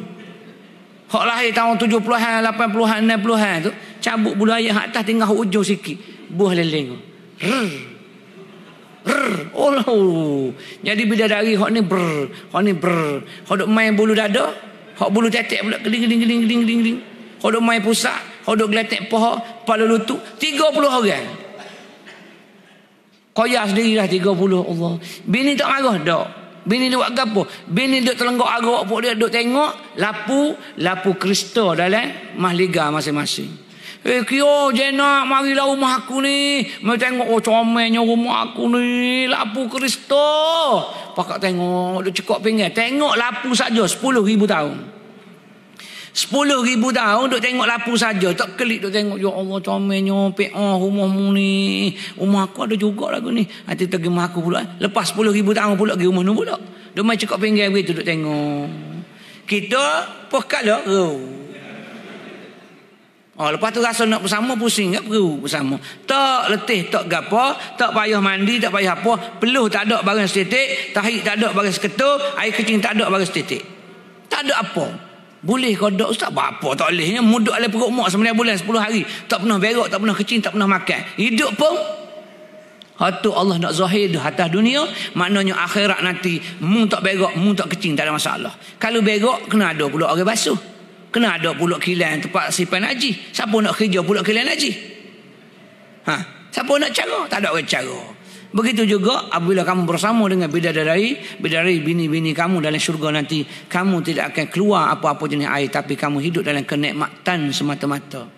Speaker 1: Hak lahir tahun 70-an, 80-an, 90-an tu, cabut bulu ayam hak atas tinggal hujung sikit. Buah leleng. Oh. Jadi bidadari hak ni hak ni hak duk main bulu dada, hak bulu tetek pula geling. Hak duk main pusat, hak duk geletek paha, kepala lutut, 30 orang. Koyak sendirilah 30 Allah. Bini tak marah dak. Bini dia buat gapo? Bini duk telenggok arak pok dia duk tengok lapu kristal dalam mahliga masing-masing. Kio jenak marilah rumah aku ni. Mai tengok comelnya rumah aku ni, lapu kristal. Pakak tengok duk cekok pinggir. Tengok lapu saja 10,000 tahun. 10,000 tahun duk tengok lapu saja. Tak kelik duk tengok, ya Allah comelnya PA rumahmu ni. Rumah aku ada juga lagu ni. Nanti pergi rumah aku pula. Lepas 10,000 tahun pula pergi rumah nu pula. Duk main cekok pinggir begitu duk tengok. Kita pekala lepas tu rasa nak bersama pusing tak perlu bersama. Tak letih, tak gapo, tak payah mandi, tak payah apa. Peluh tak ada barang setitik, tahi tak ada barang seketul, air kecing tak ada barang setitik. Tak ada apa. Boleh kodok ustaz apa tak bolehnya muduk dalam perut mak 9 bulan 10 hari tak pernah berak, tak pernah kecing, tak pernah makan. Hidup pun hatu Allah nak zahir di atas dunia, maknanya akhirat nanti mu tak berak, mu tak kecing tak ada masalah. Kalau berak kena ada pula orang basuh. Kena ada pula kilang tempat simpan haji. Siapa nak kerja pula kilang haji? Siapa nak cara? Tak ada orang cara. Begitu juga apabila kamu bersama dengan bidadari bini-bini kamu dalam syurga nanti, kamu tidak akan keluar apa-apa jenis air, tapi kamu hidup dalam kenikmatan semata-mata.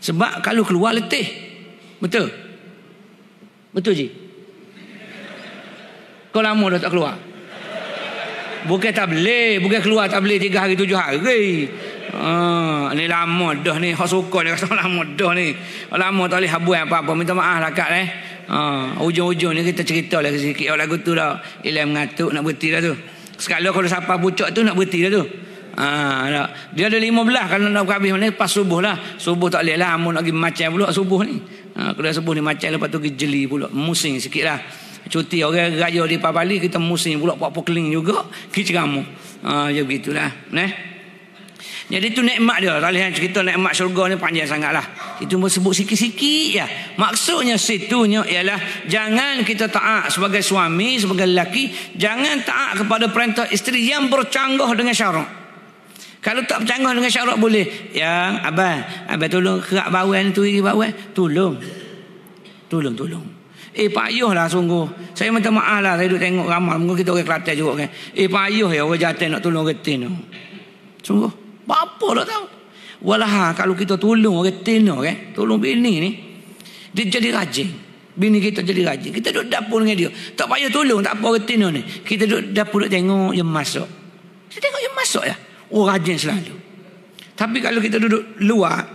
Speaker 1: Sebab kalau keluar letih. Betul? Betul Ji? Kau lama dah tak keluar? Bukan tak boleh, bukan keluar tak boleh 3 hari 7 hari. Ni lama dah ni, hak suka ni rasa lama dah ni. Lama tak boleh habuan apa-apa, minta maaf lah Kak ujung-ujung ni kita cerita lagi sikit lagu tu dah. Ilham mengatuk nak berhenti dah tu. Sekali kalau siapa pucuk tu nak berhenti dah tu. Dia ada 15 kalau nak habis ni pas subuh lah. Subuh tak boleh lah, amun nak pergi macam pula subuh ni. Kalau subuh ni macam lepas tu pergi jeli pula, musing sikit lah. Cuti orang raya di Papali kita musim pula puak keling juga kiceramu. Ya begitulah jadi itu nikmat dia. Ralihan cerita nikmat syurga ni panjang sangatlah. Itu sebut sikit-sikit ya. Maksudnya situnya ialah jangan kita taat sebagai suami, sebagai lelaki, jangan taat kepada perintah isteri yang bercanggah dengan syarak. Kalau tak bercanggah dengan syarak boleh. Ya, abang tolong kerak bawang tu, tolong. Payahlah sungguh. Saya minta maaf lah, saya duduk tengok ramai. Mungkin kita orang Kelantan juga kan. Payah ya orang jantan nak tolong orang tin tu. Sungguh. Apa tak tahu. Walah kalau kita tolong orang tin tu kan. Tolong bini ni. Dia jadi rajin. Bini kita jadi rajin. Kita duduk dapur dengan dia. Tak payah tolong, tak apa orang tin ni. Kita duduk dapur duduk tengok dia masak. Kita tengok dia masak ya. Oh rajin selalu. Tapi kalau kita duduk luar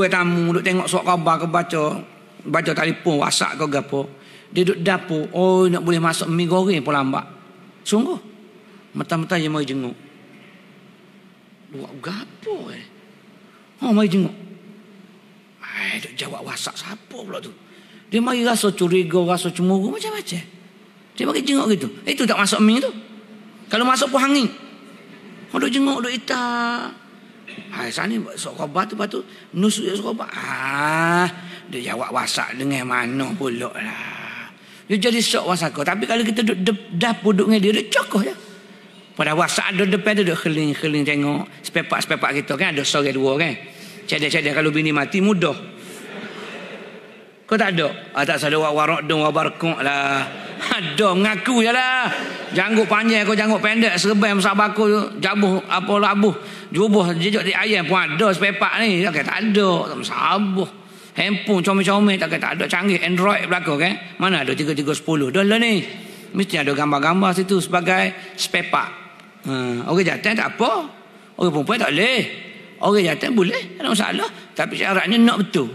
Speaker 1: tamu, duduk tengok surat khabar ke baca telefon, WhatsApp ke gapo, dia duduk dapur, nak boleh masak mi goreng pun lambat. Sungguh. Mata-mata dia mari jenguk. Buat gapo mari jenguk. Duk jawab WhatsApp siapa pula tu. Dia mari rasa curiga, rasa cemburu macam-macam. Dia mari jenguk gitu. Itu tak masak mi tu. Kalau masak pun hangit. Duk jenguk, duk itak. Sana ni sok khabar tu, lepas tu nusuk sok khabar. Dia jawab WhatsApp dengan mana pula lah. Dia jadi sok WhatsApp. Tapi kalau kita duduk dapur duduk dengan dia, dia cokoh je. Pada WhatsApp ada depan tu, duduk keling-keling tengok spare part kita kan, ada sore 2 kan. Cadang-cadang kalau bini mati mudah. Kau tak ada? Tak salah warak dong wabarkuk lah. Ada mengaku je lah. Janggut panjang kau janggut pendek serban besar baku jabuh apa labuh. Jubuh jejak di ayam pun ada sepepak ni. Tak ada. Tak sabuh. Handphone comel-comel tak ada. Canggih Android belakang kan. Mana ada 3310 dah lah ni. Mesti ada gambar-gambar situ sebagai sepepak. Orang jantan tak apa. Orang perempuan tak boleh. Orang jantan boleh. Tak ada masalah. Tapi syaratnya nak betul.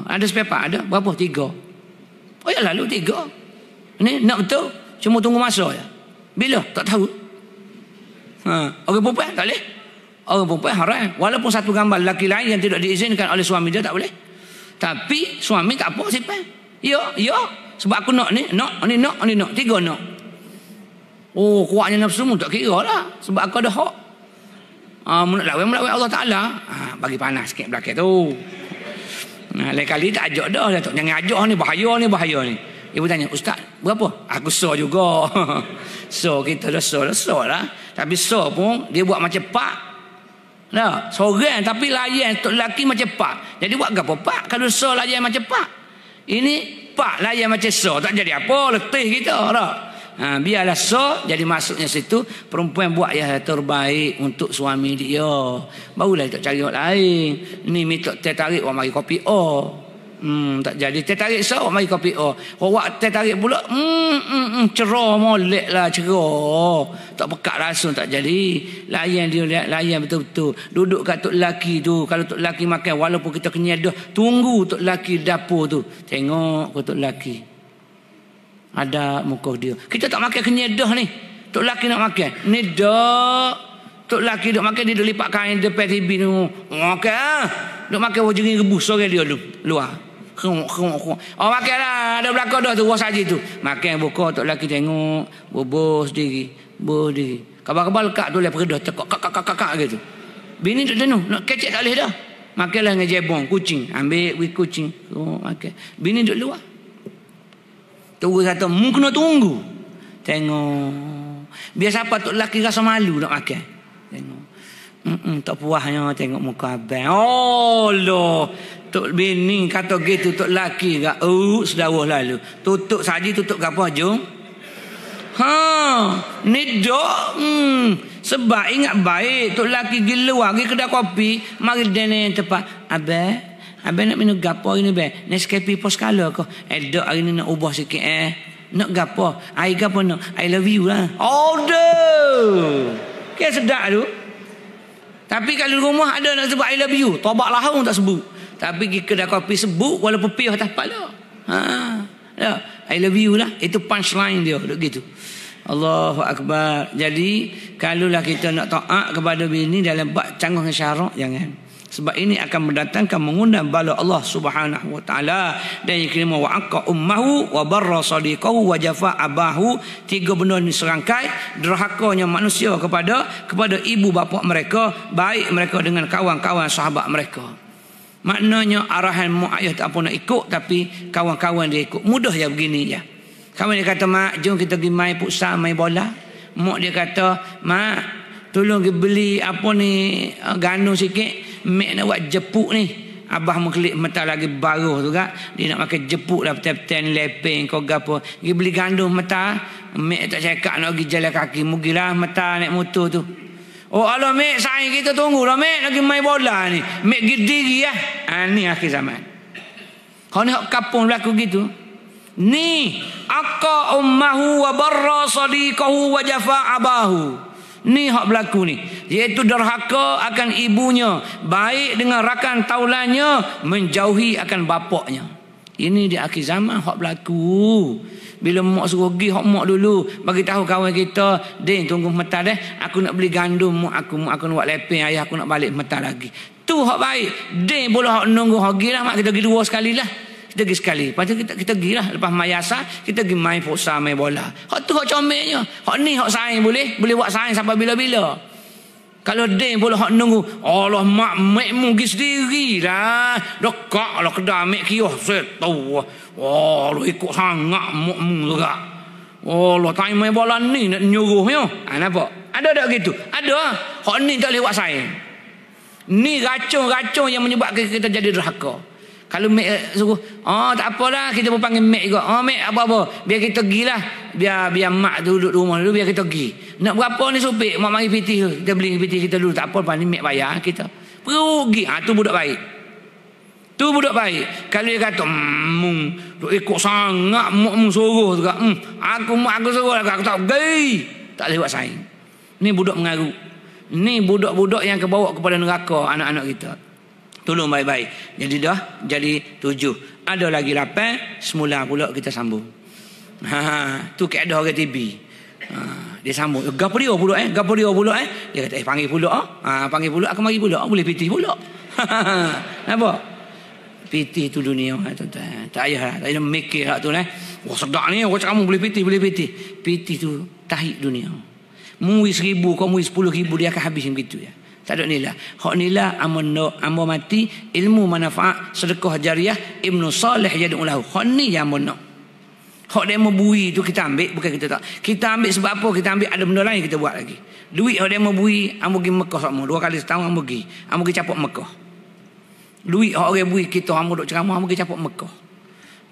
Speaker 1: Ada sepepak ada. Berapa? 3. Oh ya lalu 3. Ni nak betul. Cuma tunggu masa je. Bila? Tak tahu. Orang perempuan tak boleh. Orang perempuan haram. Walaupun satu gambar lelaki lain yang tidak diizinkan oleh suami dia tak boleh. Tapi suami tak apa simpan. Ya. Sebab aku nak ni. Nak. 3 nak. Oh kuatnya nafsu tak kira lah. Sebab aku ada hak. Melawai Allah Ta'ala. Bagi panas sikit belakang tu. Lain kali tak ajak dah. Jangan ajak ni. Bahaya ni. Ibu tanya, Ustaz, berapa? Aku so juga. So kita dah so lah. Tapi so pun dia buat macam pak. Nah, seorang tapi layan tok lelaki macam pak. Jadi buat apa pak kalau so layan macam pak? Ini pak layan macam so. Tak jadi apa, letih kita dah. Biarlah so. Jadi maksudnya situ perempuan buat yang terbaik untuk suami dia. Barulah tak cari orang lain. Ni minta teh tarik orang mari kopi tak jadi teh tarik so mari kopi awak teh tarik pula cerah molek lah cerah tak pekat langsung tak jadi. Layan betul-betul. Duduk kat tok lelaki tu. Kalau tok lelaki makan walaupun kita kenyang dah, tunggu tok lelaki dapur tu, tengok ke tok lelaki ada muka dia. Kita tak makan kenyang dah ni, tok lelaki nak makan ni dah. Tok lelaki duk makan, dia duk lipat kain depan TV tu makan duk makan wajering rebus sore dia luar. Makan lah. Ada belakang dah tu ruas haji tu. Makan buka tok lelaki tengok. Bobos diri. Kabar-kabar lekat tu. Lepas kedah tekak kakak gitu. Bini duk jenuh. Nak kecek tak boleh dah. Makanlah dengan jebong. Kucing. Ambil wih kucing. Makan. Bini duk luar. Tunggu satu. Kena tunggu. Tengok. Biar siapa tok lelaki rasa malu nak makan. Tengok. Tak puasnya tengok muka abang. Oh loh. Tok bini kata gitu tok laki gak sedawah lalu. Tutup saji tutup apa jom. Ni dok. Sebab ingat baik tok laki pergi luar pergi kedai kopi, mari dene tempat. Abang nak minum gapo ini be? Nescafe pos kala ke? Dok hari ni nak ubah sikit Nak gapo? Ai gapo nak? I love you lah. Order. Ke sedap tu. Tapi kalau rumah ada nak sebut I love you, tobat lahung tak sebut. Tapi kedai kopi sebut walaupun piah atas kepala. I love you lah. Itu punchline dia gitu. Allahu Akbar. Jadi kalaulah kita nak taat kepada bini dalam bab canggung dengan syarak, jangan. Sebab ini akan mendatangkan mengundang bala Allah Subhanahu wa taala. Dan yang kelima wa aqqa ummahu wa barra sadiqahu wa jafa abahu. 3 benda ni serangkai derhakanya manusia kepada ibu bapa mereka, baik mereka dengan kawan-kawan sahabat mereka. Maknanya arahan mak ayah tak apa nak ikut, tapi kawan-kawan dia ikut. Mudah je begini je. Kawan dia kata, mak jom kita pergi main futsal, main bola. Mak dia kata, mak tolong pergi beli apa ni ganu sikit. Mak nak buat jepuk ni. Abah mengkelip mata lagi baruh tu kak. Dia nak makan jepuk lah petai-petai lepeng kau gapo. Pergi beli gandum mata. Mak tak cakap nak pergi jalan kaki. Mugilah mata naik motor tu. Oh Allah mek sayang kita tunggu lah mek lagi main bola ni. Mek gede ya. Ni akhir zaman. Kau ni hak kapung berlaku gitu. Ni aqqa ummahu wa barra sadiqahu wa jafa abahu. Ni hak berlaku ni. Iaitu derhaka akan ibunya, baik dengan rakan taulannya, menjauhi akan bapaknya. Ini di akhir zaman hak berlaku. Bila mak suruh pergi hak mak dulu, bagi tahu kawan kita, "Ding tunggu mata deh, aku nak beli gandum, mak aku nak buat lepeng, ayah aku nak balik mata lagi." Tu hak baik. Ding boleh hak nunggu hak gilah mak kita pergi 2 sekali lah. Kita pergi sekali. Lepas tu kita pergi lah. Lepas mayasa kita pergi main futsal, main bola. Hak tu hak comelnya. Hak ni hak saing boleh buat saing sampai bila-bila. Kalau dia boleh hak nunggu, Allah mak mu pergi sendiri dah. Dekat lah kedai mak kioh saya tahu. Oh, lu ikut sangat mu juga. Oh, lu tak main bola ni nak nyuruhnya. Nampak? Ada tak gitu? Ada. Hak ni tak boleh buat saing. Ni racun-racun yang menyebabkan kita jadi derhaka. Kalau mek suruh, tak apalah kita pun panggil mek juga. Mek apa-apa, biar kita pergilah. Biar mak duduk rumah dulu, biar kita pergi. Nak berapa ni supik, mak mari piti tu. Kita beli piti kita dulu, tak apa ni mek bayar kita. Pergi. Tu budak baik. Tu budak baik. Kalau dia kata, duk ikut sangat mak suruh tu. Aku suruh aku tak pergi. Tak boleh buat saing. Ni budak mengaruh. Ni budak-budak yang kebawa kepada neraka anak-anak kita. Tolong baik-baik. Jadi 7. Ada lagi 8. Semula pula kita sambung. Tu kaedah orang TV. Dia sambung. Gapo dia pula Dia kata panggil pula. Panggil pula aku mari pula. Boleh pitih pula. Apa? Pitih tu dunia tuan-tuan. Tak payah mikir hak tu Wah sedap ni orang kamu boleh pitih. Pitih tu tahik dunia. Mui 1,000 kau mui 10,000 dia akan habis begitu ya. Tak ada nilai. Hak nilai ambo mati ilmu manfaat sedekah jariah Ibnu Salih yad'u lahu. Hak ni yang ambo nak. Hak demo bui tu kita ambil, bukan kita tak. Kita ambil sebab apa? Kita ambil ada benda lain kita buat lagi. Duit hak demo bui ambo pergi Mekah sama 2 kali setahun ambo pergi. Ambo pergi capuk Mekah. Duit hak orang bui kita ambo duk ceramah ambo pergi capuk Mekah.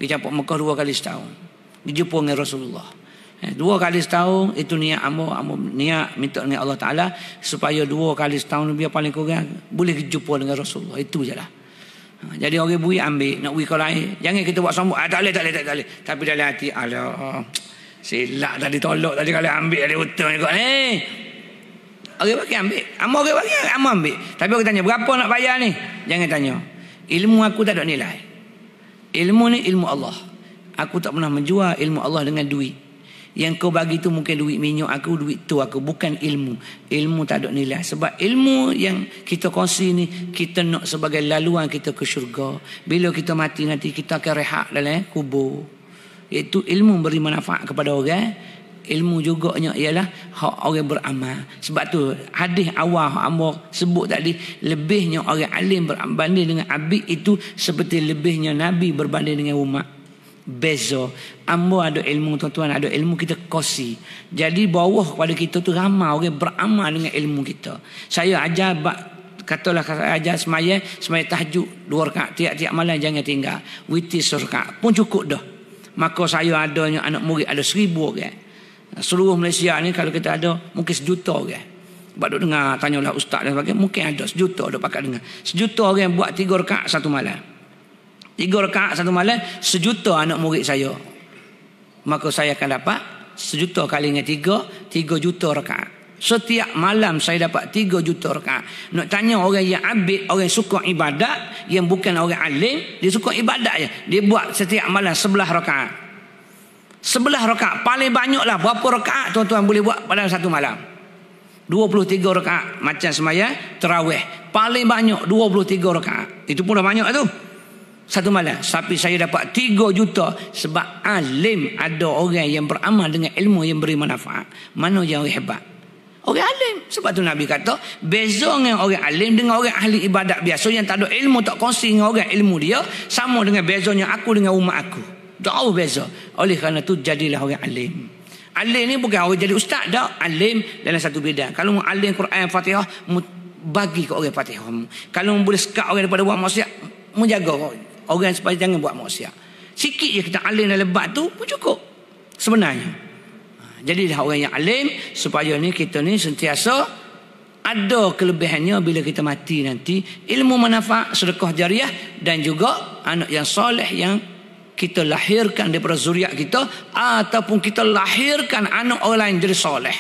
Speaker 1: Pergi capuk Mekah 2 kali setahun. Dijumpa dengan Rasulullah. 2 kali setahun itu niat ambo niat minta dengan Allah Taala supaya 2 kali setahun biar paling kurang boleh jumpa dengan Rasulullah. Itu jelah. Jadi orang bui ambil nak bui kau lain. Jangan kita buat sombong. Tak boleh. Tapi dalam hati alah silap tadi tolak tadi kalau ambil ada hutang juga ni. Orang bagi ambil. Ambo ambil. Tapi orang tanya berapa nak bayar ni? Jangan tanya. Ilmu aku tak ada nilai. Ilmu ni ilmu Allah. Aku tak pernah menjual ilmu Allah dengan duit. Yang kau bagi tu mungkin duit minyak aku, duit tu aku, bukan ilmu. Ilmu tak ada nilai. Sebab ilmu yang kita kongsi ni kita nak sebagai laluan kita ke syurga. Bila kita mati nanti kita akan rehat dalam kubur. Iaitu ilmu beri manfaat kepada orang. Ilmu juga ialah hak orang beramal. Sebab tu hadis awal hamba sebut tadi, lebihnya orang alim berbanding dengan abid itu seperti lebihnya nabi berbanding dengan umat. Beza. Ambo ada ilmu tuan-tuan, ada ilmu kita kosi. Jadi bawah kepada kita tu ramai orang beramal dengan ilmu kita. Saya ajar katalah saya ajar semaya tahajud 2 rakaat tiap-tiap malam jangan tinggal. Witir 1 rakaat pun cukup dah. Maka saya adanya anak murid ada 1,000 orang. Seluruh Malaysia ni kalau kita ada mungkin 1 juta orang. Sebab duk dengar tanyalah ustaz dan sebagainya, mungkin ada 1 juta dah pakat dengar. 1 juta orang buat 3 rakaat satu malam. 3 rakaat satu malam 1 juta anak murid saya. Maka saya akan dapat 1 juta kali dengan 3 juta rakaat. Setiap malam saya dapat 3 juta rakaat. Nak tanya orang yang abid, orang suka ibadat, yang bukan orang alim, dia suka ibadat je. Dia buat setiap malam 11 rakaat. 11 rakaat paling banyaklah berapa rakaat tuan-tuan boleh buat pada satu malam? 23 rakaat macam sembahyang tarawih. Paling banyak 23 rakaat. Itu pun dah banyak tu. Satu malam. Tapi saya dapat 3 juta sebab alim. Ada orang yang beramal dengan ilmu yang beri manfaat. Mana yang orang hebat? Orang alim. Sebab tu Nabi kata beza dengan orang alim dengan orang ahli ibadat biasa yang tak ada ilmu, tak kongsi dengan orang ilmu dia, sama dengan bezanya aku dengan umat aku. Jauh beza. Oleh kerana tu jadilah orang alim. Alim ni bukan orang jadi ustaz dah. Alim dalam satu bidang. Kalau alim Quran Fatihah, bagi ke orang Fatihah. Kalau boleh sekat orang daripada buat maksiat, menjaga orang supaya jangan buat maksiat. Sikit je kita alim dan lebat tu pun cukup sebenarnya. Jadilah orang yang alim supaya ni kita ni sentiasa ada kelebihannya bila kita mati nanti. Ilmu manfaat, sedekah jariah dan juga anak yang soleh yang kita lahirkan daripada zuriat kita, ataupun kita lahirkan anak orang lain jadi soleh.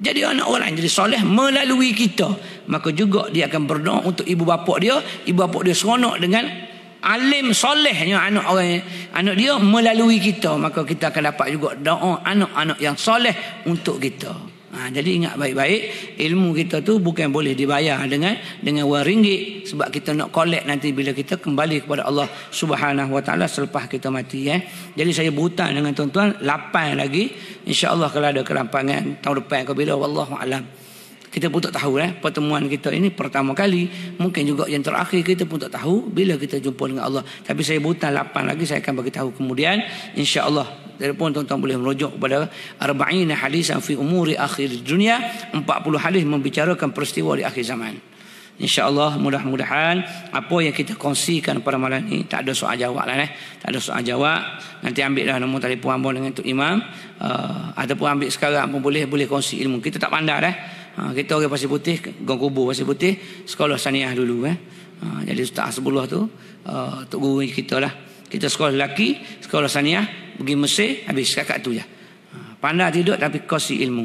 Speaker 1: Jadi anak orang lain jadi soleh melalui kita, maka juga dia akan berdoa untuk ibu bapa dia. Ibu bapa dia seronok dengan alim solehnya anak dia melalui kita, maka kita akan dapat juga doa anak-anak yang soleh untuk kita. Jadi ingat baik-baik, ilmu kita tu bukan boleh dibayar dengan wang ringgit, sebab kita nak collect nanti bila kita kembali kepada Allah Subhanahu Wa Taala selepas kita mati. Jadi saya berhutang dengan tuan-tuan 8 lagi, insya-Allah kalau ada kelampangan tahun depan ke bila, wallahu alam. Kita pun tak tahu pertemuan kita ini pertama kali, mungkin juga yang terakhir, kita pun tak tahu bila kita jumpa dengan Allah. Tapi saya berhutang 8 lagi, saya akan bagi tahu kemudian insya-Allah. Telepon tuan-tuan boleh merujuk kepada 40 hadis fi umuri akhir dunia, 40 hadis membicarakan peristiwa di akhir zaman. InsyaAllah mudah-mudahan apa yang kita kongsikan pada malam ni tak ada soal jawab lah tak ada soal jawab. Nanti ambil lah nombor telefon hamba dengan Tok Imam, ataupun ambil sekarang pun boleh kongsi ilmu. Kita tak pandai dah. Kita orang Pasir Putih, Gong Kubur Pasir Putih, sekolah saniah dulu jadi Ustaz Hasbullah tu tok guru kita lah. Kita sekolah lelaki, sekolah saniah, pergi Mesir, habis kakak tu je. Pandai tidak tapi kongsi ilmu.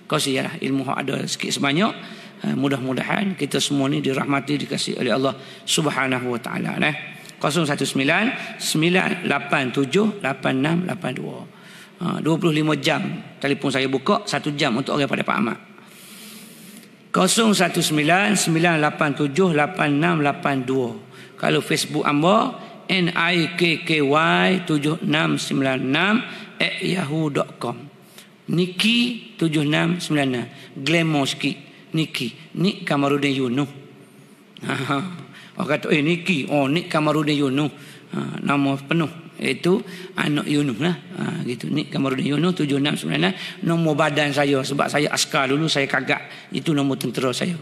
Speaker 1: Kongsi lah ilmu ada sikit sebanyak. Mudah-mudahan kita semua ni dirahmati, dikasihi oleh Allah Subhanahu wa taala. 019-987-8682. 25 jam telefon saya buka, 1 jam untuk orang pada Pak Ahmad. 019-987-8682. Kalau Facebook hamba nikky7696@yahoo.com. Niki 7696. Glamour sikit. Nik Kamarudin Yunus. Orang kata Niki, Nik Kamarudin Yunus. Nama penuh itu anak Yunus lah. Gitu. Nik Kamarudin Yunus 7696. Nombor badan saya sebab saya askar dulu, saya kagak. Itu nombor tentera saya.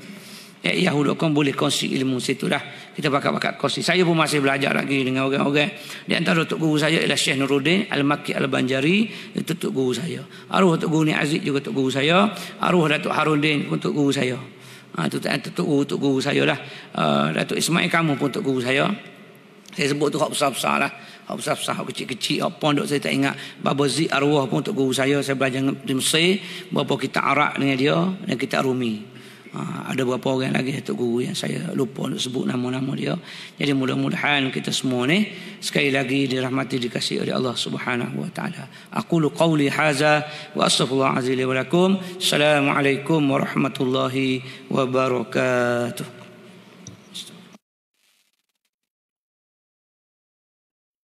Speaker 1: Yahoo.com boleh kongsi ilmu situ dah. Kita bakat-bakat kongsi. Saya pun masih belajar lagi dengan orang-orang. Di antara tok guru saya ialah Syekh Nuruddin Al-Makki Al-Banjari. Itu tok guru saya. Arwah tok guru ni Aziz juga tok guru saya. Arwah Datuk Harudin pun tok guru saya. Itu tok guru saya lah. Datuk Ismail Kamu pun tok guru saya. Saya sebut tu hak besar-besar lah. Hak besar-besar, hak kecil-kecil, hak pondok saya tak ingat. Baba Zik Arwah pun tok guru saya. Saya belajar di Mesir. Berapa kita Arab dengan dia dan kita Rumi. Ada beberapa orang lagi Datuk Guru yang saya lupa untuk sebut nama-nama dia. Jadi mudah-mudahan kita semua ni sekali lagi dirahmati, dikasihi oleh Allah Subhanahu wa taala. Aqulu qawli hadza wa astaghfirullah azza wa lakum. Assalamualaikum warahmatullahi wabarakatuh.